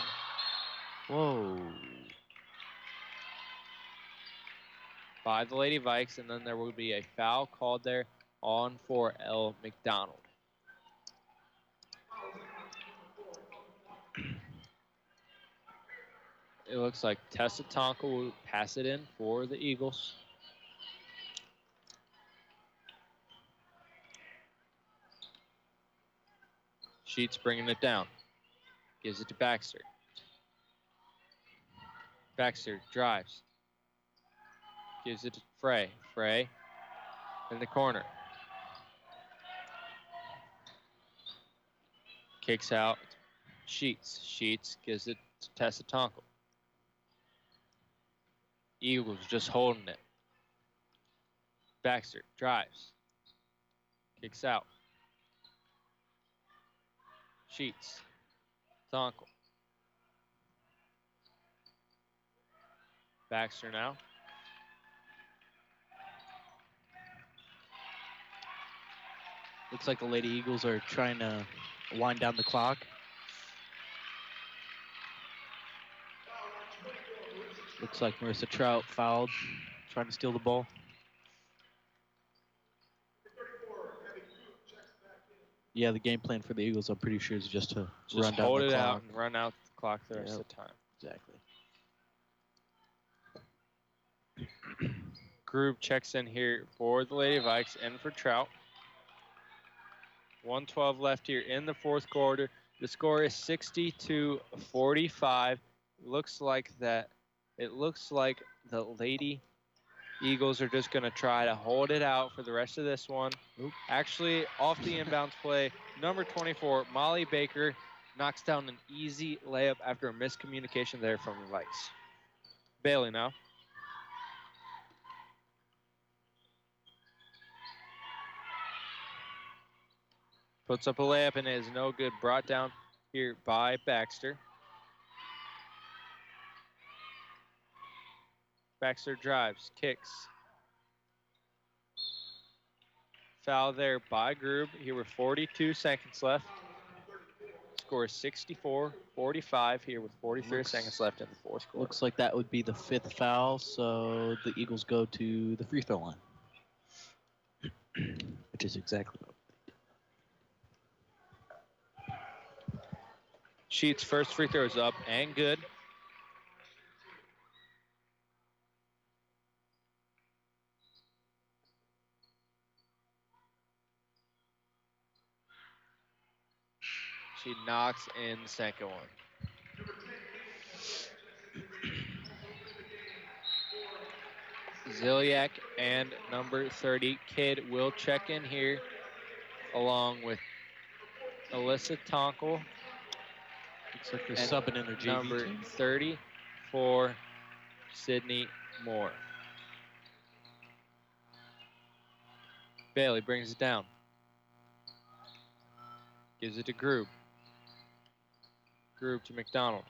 Whoa. By the Lady Vikes, and then there will be a foul called there on for L. McDonald. It looks like Tessa Tonkel will pass it in for the Eagles. Sheets bringing it down. Gives it to Baxter. Baxter drives. Gives it to Frey. Frey in the corner. Kicks out. Sheets. Sheets gives it to Tessa Tonkel. Eagles just holding it. Baxter drives. Kicks out. Sheets. Tonkel. Baxter now. Looks like the Lady Eagles are trying to wind down the clock. Looks like Marissa Trout fouled, trying to steal the ball. Yeah, the game plan for the Eagles, I'm pretty sure, is just to run down hold the it clock. out and run out the clock the rest of the time. Exactly. Grube checks in here for the Lady Vikes and for Trout. 1:12 left here in the fourth quarter. The score is 60-45. Looks like the Lady Eagles are just going to try to hold it out for the rest of this one. Oop. Actually, off the inbounds play, number 24, Molly Baker, knocks down an easy layup after a miscommunication there from the Vikes. Bailey now. Puts up a layup, and it is no good. Brought down here by Baxter. Baxter drives, kicks. Foul there by Grube. Here were 42 seconds left. score is 64-45 here with 43 seconds left in the fourth quarter. Looks like that would be the 5th foul, so the Eagles go to the free throw line, which is exactly what. Sheets' first free throw is up and good. She knocks in the second one. Ziliak and number 30, Kidd, will check in here along with Alyssa Tonkel. Looks like they're subbing in their JV number team. 30 for Sydney Moore. Bailey brings it down. Gives it to Grube. Grube to McDonald.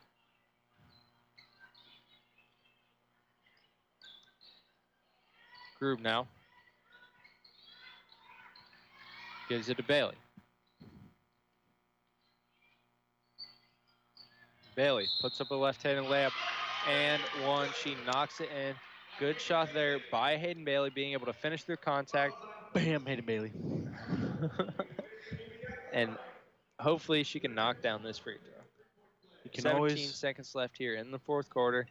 Grube now. Gives it to Bailey. Bailey puts up a left-handed layup and one. She knocks it in. Good shot there by Hayden Bailey, being able to finish through contact. Bam, Hayden Bailey. And hopefully she can knock down this free throw. 17 seconds left here in the fourth quarter,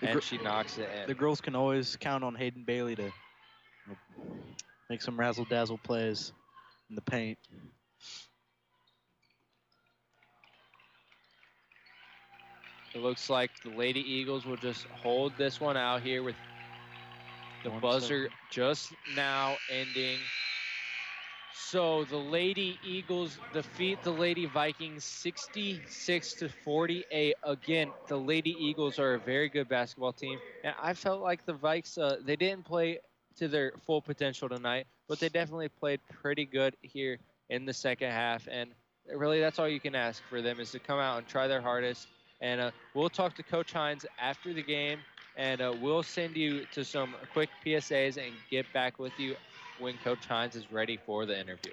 and she knocks it in. The girls can always count on Hayden Bailey to make some razzle-dazzle plays in the paint. It looks like the Lady Eagles will just hold this one out here with the buzzer just now ending. So the Lady Eagles defeat the Lady Vikings 66-48. Again, the Lady Eagles are a very good basketball team. And I felt like the Vikes, they didn't play to their full potential tonight, but they definitely played pretty good here in the second half. And really, that's all you can ask for them, is to come out and try their hardest. And we'll talk to Coach Hines after the game, and we'll send you to some quick PSAs and get back with you when Coach Hines is ready for the interview.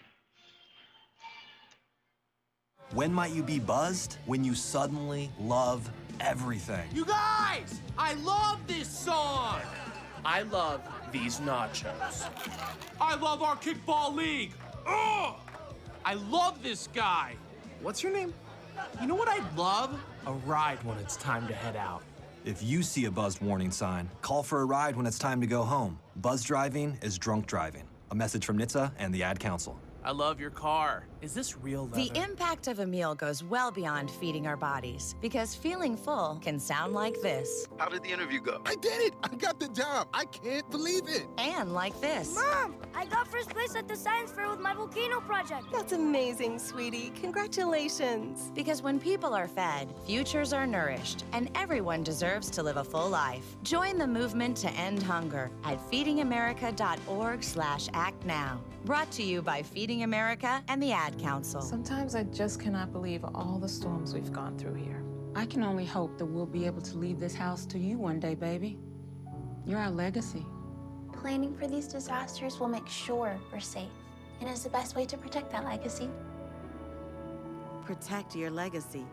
When might you be buzzed? When you suddenly love everything. You guys, I love this song. I love these nachos. I love our kickball league. Ugh! I love this guy. What's your name? You know what I'd love? A ride when it's time to head out. If you see a buzzed warning sign, call for a ride when it's time to go home. Buzz driving is drunk driving. A message from NHTSA and the Ad Council. I love your car. Is this real leather? The impact of a meal goes well beyond feeding our bodies, because feeling full can sound like this. How did the interview go? I did it! I got the job! I can't believe it! And like this. Mom, I got first place at the science fair with my volcano project. That's amazing, sweetie. Congratulations. Because when people are fed, futures are nourished, and everyone deserves to live a full life. Join the movement to end hunger at feedingamerica.org/act now. Brought to you by Feeding America and the Ad Council. Sometimes I just cannot believe all the storms we've gone through here. I can only hope that we'll be able to leave this house to you one day, baby. You're our legacy. Planning for these disasters will make sure we're safe, and is the best way to protect that legacy. Protect your legacy.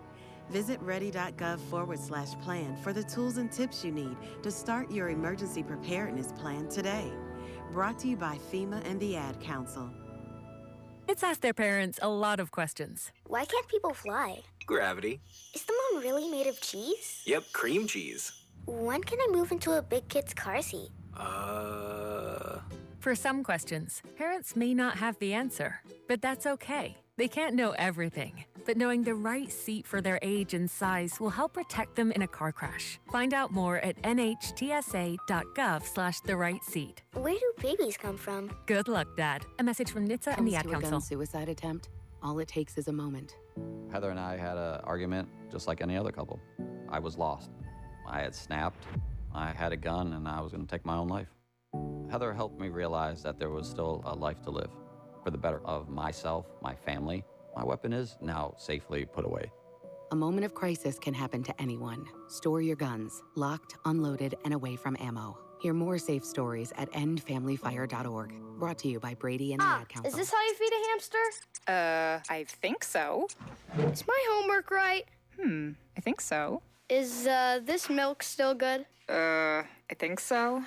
Visit ready.gov/plan for the tools and tips you need to start your emergency preparedness plan today. Brought to you by FEMA and the Ad Council. It's asked their parents a lot of questions. Why can't people fly? Gravity. Is the moon really made of cheese? Yep, cream cheese. When can I move into a big kid's car seat? For some questions, parents may not have the answer, but that's okay. They can't know everything, but knowing the right seat for their age and size will help protect them in a car crash. Find out more at nhtsa.gov/the-right-seat. Where do babies come from? Good luck, Dad. A message from NHTSA and the Ad Comes to a gun Council. suicide attempt, all it takes is a moment. Heather and I had an argument just like any other couple. I was lost. I had snapped. I had a gun and I was going to take my own life. Heather helped me realize that there was still a life to live. For the better of myself, my family, my weapon is now safely put away. A moment of crisis can happen to anyone. Store your guns, locked, unloaded, and away from ammo. Hear more safe stories at endfamilyfire.org. Brought to you by Brady and the Ad Council. Is this how you feed a hamster? I think so. Is my homework right? I think so. Is this milk still good? I think so.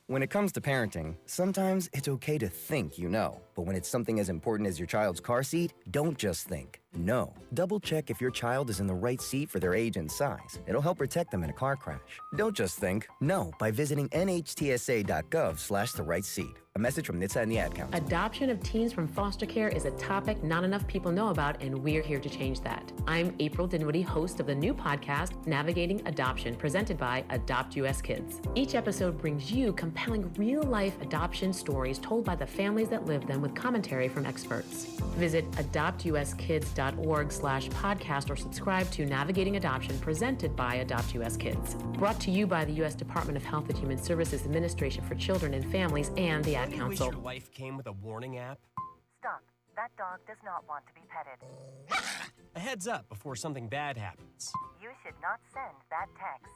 When it comes to parenting, sometimes it's okay to think you know. But when it's something as important as your child's car seat, don't just think. No. Double check if your child is in the right seat for their age and size. It'll help protect them in a car crash. Don't just think. No by visiting nhtsa.gov/the-right seat. A message from NHTSA and the Ad Council. Adoption of teens from foster care is a topic not enough people know about, and we're here to change that. I'm April Dinwiddie, host of the new podcast, Navigating Adoption, presented by Adopt US Kids. Each episode brings you compelling real-life adoption stories told by the families that live them with commentary from experts. Visit adoptuskids.org/podcast or subscribe to Navigating Adoption, presented by Adopt US Kids. Brought to you by the U.S. Department of Health and Human Services Administration for Children and Families and the Ad Council. Wish your life came with a warning app. Stop. That dog does not want to be petted. A heads up before something bad happens. You should not send that text.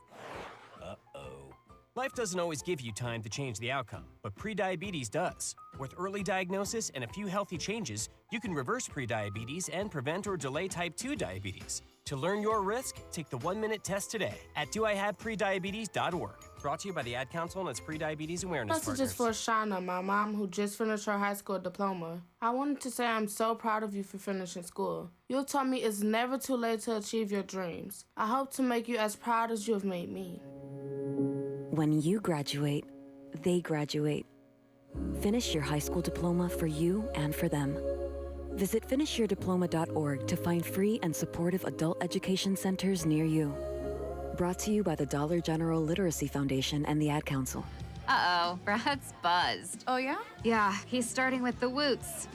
Uh-oh. Life doesn't always give you time to change the outcome, but prediabetes does. With early diagnosis and a few healthy changes, you can reverse prediabetes and prevent or delay type 2 diabetes. To learn your risk, take the 1-minute test today at doihaveprediabetes.org. Brought to you by the Ad Council and its Prediabetes Awareness Message Partners. is for Shauna, my mom, who just finished her high school diploma. I wanted to say I'm so proud of you for finishing school. You told me it's never too late to achieve your dreams. I hope to make you as proud as you have made me. When you graduate, they graduate. Finish your high school diploma for you and for them. Visit finishyourdiploma.org to find free and supportive adult education centers near you. Brought to you by the Dollar General Literacy Foundation and the Ad Council. Uh-oh, Brad's buzzed. Oh, yeah? Yeah, he's starting with the woots.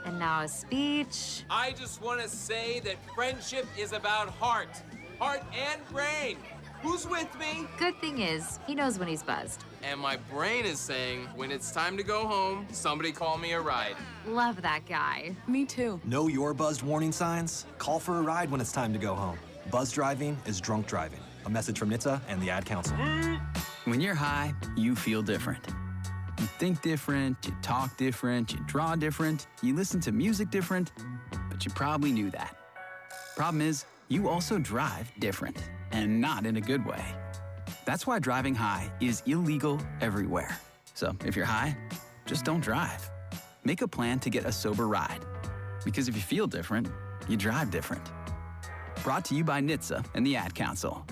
And now a speech. I just want to say that friendship is about heart and brain. Who's with me? Good thing is, he knows when he's buzzed. And my brain is saying, when it's time to go home, somebody call me a ride. Love that guy. Me too. Know your buzzed warning signs? Call for a ride when it's time to go home. Buzz driving is drunk driving. A message from NHTSA and the Ad Council. When you're high, you feel different. You think different, you talk different, you draw different, you listen to music different, but you probably knew that. Problem is, you also drive different, and not in a good way. That's why driving high is illegal everywhere. So if you're high, just don't drive. Make a plan to get a sober ride. Because if you feel different, you drive different. Brought to you by NHTSA and the Ad Council.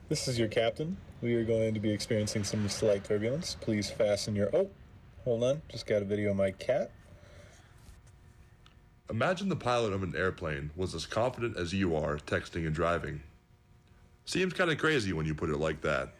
This is your captain. We are going to be experiencing some slight turbulence. Please fasten your... Oh, hold on. Just got a video of my cat. Imagine the pilot of an airplane was as confident as you are texting and driving. Seems kind of crazy when you put it like that.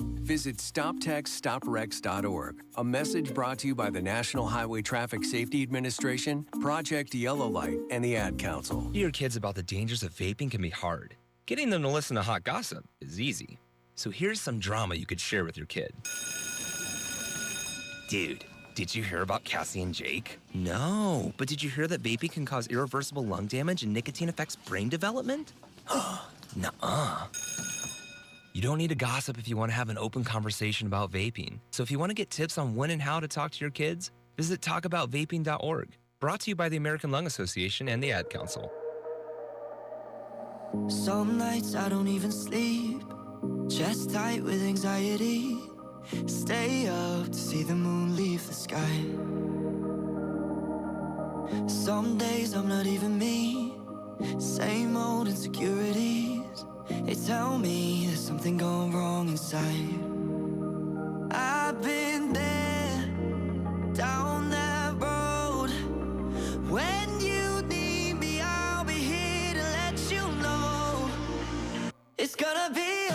Visit StopTextStopWrecks.org. A message brought to you by the National Highway Traffic Safety Administration, Project Yellow Light, and the Ad Council. To your kids about the dangers of vaping can be hard. Getting them to listen to hot gossip is easy. So here's some drama you could share with your kid. Dude, did you hear about Cassie and Jake? No, but did you hear that vaping can cause irreversible lung damage and nicotine affects brain development? Nuh-uh. You don't need to gossip if you want to have an open conversation about vaping. So if you want to get tips on when and how to talk to your kids, visit talkaboutvaping.org. Brought to you by the American Lung Association and the Ad Council. Some nights I don't even sleep, chest tight with anxiety. Stay up to see the moon leave the sky. Some days I'm not even me, same old insecurities. They tell me there's something going wrong inside. I've been there, down that road. When you need me, I'll be here to let you know. It's gonna be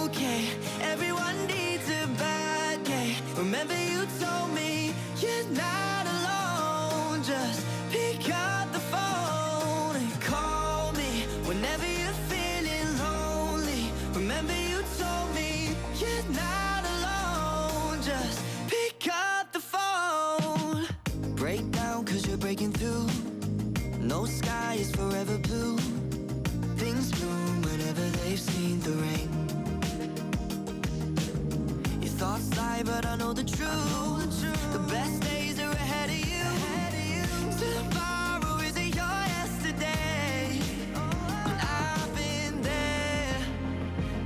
okay, everyone needs a bad day. Remember you told me you're not alone. Just pick up the phone and call me whenever you're feeling lonely. Remember you told me you're not alone. Just pick up the phone. Break down 'cause you're breaking through. No sky is forever blue. things bloom whenever they've seen the rain. Your thoughts lie, but I know the truth. The best days are ahead of you. Tomorrow isn't your yesterday. And I've been there,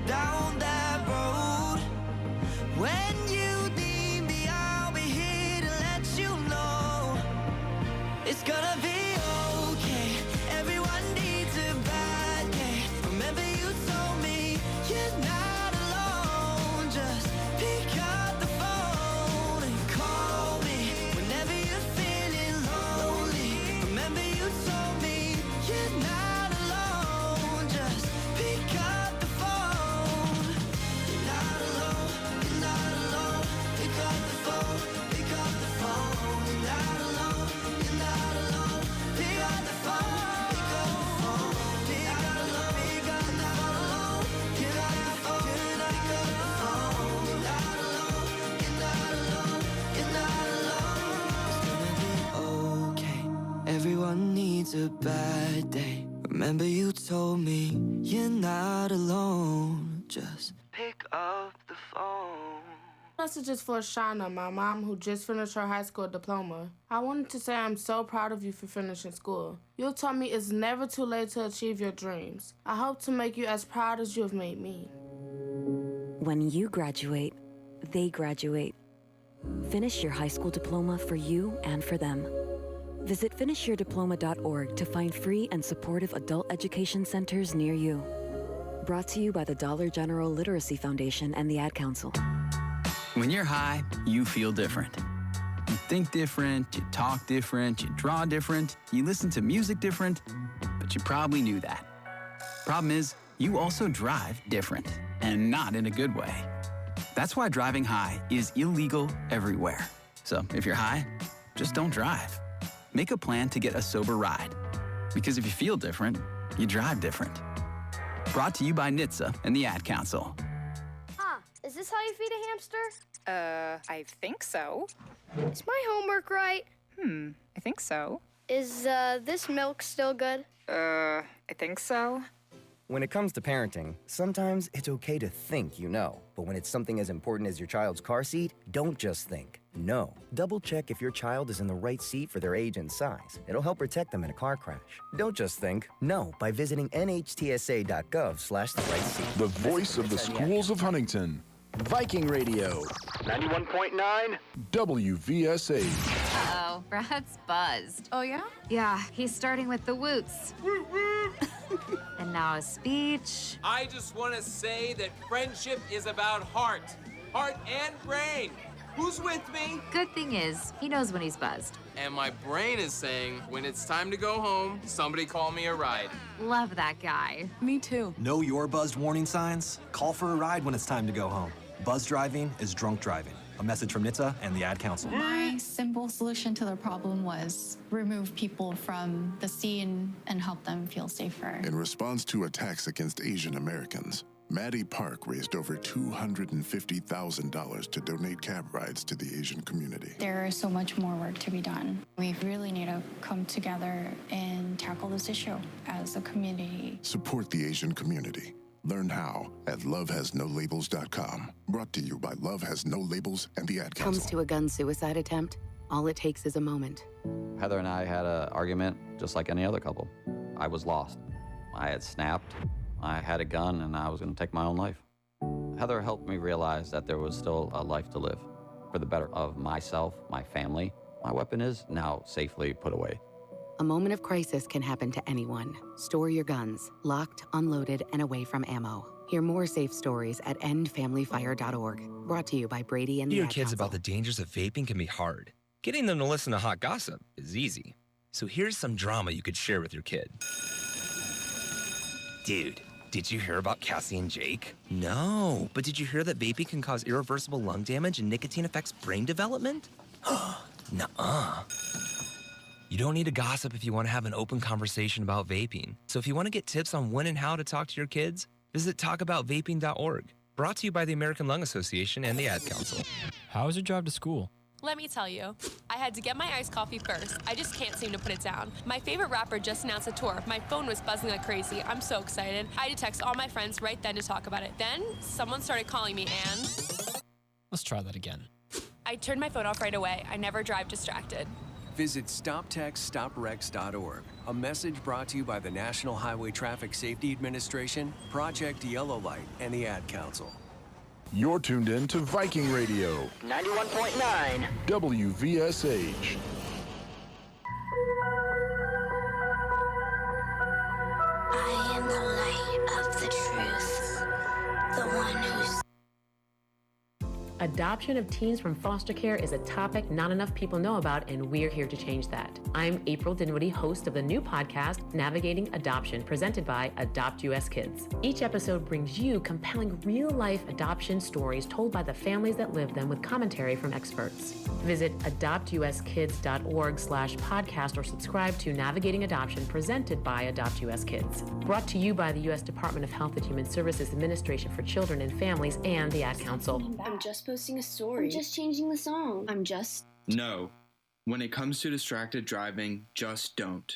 down that road. When you need me, I'll be here to let you know it's gonna be okay. Everyone needs a bad day. Remember you told me you're not alone. Just pick up the phone and call me whenever you're feeling lonely. Remember you told me you're not alone. Just pick up the phone. You're not alone. You're not alone. Pick up the phone. Pick up the phone. You're not alone. You're not alone. Pick up the phone. Pick up the phone. Pick up the phone. Pick up the phone. Pick up the phone. Pick up the phone. You're not alone. You're not alone. You're not alone. It's gonna be okay. Everyone needs a bad day. Remember you told me you're not alone. Just pick up the phone. Messages for Shauna, my mom who just finished her high school diploma. I wanted to say I'm so proud of you for finishing school. You told me it's never too late to achieve your dreams. I hope to make you as proud as you have made me. When you graduate, they graduate. Finish your high school diploma for you and for them. Visit finishyourdiploma.org to find free and supportive adult education centers near you. Brought to you by the Dollar General Literacy Foundation and the Ad Council. When you're high, you feel different. You think different, you talk different, you draw different, you listen to music different, but you probably knew that. Problem is, you also drive different, and not in a good way. That's why driving high is illegal everywhere. So if you're high, just don't drive. Make a plan to get a sober ride. Because if you feel different, you drive different. Brought to you by NHTSA and the Ad Council. Is this how you feed a hamster? I think so. Is my homework right? I think so. Is this milk still good? I think so. When it comes to parenting, sometimes it's okay to think you know. But when it's something as important as your child's car seat, don't just think. No. Double check if your child is in the right seat for their age and size. It'll help protect them in a car crash. Don't just think. No by visiting nhtsa.gov/the right seat. The voice of the schools of Huntington. Viking Radio. 91.9 WVSH. Uh-oh, Brad's buzzed. Oh, yeah? Yeah, he's starting with the woots. And now a speech. I just want to say that friendship is about heart and brain. Who's with me? Good thing is, he knows when he's buzzed. And my brain is saying, when it's time to go home, somebody call me a ride. Love that guy. Me too. Know your buzzed warning signs? Call for a ride when it's time to go home. Buzz driving is drunk driving. A message from NHTSA and the Ad Council. My simple solution to the problem was remove people from the scene and help them feel safer. In response to attacks against Asian Americans, Maddie Park raised over $250,000 to donate cab rides to the Asian community. There is so much more work to be done. We really need to come together and tackle this issue as a community. Support the Asian community. Learn how at lovehasnolabels.com. Brought to you by Love Has No Labels and the Ad Council. Comes to a gun suicide attempt, all it takes is a moment. Heather and I had an argument just like any other couple. I was lost. I had snapped. I had a gun and I was going to take my own life. Heather helped me realize that there was still a life to live for the better of myself, my family. My weapon is now safely put away. A moment of crisis can happen to anyone. Store your guns, locked, unloaded, and away from ammo. Hear more safe stories at endfamilyfire.org. Brought to you by Brady and the Your Ad kids Council. about the dangers of vaping can be hard. Getting them to listen to hot gossip is easy. So here's some drama you could share with your kid. Dude, did you hear about Cassie and Jake? No, but did you hear that vaping can cause irreversible lung damage and nicotine affects brain development? Nuh-uh. You don't need to gossip if you want to have an open conversation about vaping. So if you want to get tips on when and how to talk to your kids, visit talkaboutvaping.org. Brought to you by the American Lung Association and the Ad Council. How was your drive to school? Let me tell you, I had to get my iced coffee first. I just can't seem to put it down. My favorite rapper just announced a tour. My phone was buzzing like crazy. I'm so excited. I had to text all my friends right then to talk about it. Then, someone started calling me and... Let's try that again. I turned my phone off right away. I never drive distracted. Visit StopTextStopWrecks.org. A message brought to you by the National Highway Traffic Safety Administration, Project Yellow Light, and the Ad Council. You're tuned in to Viking Radio. 91.9 WVSH. I am the light of the truth, the one who's... Adoption of teens from foster care is a topic not enough people know about, and we're here to change that. I'm April Dinwiddie, host of the new podcast, Navigating Adoption, presented by Adopt US Kids. Each episode brings you compelling real-life adoption stories told by the families that live them with commentary from experts. Visit adoptuskids.org/podcast or subscribe to Navigating Adoption, presented by Adopt US Kids. Brought to you by the U.S. Department of Health and Human Services Administration for Children and Families and the Ad Council. I'm just posting a story. I'm just changing the song. No. When it comes to distracted driving, just don't.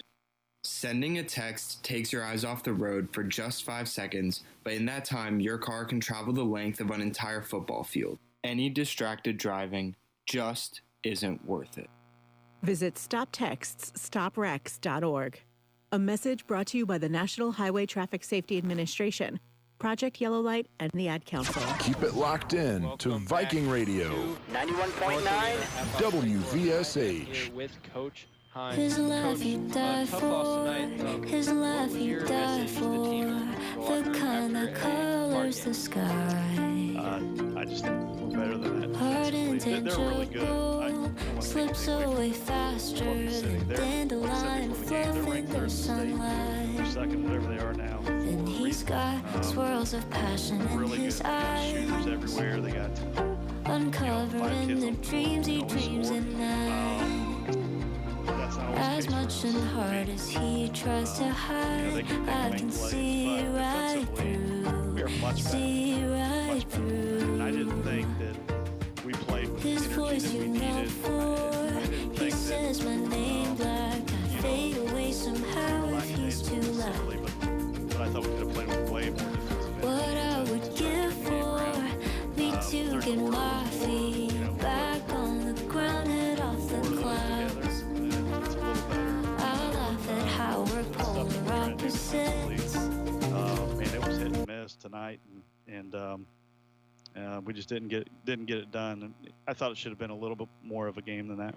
Sending a text takes your eyes off the road for just 5 seconds, but in that time, your car can travel the length of an entire football field. Any distracted driving just isn't worth it. Visit StopTextsStopWrecks.org. A message brought to you by the National Highway Traffic Safety Administration, Project Yellow Light, and the Ad Council. Keep it locked in to Viking Radio. 91.9 WVSH. With Coach Hines. His love he died for, his love he died for, the kind that colors the sky. I just think we're better than that. Heart They're really good. slips away faster than dandelion fluff in the sunlight. They're sucking whatever they are now. And he's got swirls of passion in Really his good. eyes, Shooters everywhere. They got uncovering the dreams he dreams at night. As much and hard as he tries to hide, I can see right through, see right through. I didn't think that we played with His the voice energy you that we know needed. for, he says my name black, I fade away somehow if he's too loud. But I thought we could have played with way more defensive. What I would give for me to get my feet back on the ground, head off the clouds. I laugh at how we're polar opposites. Man, it was hit and miss tonight, and we just didn't get it done. And I thought it should have been a little bit more of a game than that.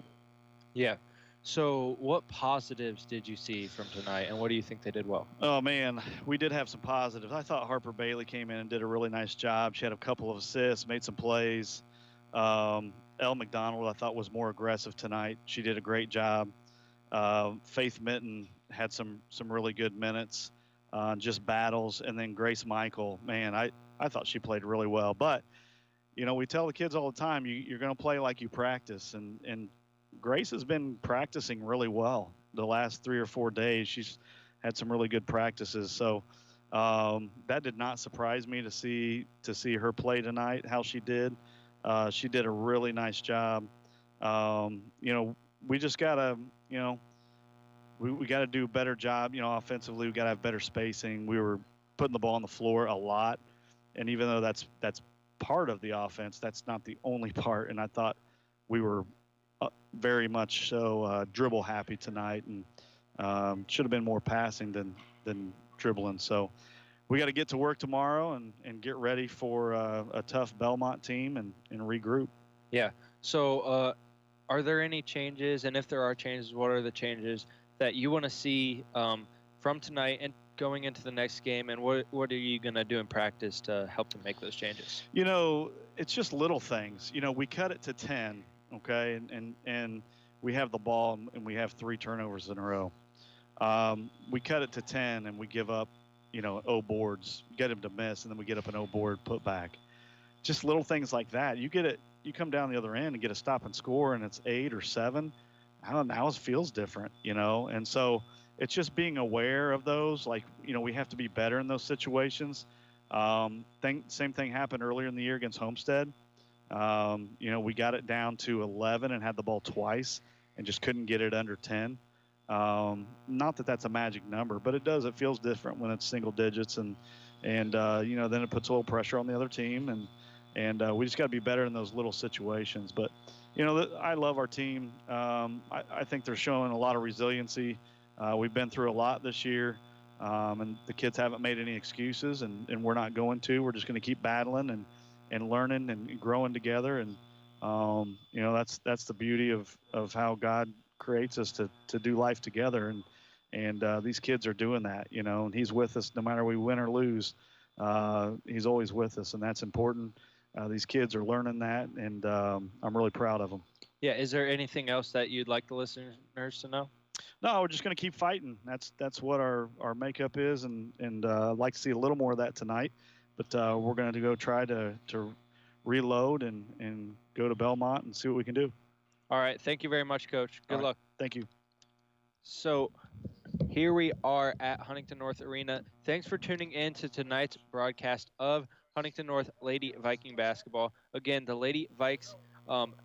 Yeah. So what positives did you see from tonight, and what do you think they did well? Oh, man, we did have some positives. I thought Harper Bailey came in and did a really nice job. She had a couple of assists, made some plays. Elle McDonald, I thought, was more aggressive tonight. She did a great job. Faith Minton had some really good minutes, just battles. And then Grace Michael, man, I thought she played really well. But, you know, we tell the kids all the time, you're going to play like you practice. And Grace has been practicing really well the last 3 or 4 days. She's had some really good practices. So that did not surprise me to see her play tonight, how she did. She did a really nice job. You know, we just got to, you know, we got to do a better job, you know, offensively. We got to have better spacing. We were putting the ball on the floor a lot. And even though that's part of the offense, that's not the only part. And I thought we were very much so dribble happy tonight, and should have been more passing than dribbling. So we got to get to work tomorrow and get ready for a tough Belmont team and regroup. Yeah. So are there any changes, and if there are changes, what are the changes that you want to see from tonight and going into the next game, and what are you going to do in practice to help to make those changes? You know, it's just little things. You know, we cut it to 10, okay, and we have the ball, and we have 3 turnovers in a row. We cut it to 10, and we give up, you know, 0 boards, get them to miss, and then we get up an 0 board, put back. Just little things like that. You get it, you come down the other end and get a stop and score, and it's 8 or 7. I don't know, now it feels different, you know, and so it's just being aware of those. Like, you know, we have to be better in those situations. Same thing happened earlier in the year against Homestead. We got it down to 11 and had the ball twice and just couldn't get it under 10. Not that that's a magic number, but it does. It feels different when it's single digits, and then it puts a little pressure on the other team, and we just got to be better in those little situations. But I love our team. I think they're showing a lot of resiliency. We've been through a lot this year, and the kids haven't made any excuses, and we're not going to. We're just going to keep battling and learning and growing together. And that's the beauty of how God creates us to do life together. And these kids are doing that, and He's with us no matter we win or lose. He's always with us, and that's important. These kids are learning that, and I'm really proud of them. Yeah. Is there anything else that you'd like the listeners to know? No, we're just going to keep fighting. That's what our makeup is, and I'd like to see a little more of that tonight. But we're going to go try to reload and go to Belmont and see what we can do. All right. Thank you very much, Coach. Good luck. Thank you. So here we are at Huntington North Arena. Thanks for tuning in to tonight's broadcast of Huntington North Lady Viking basketball. Again, the Lady Vikes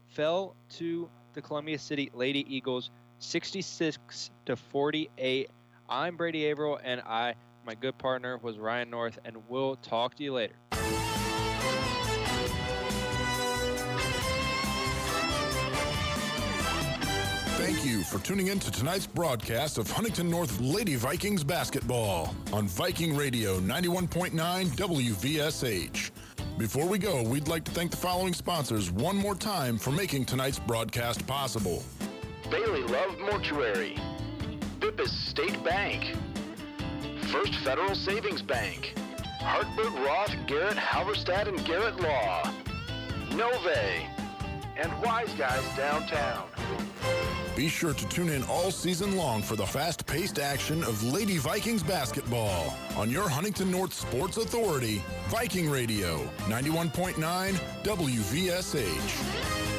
fell to the Columbia City Lady Eagles 66-48. I'm Brady Averill, and my good partner was Ryan North, and we'll talk to you later. Thank you for tuning in to tonight's broadcast of Huntington North Lady Vikings basketball on Viking Radio 91.9 WVSH. Before we go, we'd like to thank the following sponsors one more time for making tonight's broadcast possible. Bailey Love Mortuary, Bippus State Bank, First Federal Savings Bank, Hartberg Roth, Garrett Halberstadt and Garrett Law, Nove, and Wise Guys Downtown. Be sure to tune in all season long for the fast-paced action of Lady Vikings basketball on your Huntington North Sports Authority, Viking Radio 91.9 WVSH.